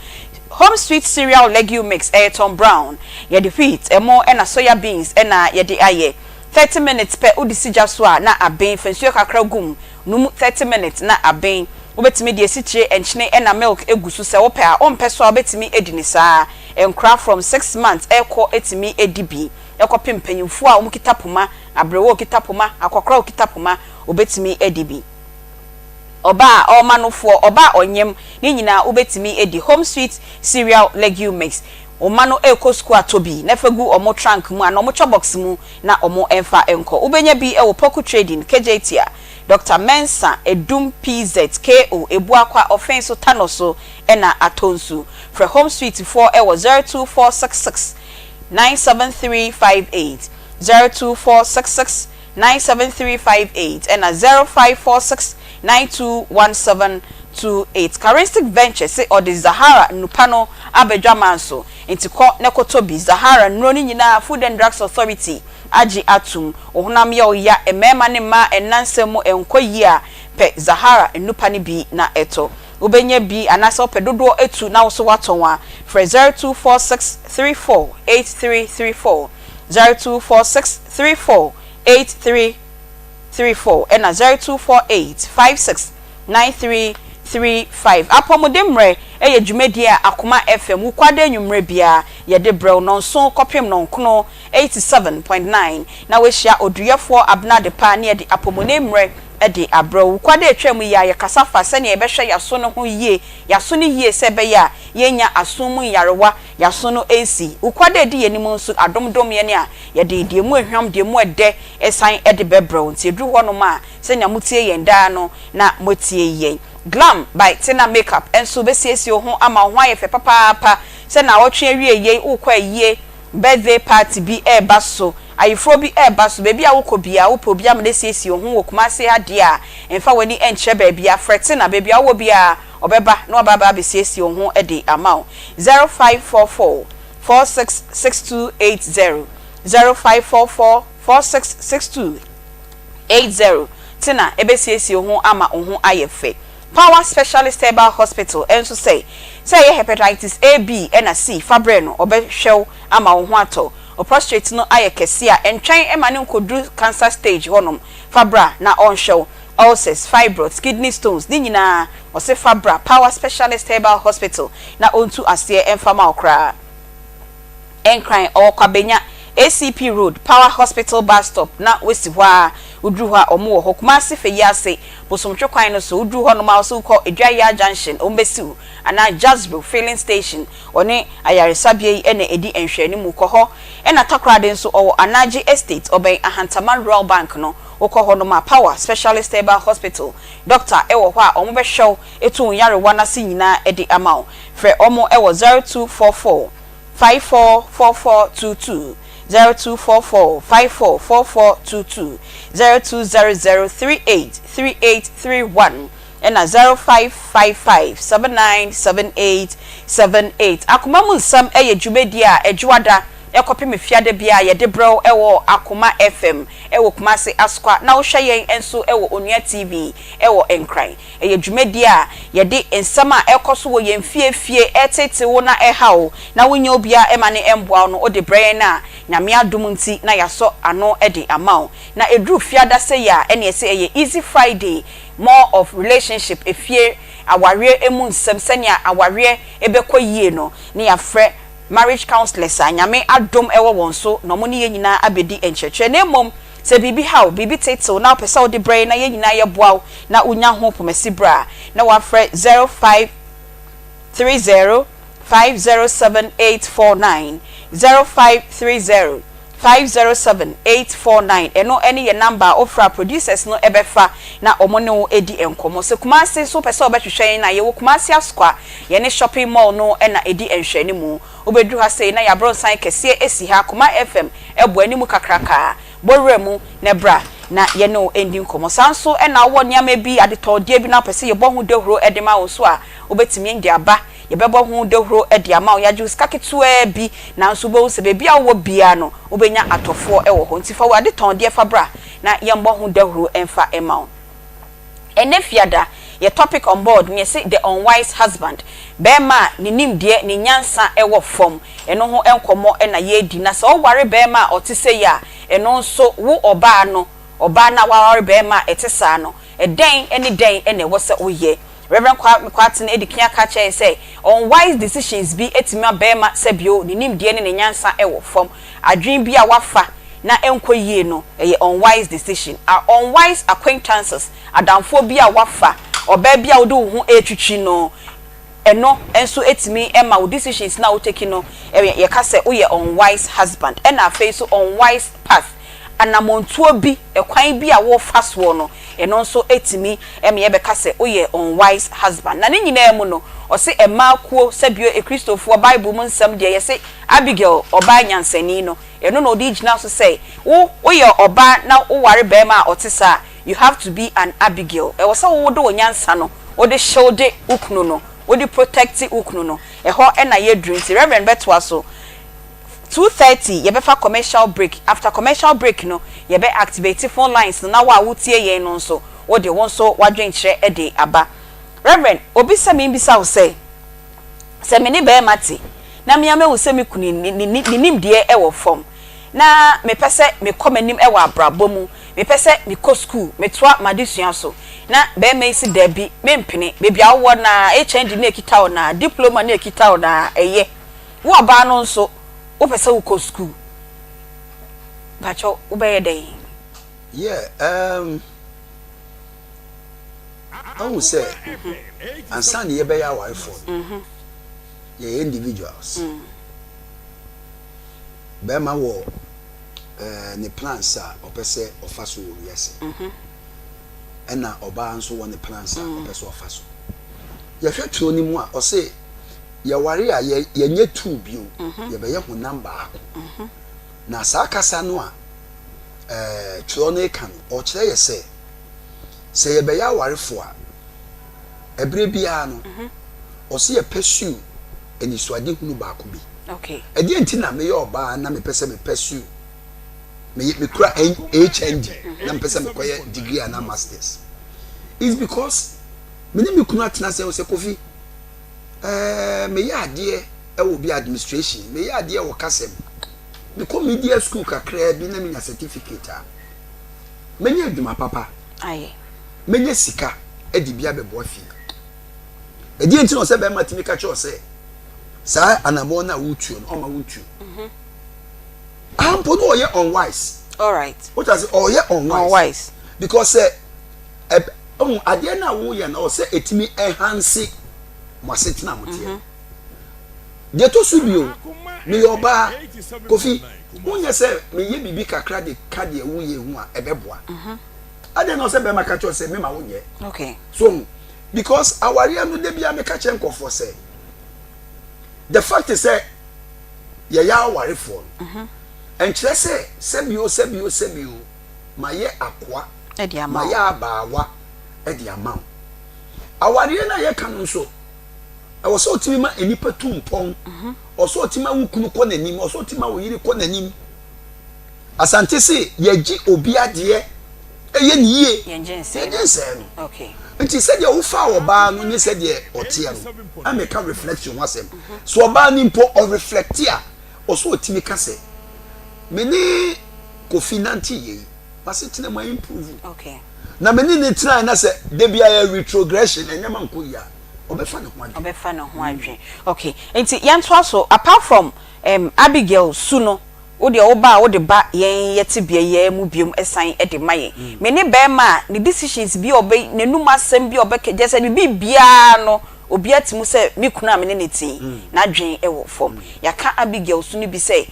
Home Sweet Cereal Legume Mix Tom Brown ye defeat emo na soya beans na ye de aye 30 minutes per udisi jaswa na aben fensuo kakra gum num 30 minutes na aben obetimi de esichire enchine na milk egusu se wope a ompeso obetimi edini saa enkra from 6 months eko etimi edibi ekopim panyimfu a omkitapoma abrewo kitapoma akokra kitapoma obetimi edibi oba omanofo oba onyem ni nyina obetimi edi Home Sweet Cereal Legume Mix omano eko square tobi na fegu omo trunk mu ana omo box mu na omo enfa enko ubenya bi ewo poku trading KJT Dr. Mensa Edum PZKO ebuakwa offense tanoso ena atonsu for Home Sweet 4 ewo 02466 97358 02466 97358 ena 0546 921728 Charistic Venture say or the Zahara Nupano Abedjamanso into court Nekotobi Zahara Nroni nyina Food and Drugs Authority Aji Atum ohunam ya oya emema ne ma enansemo enkoyia pe Zahara Nupani bi na eto ubenye bi anasa pedodo etu na so watonwa for 0246348334 0246348334 and 0248569335 apomodemre eye dwumedi a Akoma FM ukwade nwumre bia ye de brew nonso kopem nonkono 87.9 na wehia oduyefo abna de pa ne de apomodemre ede abrew ukwade atwam ya ye kasafa se ne ebehwe yaso no ho yie yaso ne yie se be ya yenya asomu yarewa yaso no AC ukwade de yenimu nso adomdom ye ne a ye de de mu ehwam de mu ede esan ede bebrew nti edu ho no ma se nya mutie yenda no na motie yen Glam by Tina Makeup enso besiesi ho ama ho ayefe papa se na wotwe awie ye ukwa yie birthday party bi baso ayifro bi baso bebi a wokobia wopobia me siesi ho wokumase ade a emfa wani enche bebi a fretina bebi a wo bia obeba na obaba besiesi ho ede amount 0544 466280 0544 466280 Tina ebesiesi ho ama ho ayefe Power Specialist Herbal Hospital enso say hepatitis A, B, and C fabreno obehwew ama ho ato o prostate no ayekese a entwen emane nkodru cancer stage honom fabra na onhwew ulcers fibroids kidney stones ni nyina o se fabra Power Specialist Herbal Hospital na ontu ase emfama okra enkran o kwabenya ACP Road Power Hospital bus stop na wesi hwa udru hwa omo ho kumase feyase bosomtwe kwan no so udru ho no ma so ko Edwaya Junction ombesiu ana Jasbro filling station one ayaresabie ene edi enhwani mu ko ho ena takrade nso owo Anaji Estate oben Ahantaman Rural Bank no woko ho no ma Power Specialist Herbal Hospital doctor ewo ho a omo behwew etu yarewa na se nyina edi amount fre omo ewo 0244 544422 0244544422 0200383831 and 0555797878 Akoma munsam eye dwumedi a edwada ekopem fiade bia ye de brew ewo Akoma FM ewo Kumase Askwa na wo hweyen enso ewo Onua TV ewo Enkran eye dwumedi a ye de ensama ekoso wo ye mfiefie etete wo na ehawo na wonya obia emane emboa no ode brain na nyame adom nti na yaso ano ede amount na edru fiada se ya ene ese eye Easy Friday more of relationship efie aware emu nsem senia aware ebekoyie no ne yafre marriage counselors anyame adom ewo wonso no mo ne nyina abedi encheche na mom se bibi how bibi title na pesa odi brain na nyina ye boaw na unya ho pomasi bra na wafre 0530 507849 0530 507-849 eno any ye number ofra producers no ebefa na omono edi enkomo se Kumasi so pese obehwehwen na ye wo Kumasi Square ye ne shopping mall no na edi enhwani mu obedu ha sei na ya bronsan kese esi ha Akoma FM ebo animu kakraka boremu ne bra na ye no endi nkomo sanso na wo niam bi adetodie bi na pese ye bohu dehuro edema wo so a obetimi ndi aba yebebo hu dehuro edi ama oyaje skaketu bi na nso bo se bebi a wo bia no obenya atofo ewo ho ntifa wo adeton de fa bra na yembo hu dehuro emfa ema enefiada your topic on board me say the unwise husband bema ni nimde ni nyansa ewo fom eno ho enkomo na ye di na so ware bema otise ya eno nso wo oba na ware bema etesa no eden any den ene wo se oye Reverend Kwatin edikia kache say unwise decisions be etima bema sebio ni nimde ni nyansa ewo fom adwin bi a wafa na enkoyie no eye unwise decision are unwise acquaintances adamfo bi a wafa oba bia wo do hu etwitwi no eno enso etimi ema wo decisions na wo take no ye ka se wo ye unwise husband and afa so unwise path anamontuo bi ekwan bi a wo faso no eno nso etimi ye be ka se wo ye unwise husband na ne nyina emu no o se ema kuo sabio ekristofo bible mu nsam de ye se Abigail oba nyansani no eno no di gina so say wo ye oba na wo ware bema otisa you have to be an Abigail e wo se wo do nyansa no wo de shield ukunu no wo de protect ukunu no e ho na ye drink Reverend Betwa so 2:30 yebefa commercial break after commercial break no yebe activate phone lines na wa wutie ye no so wo de won so wadwen kire e de aba Reverend obi se me bisa wo se me ne be mate na me ame wo se me kuni nim de e wo form na me pese me komanim e wa abrabo mu me pese me ko school me toa madesua so na be me isi dabi me mpene be bia wo na HND na ekita wo na diploma na ekita wo na eye wo aba no nso wo pese wo ko school bacho wo be yedey I will say and son ye be ya wife ye individuals be ma wo ne plans a opese ofaso wo yesi na oba nso wo ne plans a opese ofaso ye hwetro ni mu a o say ye ware a ye nye two bio ye be ye ho number na sa kasa no a tro no kan o kire ye say ye be ya ware fo a ebre bia no o say ye pursue eni suade hunu ba ko bi okay edi enti na me ye oba na me pese me pursue me kura HND na me pese me koye degree and masters is because me ni me kunu atena say o say Kofi me ya ade e wo bi administration me ya ade e wo kasem me ko media school kakra bi na me nya certificate a me nya adwuma papa aye me nya sika edi bia be bo fi edi enti no say be matimi ka cho say sa anamo na wutuo no ma wutuo ampo no ye unwise all right what does it ye unwise because ade na wo ye na o say etimi enhance masetina motie de to su bio me oba Kofi wonye say me ye bibi kakra de kade wo ye hu a ebeboa ade no say be maka cho say me ma wonye okay so because aware no de bia me ka chen kofo say the fact is say ye ya aware for and kire say sebio ma ye akwa e di ama ma ye abawa e di ama aware na ye kan so I was so timima enipa tumpon oso tima wukunu ko nanim oso tima wo yiri ko nanim asante se yeji obi ade eye niye yenjense no okay nti se de wo fa oba no ni se de ote no ameka reflection wasem so oba ni mpo o reflect a oso otimi ka se me ni Kofi nanti ye pase tena ma improve okay na me ni ne tena na se de bia retrogression enyama nko ya obefa no ho adwen okay enti yanto aso apart from Abigail Suno wo de oba wo de ba yen yete bia ye mu biom esan e de maye me ne be ma ne decisions bi obe nenum asem bi obe keje se bi bia no obi atimu se me kuna me ne ti na adwen e wo fom yaka Abigail Suno bi se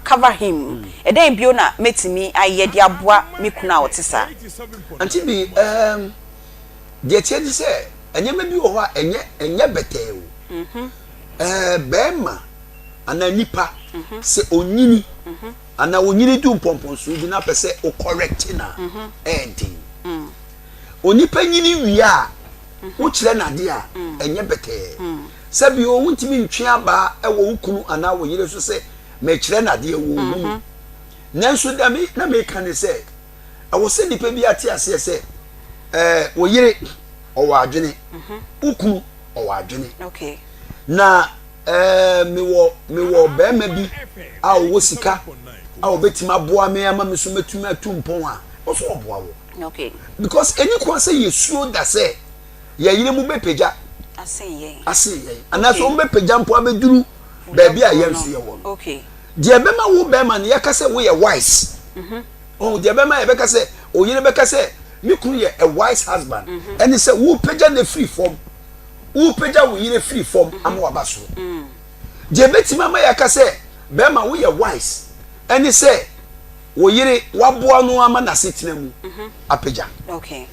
cover him e den bio na metimi aye de aboa me kuna otisa Aunty Bea de tie di se enyema bi wo ho a enye betewo bema ana nipa se onyini ana onyini du pomponso bi na pese o correct na ending onipa nyini wi a wo kire na de a enye bete se bi o wuntimi ntwe aba e wo kunu ana wo yire so se me kire na de wo wu nanso da me na me kan se e wo se nipa bi ate ase se wo yire o wa adwene ukunu o wa adwene okay na me wo bema bi a wo sika a obetima boa me ama me so metumi atumpon a wo so oboa wo okay because any kwa say yesuo da say ye yire mu bepeja asen ana so bepeja mpo abeduru ba bia ye nso ye wo okay de bema wo bema ne ye ka say wo ye wise oh de bema ye be ka say o yire be ka say me kunu ye a wise husband and say wo peja na free form wo peja wo yire free form ama wa baso de betima ma ye ka say bema wo ye wise and say wo yire waboa no ama na setina mu apeja okay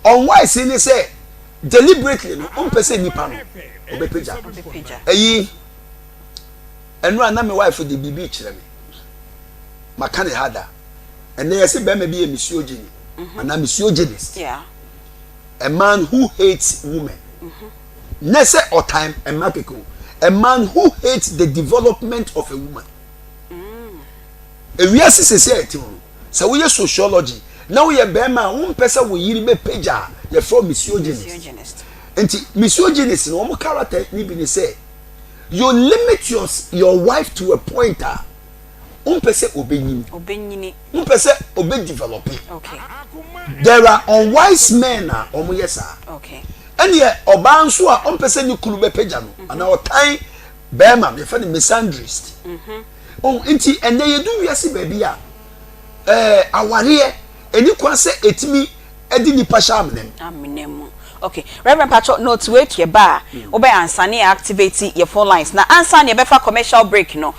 unwise ni say deliberately no pese nipa no obepeja eyi enu ana me wife de bibi kire me makane hada ene yesi be me bi misogyny ana misogynist yeah a man who hates women nese or time a man who hates the development of a woman ewia society so we sociology now ye bema won pesa wo yiri be peja ye from misogynist enti misogynist no mo character ni bi ni say you limit your wife to a point pesa obenyini pesa develop okay there are unwise men omo yesa okay and ye oba nso a pesa ni kunu be peja no ana otan bema me fa ni misandrist enti ene ye du wiase ba bia aware eni kwase etimi edi nipa sha amnem okay Reverend Pacho note wait ye ba obe ansane activate your phone lines na answer ye be fa commercial break no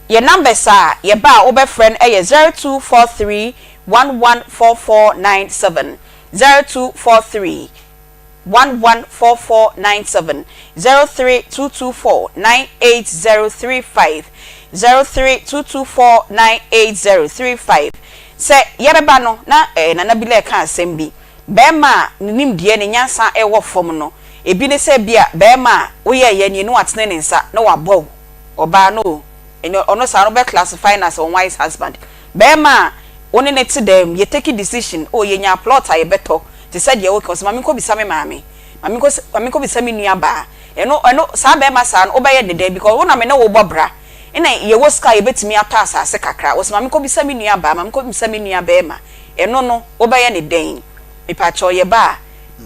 your numbers are ye ba obe friend 0243 114497 0243 114497 03224 98035 03224 se yebeba no na nana bile ka asembi bema nim die ne nyansa ewo fom no ebi ne se bia bema wo ye ni no atene ne nsa na wabọ oba no ono sa no be classify as a wise husband bema woni ne ti dem ye take decision o ye nya plot aye beto te said ye okay so mami ko bisa me mami ko bisa me nua ba eno sa bema sa no obaye dede because wona me na wo bobra ina ye wo sky betimi ata asase kakra wo mami ko bisa me nua ba mami ko bisa me nua bema eno no obaye ne den me pacho ye ba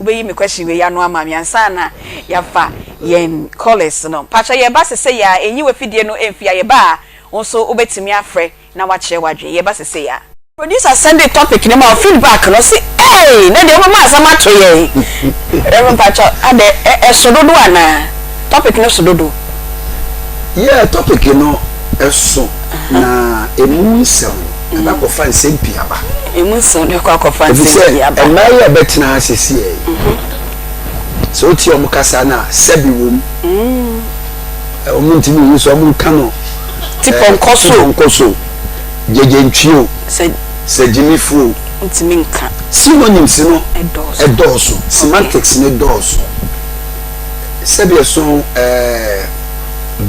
obayi me question we ya no ama me ansa na ya fa yen callers no pacho ye ba se ya enyi we fidie no emfia ye ba wonso obetimi afre na wa kire wadwe ye ba se ya producer Sunday topic ni ma feedback no say hey na de mama asama to ye Reverend Pacho ade sododo ana topic no sododo yeah topic no eso na emunsem aba ko fan sempi aba emunsem de ko fan sempi aba e ma ye betina asesi e so ti o mukasa na sebi wom o muntimi yi so mun kano tipo nkoso jeje ntwio se jimifu ntimi nka synonyms no edoso semantics ne doso sebi so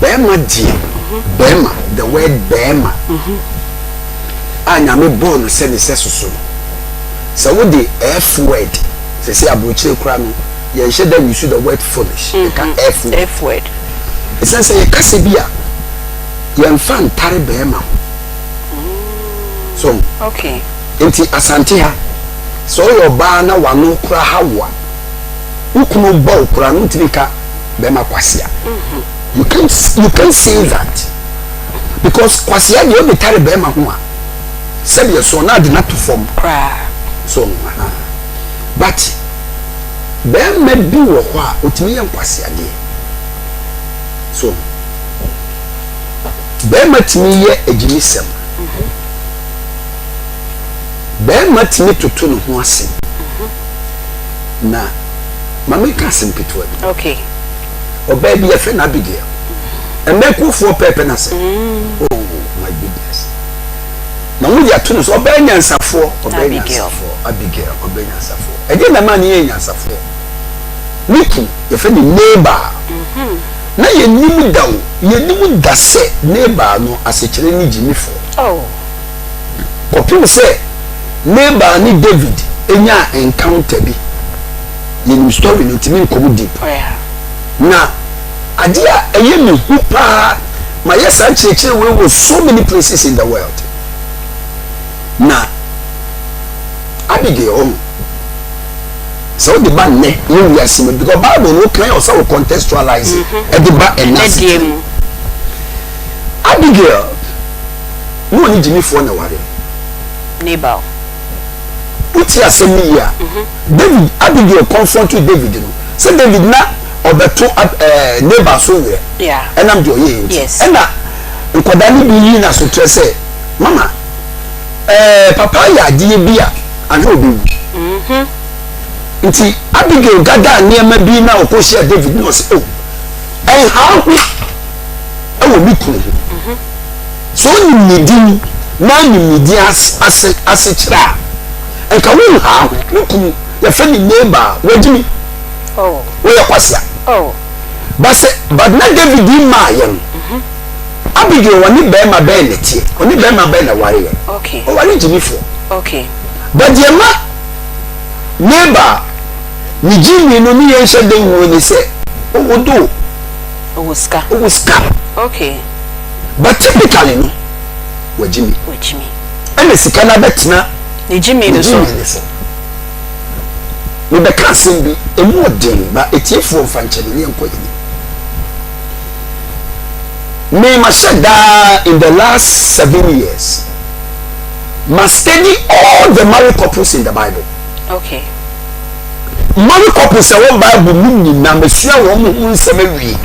bema die bema the word bema anya me born se ne sesusu so wo the f word se abrochire kura no ye she that we use the word foolish ka f word essence ye kase bia ye mfa ntare bema so okay enti asante ha so your ba na wano kura hawa ukunu ba kura no tirika bema kwasia you can't say that because kwasia dey be tare bema ho a sabe so na de na to form so but bema bi wo ho a otimi yan kwasia dey so bema timi ye ejimisem bema timi tutu no ho ase na mama ka sempetwa okay oba bi ye fe na Abigail emekufuo pepe na se oh my goodness na mu ya tunu so oba nyansafo Abigail oba nyansafo edi na ma ni ye nyansafo Niki ye fe ni neighbor na ye nimu dawo ye nimu dase neighbor no asechire ni jimifo oh kopim se neighbor ni David enya encounter bi ye ni story no timi ko deep na adia eye me hupa ma yes anchechire we with so many places in the world na Abigail so the ban ne you are similar because Bible no can also contextualize e the ba enasem Abigail no ni jimi for na ware neighbor uti asemi ya David Abigail confront with David no so David na obeto neighbor so we yeah and am do ye yes and na nkodani bi yi na so trese mama papa ya die bia anjo obi nti Abigail gada niema bi na okohia David no say oh how I will meet you so ni din na ni di ase kira and ka we how nuku ya fe ni neighbor wajimi oh we ya kwasia oh but na David di ma yen Abigail woni be ma be netie woni be ma be na ware yen okay o ware jimi fo okay but ye ma neighbor ni jimi no ni yen hye den wo ni se owodo owoska okay but typically no wajimi ene sika na betna ni jimi no so we be kan simbi emu odin ba etiefo mfanchele ne enko yi me mashada in the last 7 years must study all the married couples in the Bible okay married couples are one Bible ni na mesua wo mu nsem awie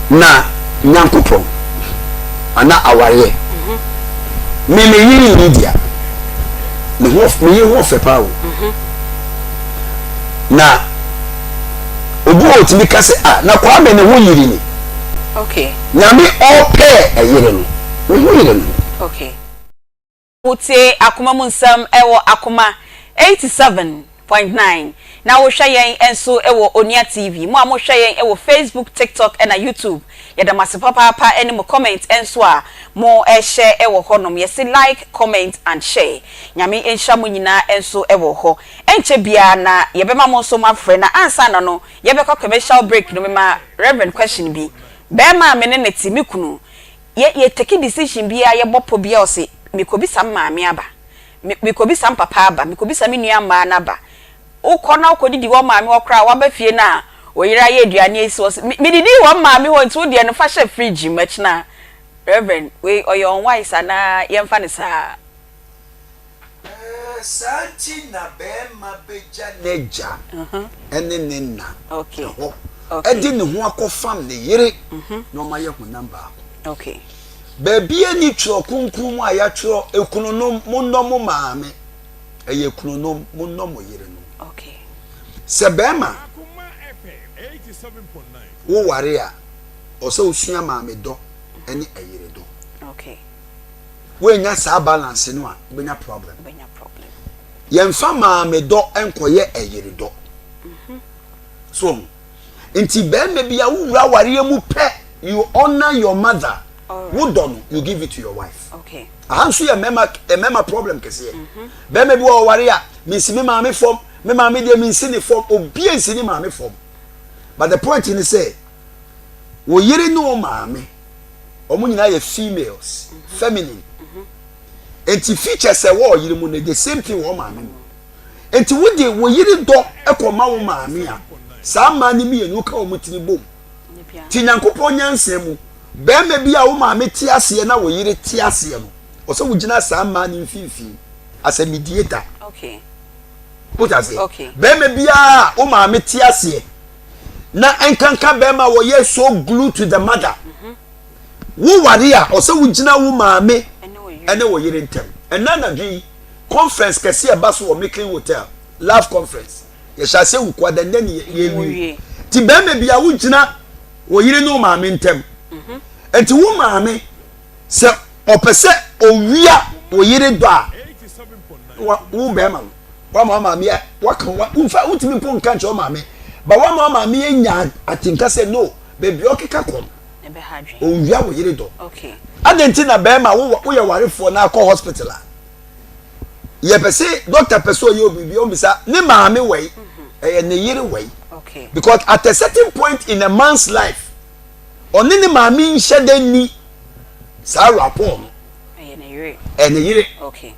na nyankopon ana aware me yiri Lydia the wolf me yiri wolf epawo na obu otimi kase na kwa me ne ho yiri ni okay nyame ope ayire no me ho yiri no okay wote Akoma munsam ewo Akoma 87.9 na wo hwa yen enso ewo Onia TV mo hwa yen ewo Facebook TikTok and YouTube yada masepapa any mo comment enso a mo share ewo honom yesi like comment and share nyame enhya mo nyina enso ewo ho enche bia na yebema mo so mafre na ansa na no yebekọ commercial break no mema reverend question bi bema me ne neti mikunu ye take decision bia ye bopo bia o se mikobisa maame aba mikobisa papa aba mikobisa me nua ma na ba ukona ukodidi wo maame okra wa ba fie na oyira ye aduane esi wo mididi wo maame wo ntu de no fa hye fridge match na reverend we oyon wise na yemfa ne sa santi na bema beja neja enenna okay edi ne ho akofam ne yire no ma ye ho number okay baby ani tro kunkum a ya tro ekunonom monnom maame eye ekunonom monnom yire no okay se bema Akoma FM 87.9 wo ware a o se osua maame do ene ayire do okay we nya sa balance no a benya problem yemfa maame do enkoye ayire do so nti bema bia wura ware mu pe you honor your mother. Who don't you give it to your wife? Okay. Ahansu ya mema problem kese. Be me bi wo ware a minsi me maame fom, me maame de minsi ne fom, obi ensi ne maame fom. But the point is say, wo yire no maame, omo nyina ye females, feminine. Enti features e wo yire mu ne the same thing wo maame. Enti wo de wo yire do ekoma wo maame a, sa ma ni mi enu ka wo mutini bom. Ti nyankopon nyansa mu bema bia wo maame ti ase na wo yire ti ase no o so wugina sa ma ni mfifi as a mediator okay what I say okay bema bia wo maame ti ase na enkanka bema wo ye so glued to the mother wo ware a o se wo gina wo maame ene wo yire ntem ena na dwi conference kese e ba so wo making hotel love conference ye sha se wo kwada nne ye wi ti bema bia wo gina wo yire no maame ntem enti wo maame se opese owia wo yire do a wo bema wa maame ya wa kan wa unfa utimi pon kan cho maame ba wa maame nya atinka se no baby okeka kom ebe hadwe owia wo yire do okay adenti na bema wo ye warefo na akọ hospital a ye pese doctor pese ye obibi o bisa ne maame wei ne yire wei okay because at a certain point in a man's life oni ne maame nhede ni sa rapport ne yire okay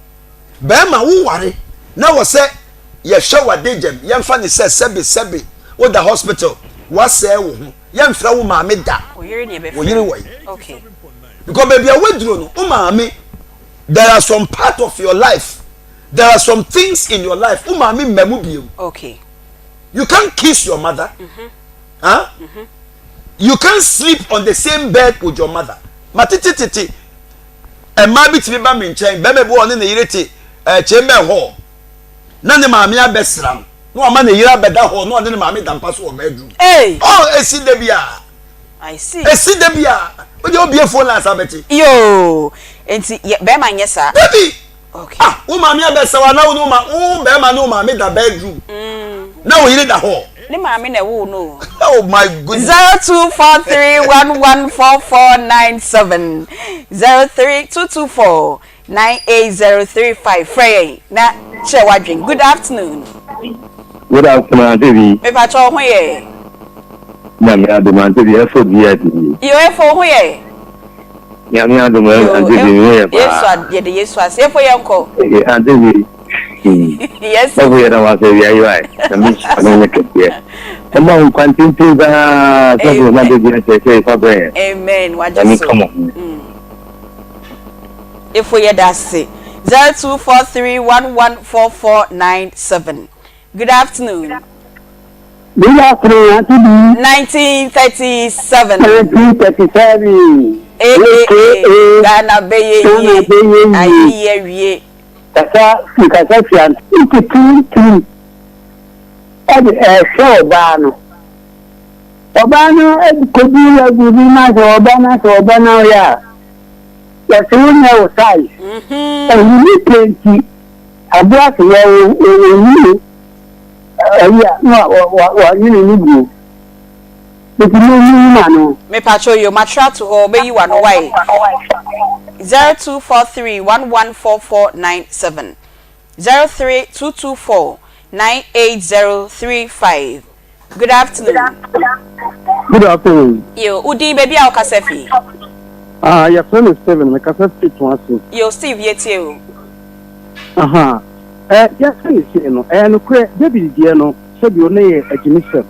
bema wo ware na wo se ye hwe wadejem ye mfa ne se sebe wo da hospital wa se wo hu ye mfra wo maame da wo yire ne be wo yire wei okay because baby awedro no wo maame there are some part of your life there are some things in your life wo maame memu biem okay you can't kiss your mother you can't sleep on the same bed with your mother matitititi e ma bi tibi ba me nchen be me bo one ne yire ti chembe ho na ne maame abesram no ama ne yire abeda ho no ne maame dampa so o bedroom esi de bia I see esi de bia o je obie phone la sabeti yo enti be ma nyesa baby okay wo maame abesawa na wo no ma wo be ma no maame da bedroom na wo yire da ho ne maame na wo no oh my goodness 0243114497 032249803 Frey na che wadwen good afternoon Aunty Bea. Me pa cho ho ye Na me ado man Aunty Bea efo bia di. yo efo ho ye Ya me ado man Aunty Bea ye pa. Yesu ye de Yesu ase efo ye nko Aunty Bea. yes Obo ye na wa se bia yo ai. Na me ano ne kete. Omo un kwantinti ba so go na de bia se fa bre. Amen wa Amen jesu come on. Efo ye da se 0243114497 good afternoon Good afternoon Aunty Bea. 1937 1937. Ghana Beye ayi wie Kasa fian iki show bano ko bi ya gubi na so bana ya ya tun ya usai ni plenty abua se ya ni ya wa ni go me pacho yo matra to ho be yi wa no wai 0243114497 032249803 good afternoon Good afternoon. yo udi baby a okasafi Your friend is Steven, my cousin speak to us. yo Steve yetie o Yes, no, and David Diano, said you lay a genism.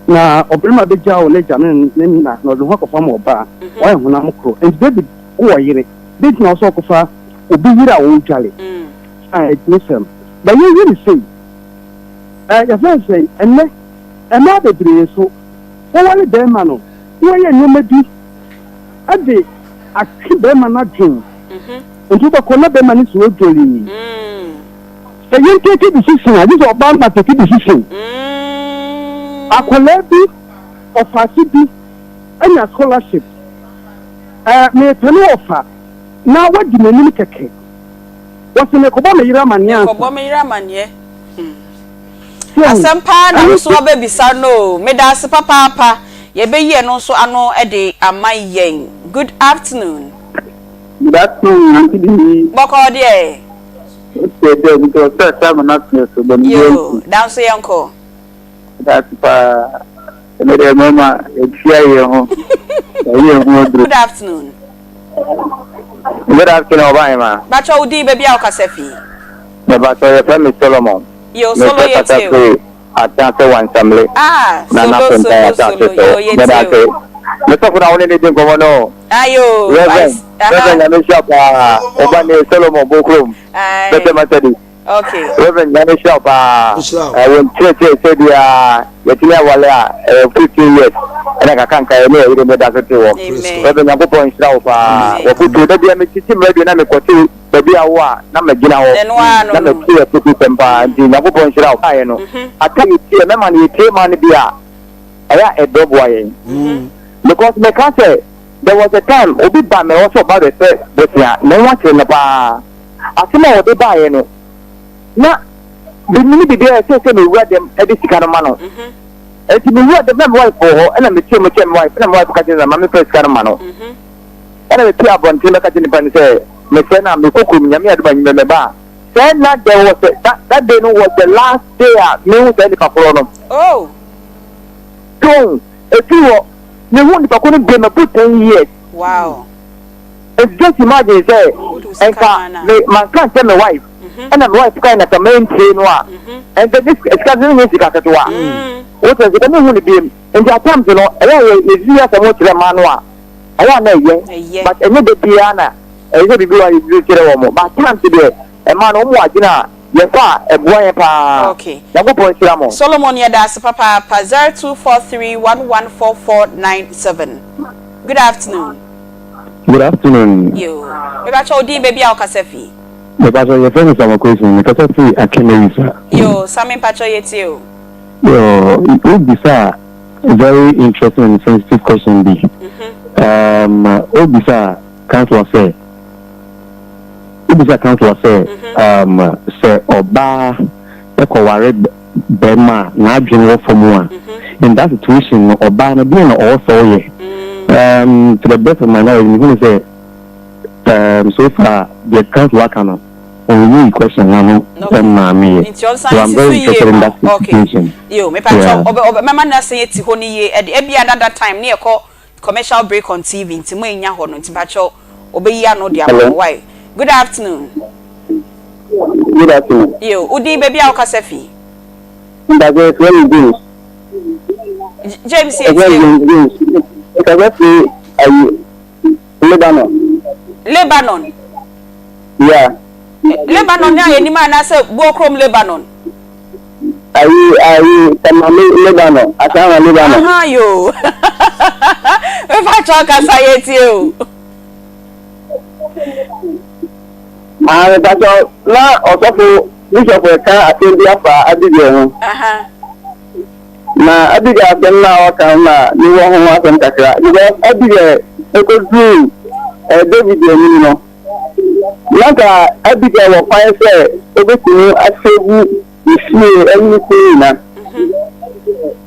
Na obrima beja o le jame na no ho kofa mo ba why honam kro and David o yire bit na so kofa obi yira o dwale listen but you really say your friend say enne ma be bre so o wale be ma no wo ye nyoma bi ade akki be ma na dwen nti ba ko na be ma ni so dwale you take a decision this is about my take a decision Akolabi of Asibi and a scholarship. Me penny offer. Now what do you mean keke? What's in the Kobama Iramania? Kobama Iramania. Asampa na so baby sano. Me da se papa ye be ye no so ano ede amai yen. Good afternoon. Good afternoon, Aunty Bea. Boko de. Because first time not so but yo down so yanko. That's mama good afternoon. Good afternoon, Obama. Bacho udi baby a okasafi. The bacho your friend Solomon. Yo solo yetio. Atante one family. Solo yo yetio. Let's put on anything going on. Ayo. Reverend Solomon Bokrum. Better Matadi. Okay. Reverend Nani Shop, when Church said, Yatia Walla, 15 years, and I can't carry me with the Dazatu. Reverend Napo and Shop, or put to the Diamond Radio Namico, the Biawa, Namagina, and the Kia to Tempa, and the Napo and Shop. I know. I can't see a man, he came on the Bia. I a dog way. Because my country, there was a time, Obi Bam also about the first, but no one in the bar. I see what they buy, you know. Now, the minute they say me read them at this kind of manner. And to be read the wife for her, and I'm a team wife, and I'm wife catching a mammy first kind of manner. And I'm a tear upon Tina catching the say, Messena, Mikokum, Yamia, by bar. Then that there was that day was the last day at news and the Papono. Oh, so if you won't be a put 10 years. Wow. It's just imagine, say, and my can't tell my wife. And I'm wife kind of a main train, and this is cousin music at what was the only beam, and the attempt to know, is here to watch the manual. I don't know, but another piano, a little bit of you, but can't be a man or more, yes, a boy. Okay, Solomon Yadas, Papa, 0243114497. Good afternoon. Good afternoon. You, maybe baby, I'll Casefi. Because your friend is our question, because I see a Kenny. Yo, Sammy Pacho Yetio. Yo, it would be a very interesting and sensitive question. Obisa councillor say, say Oba, Ekoware Bema, na general formula. In that situation, Oba na being also to the best of my knowledge, I'm going to say, so far the councillor cannot. Only question now, so I'm very interested in that situation. Yo, me pacho, my man say it honey at every another time near call commercial break on TV. Into my nya hono, into pacho, obey ya no dia why. Good afternoon. Good afternoon. Yo, Udi baby au kasefi. James Lebanon. Yeah. Lebanon na any man I say Bokrom Lebanon. Lebanon. Akama Lebanon. Aha yo. If I talk as I hate you. That's all. Now also Bishop can attend the after Abigail. Na Abigail can now come you want to Kakra. Because Abigail could do David, you know. Naka Abigail will find say everything I say you see anything na.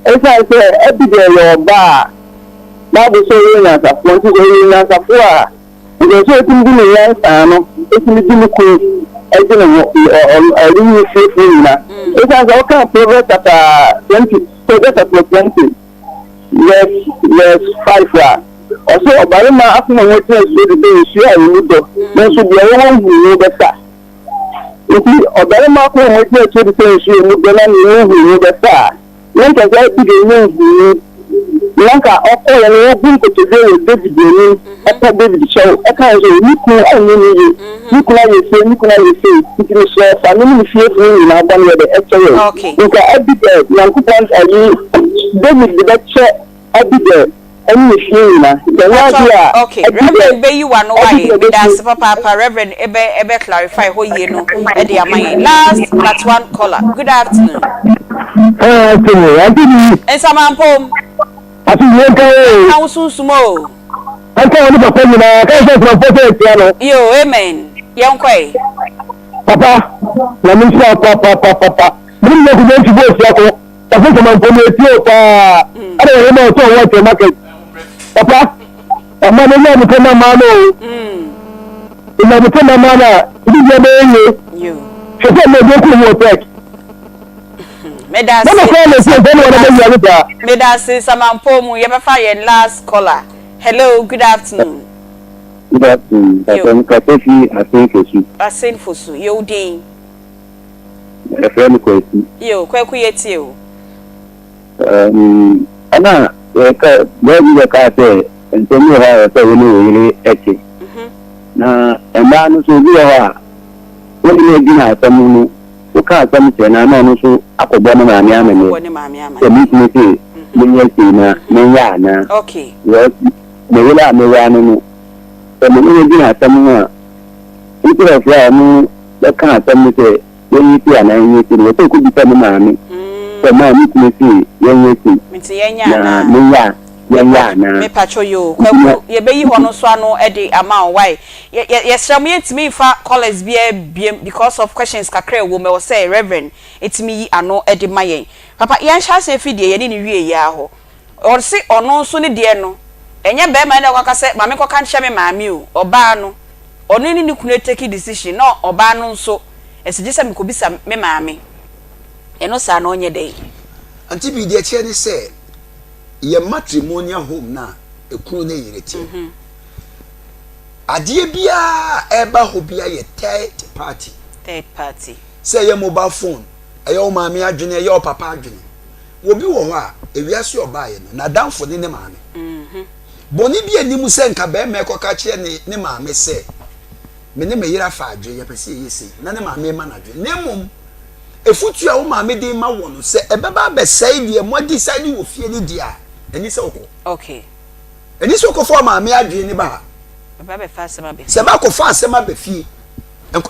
If I say Abigail your bar, Bible saying as a point to as a four. Because so things in the last time, it's in the cool. I don't know. I really feel na. It has all kind of progress at 20. Progress at 20. Yes, 5. Also, Obama after my witness to the day, share you do. There should be a woman who know better. If you Obama after my witness to the day, she will go and know better. When I get to the news, Lanka, offer and open to today with David Denis, after David Show, I can't say, Nicola, I mean, Nicola, you say, you share family fearful in our one of the actual. Okay. You can every day, Yankupan, David, the lecture, every day. Okay, Reverend Bea, you are no way. That's Papa, Reverend Ebe clarify who you know. Last but one caller. Good afternoon. And some pom. I think how soon small. I can't look at you. Yo, amen. Young Quay. Papa, let me say, Papa. Bring me to go to I think I'm going to I don't know what to market. Papa, I'm not going to come on. I'm not going to come on. You. She said, "No, don't you take." Medasi Samampomu, you ever fire last caller. Hello, good afternoon. Good afternoon. I think for you. Yo, Dean. A friend question. Yo, Quaku. Anna, where you can say, and tell me how I say, really, now, and man, so we are. What do you mean? ka asam che na no so akọbọ no maame amene so mi ti mi ti na mi ya na okay yes me wala me ya no so mi ni bi asam ho a ntira fia mu da ka asam che yen ti ana yen ti no to ku bi ta no maame so ma mi ti yen ti mi ti yen ya na mi ya me pacho yo kwaku ye be yi hono so ano e de ama why ye sram yetimi fa college bia because of questions kakra wo me wo say reverend etimi yi ano e de mayen papa yan sha se fidie ye ni wie ya ho or si ono so ne de no enye be ma na kwaka se mame kwaka nche me maame o oba no ono ni kunu take decision no oba no nso esije se me ko bisa me maame eno sa na onye dey Aunty Bea de che ni say ye matrimonial home na ekunu na yireti adie bia eba ho bia ye third party say ye mobile phone eyo maami adwene eyo papa adwene wo bi wo ho a ewiase oba ye no na danfo ne maami boni bia ni mu se nka be me koka kire ne maami se me ne me yira fa adwene ye pese ye sei na ne maami ma na adwene ne mum efutu a wo maami de ma wo no se ebeba be sei de mo decide wo fie ni dia eni se oko okay eni se oko for maami adwene ni ba baba be fa asema be se ba ko fa asema be fie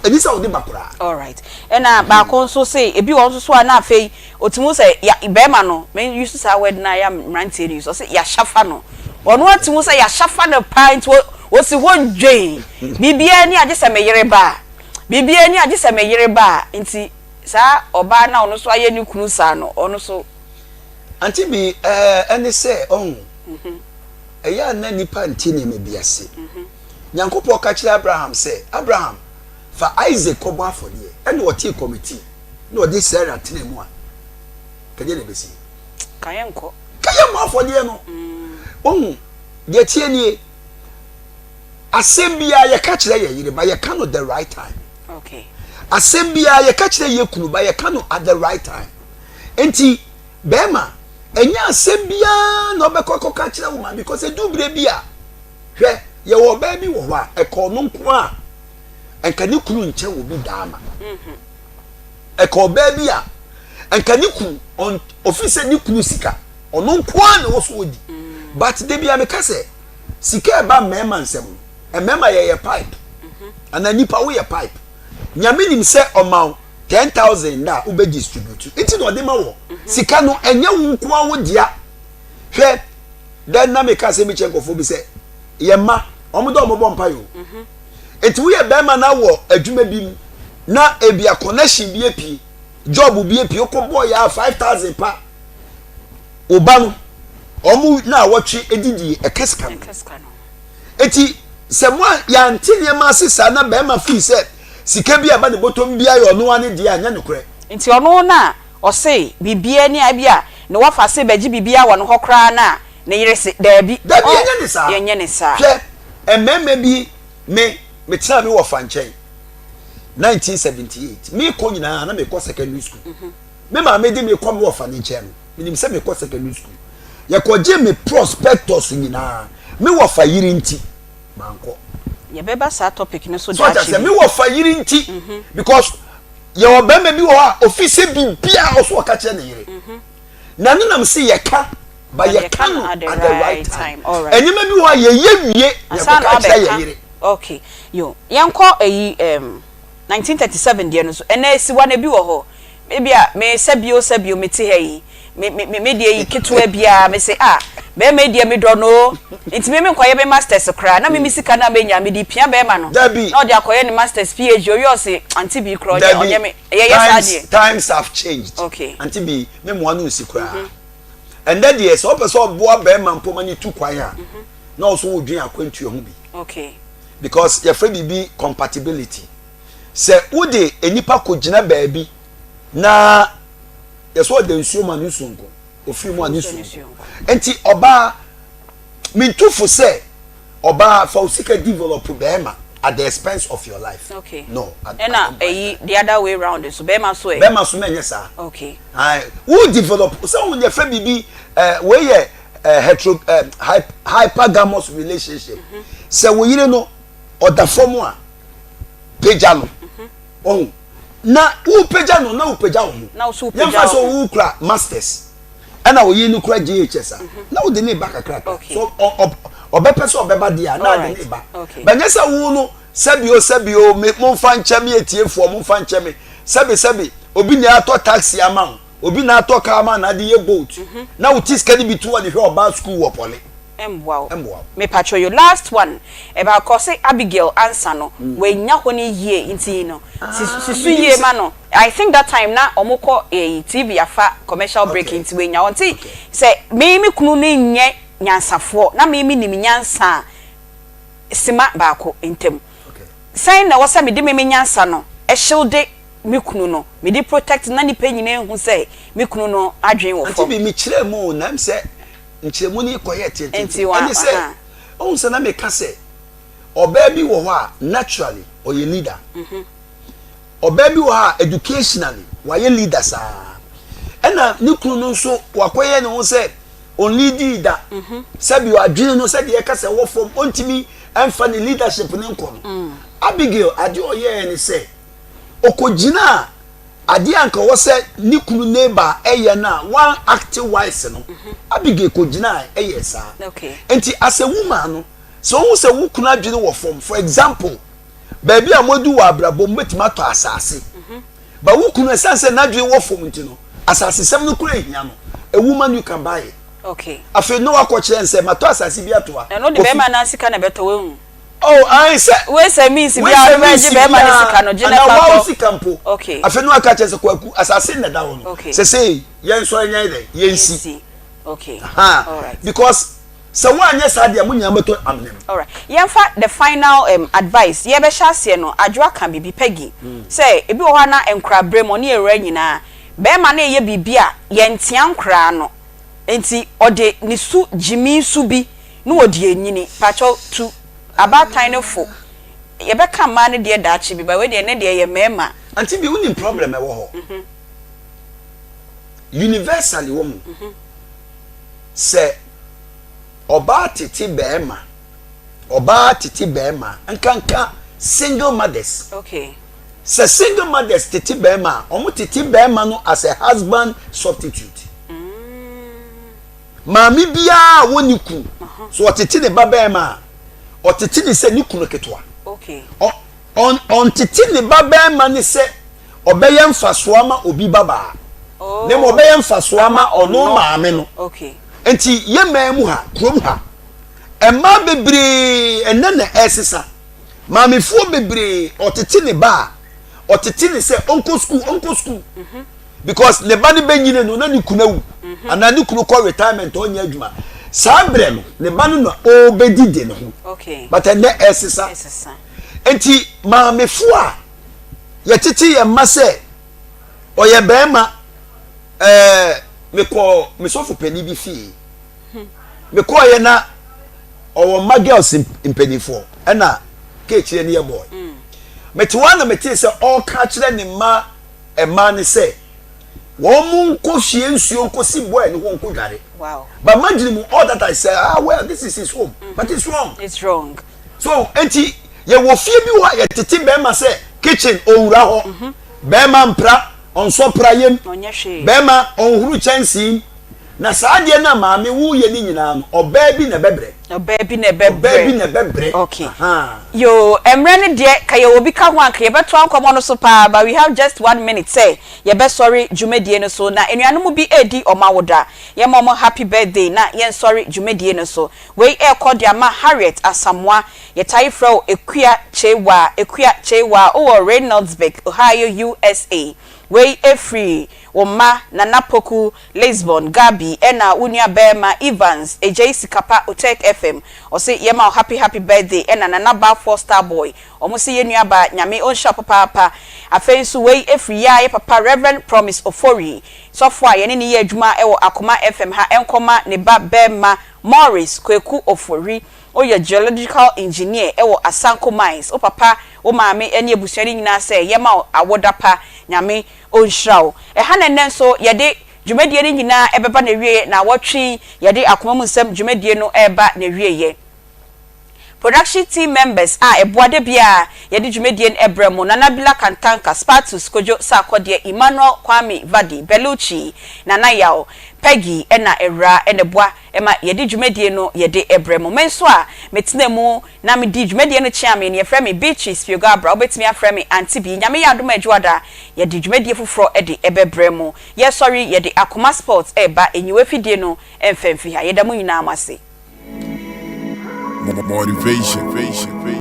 eni se wo de bakura all right ena ba ko so say ebi won so na afei otimu say ya be ma no me use say word na ya mrantie ni so say ya shafa no ono atimu say ya shafa no pint wo si ho dwen bibia ni age se me yere ba bibia ni age se me yere ba nti sa oba na ono so aye ni kunu sa no ono so Aunty Bea eni say eya na nipa nti ne me biase nyankopɔ ka kire Abraham say Abraham fa Isaac kobo afodie ene wo tea committee na odi Sarah tene mu a kaje ne besi kayenko mo afodie no de tie nie asembia ye ka kire ye yire ba ye ka no the right time okay asembia ye ka kire ye kunu ba ye ka no at the right time enti bema enya asembia no be kokko ka kire wo ma because edu bre bia hwe ye wo ba bi wo wa e ko no nko a enka ni kunu nche wo bi dama e ko ba bi a enka ni kunu on office ni kunu sika ono nko a na wo so odi but de bia me ka se sika e ba mema nsem e mema ye pipe ana nipa wo ye pipe nyame nim se omaw 10,000 na ube distribute iti no de ma wo sika no enye wo nko a wo dia hwe den na me ka se mi chenkofo bi se ye ma omodo ombo mpa yo enti wo ye be ma na wo adwuma bi na ebia connection bi epi job bi epi okobo ya 5,000 pa oba no omu na wotwe edidi ekeska no eti se mo ya ntine ma sesa na be ma fi se sika bi aba ne botom bia yo no ane dia anya nokre nti ono na o say bibia ni abia ne wafa se beji bibia wo no hokra na ne yire se dabi yenye ne sa hwe ememe bi me tira me wo fanchen 1978 me ko nyina na me ko secondary school me ma me di me ko me wo fanchen me nim se me ko secondary school ye ko je me prospectus nyina me wo fa yiri nti manko ye beba sa topic no so that so me wo fa yiri nti because ye wo be me bi wo a office bi bia o so ka kire ne yire na nenam se ye ka ba ye ka no at the right time all right enima bi wo ye wie ye ka kire ye yire okay yo yanko 1937 de no so ena esi wa na bi wo ho bia me sabio me te hayi me de yi ketua bia me se be me de me do no enti me nkoye be masters kra na me sika na be nya me di pia be ma no na de akoye ni masters PhD yo se Aunty Bea kro onye me ye yes times have changed okay Aunty Bea me mo anu si kra and then yes so person bo be ma mpoma ni tu kwan a na so wodwen akwantu ho bi okay because your friend be compatibility se ude enipa ko gina baabi na yeso de nsuo ma nsunko ofiri mu anisunko enti oba mintufu se oba fa usika develop bema at the expense of your life okay no and the other way around so bema so menye sa okay who develop so when your friend be we ye hypergamous relationship se wo yire no oda form a peja no na wo pagya no na wo pagya wo na wo so pagya yɛmfa so wo kura masters ɛna wo yi no kura GHS na wo de ne ba kakra so obɛpɛ so obɛba dia na de ne ba bɛnyɛ sɛ wo no sabio mo fa nkyɛ me etiefo mo fa nkyɛ me sabi obi na atɔ taxi ama obi na atɔ car ama na de ye boat na wo tiska ni bitu wɔ de hwɛ oba school wɔ pɔle wow me patcho your last one about cause Abigail answer no we nya ho ni yie nti no sisu yie ma no I think that time na omukọ TV afa commercial break nti we nya wonti say me kunu ni nye nyansafo na me nim nyansa sima baako ntem say na wasa me de me nyansa no e shield me kunu no me de protect na ni panyine hu say me kunu no adwen wo fo anti bi me kire mu na say nchemu ni koye tete ani say on se na me ka say oba bi wo ho a naturally o ye leader oba bi wo ha educationally wa ye leader sa ena ni kunu no so wakoye ne ho say on leader sabi wa adwene no say de ka say wo fom ontimi emfa ni leadership ni nko no Abigail ade oye ni say okojina ade anka wo say ni kunu neighbor eye na one active wise no Abigail kojina eye sa okay enti as a woman no so wo say wo kunu adwene wo form for example baby amodu wa abrabo metima to asase ba wo kunu esanse na adwene wo form enti no asase sem no kura ehia no a woman you can buy it okay afi no akọkye nse mato asase bi atoa no de be ma na sika na beto we oh I say we say means bi a be ji be ma na sika no jina pa na wa sika mpo okay afi no aka chese kwaku asase na da wono say yen so anya ide yen si okay all right because so anya sadia munya meto amnem all right yen fa the final advice ye be sha se no adwa kan bibi pegi say ebi wo ha na enkra brem oni ewra nyina be ma na ye bibi a yen tia nkra no enti ode ni su jimi su bi no odi enyini pacho tu about tiny fo ye be kan ma ne de da achi bi ba we de ne de ye mema anti bi woni problem e wo ho universally wo mu se oba titi bema nkanka single mothers okay se single mothers titi bema omo titi bema no as a husband substitute mami bia woni ku so otiti ne babema otiti ni se ni kunu ketwa okay on titi ne babema ni se obeye mfaso ama obi baba ne mo obeye mfaso ama ono maame no okay enti ye mamu ha krom ha emma bebre enana esisa maame fu bebre otiti ne ba otiti ni se onko school because ne ba ni benyine no na ni kunawu ana ni kunu ko retirement onya adwuma sabre no ne ba no na obedide ne ho okay but ene esisa enti maame fu a ye titi ye mase oye bema me sofu peni bi fi me ko ye na owo ma girls impenifo na kechi ne ye boy me ti wana me ti se all catch ne ma e ma ne se wo mu nko fie nsuo nko si boy ne ho nko dware wow but imagine mu all that I say well this is his home but it's wrong so enti ye wo fie bi wa ye titi be ma se kitchen owura ho be ma mpra onso prayem bema onhuru chansi na saade na maame wu ye ni nyina no oba bi na bebre okay yo emre de ka ye obi ka ho anka ye beto ankomo no so pa but we have just 1 minute say ye be sorry jumedie no so na enuanom bi edi omawoda ye momo happy birthday na ye sorry jumedie no so we e call ama Harriet Asamwa ye tai fro ekua chewa o Reynoldsburg Ohio USA we free Oma Nanapoku Lisbon Gabi ena unia Bema Evans AJ Kapa Otek FM o say yema happy birthday ena Nanaba 4-star boy o mo say yenua ba nyame on shop papa afensu we free ya papa Reverend Promise Ofori so for ye ne ye adwuma e wo Akoma FM ha enkoma ne ba Bema Morris Kweku Ofori o ye geological engineer e wo Asanko Mines o papa o maame ene ebusuani nyina say yema awoda pa nyame onhraw ha nenen so yede dwumadie ni nyina ebeba na wie na wotwe yede Akoma mu nsam dwumadie no eba na wie ye production team members eboade bia yedi dwumedie ebremo Nanabila Kantanka Spartus Kojo Sakode Emmanuel Kwame Vadi Beluchi Nana Yao Peggy ena era eneboa ema yedi dwumedie no yede ebremo menso a metinemu na me di dwumedie no chiame ne efrɛ me Beatrice Fiogabra obetimi afrɛ me Aunty Bea nyame ya adom adwoada yedi dwumedie foforo ede ebebremo ye sorry yede Akoma Sports eba enyiwe fidie no emfemfi ha yeda mu nyina amase motivation.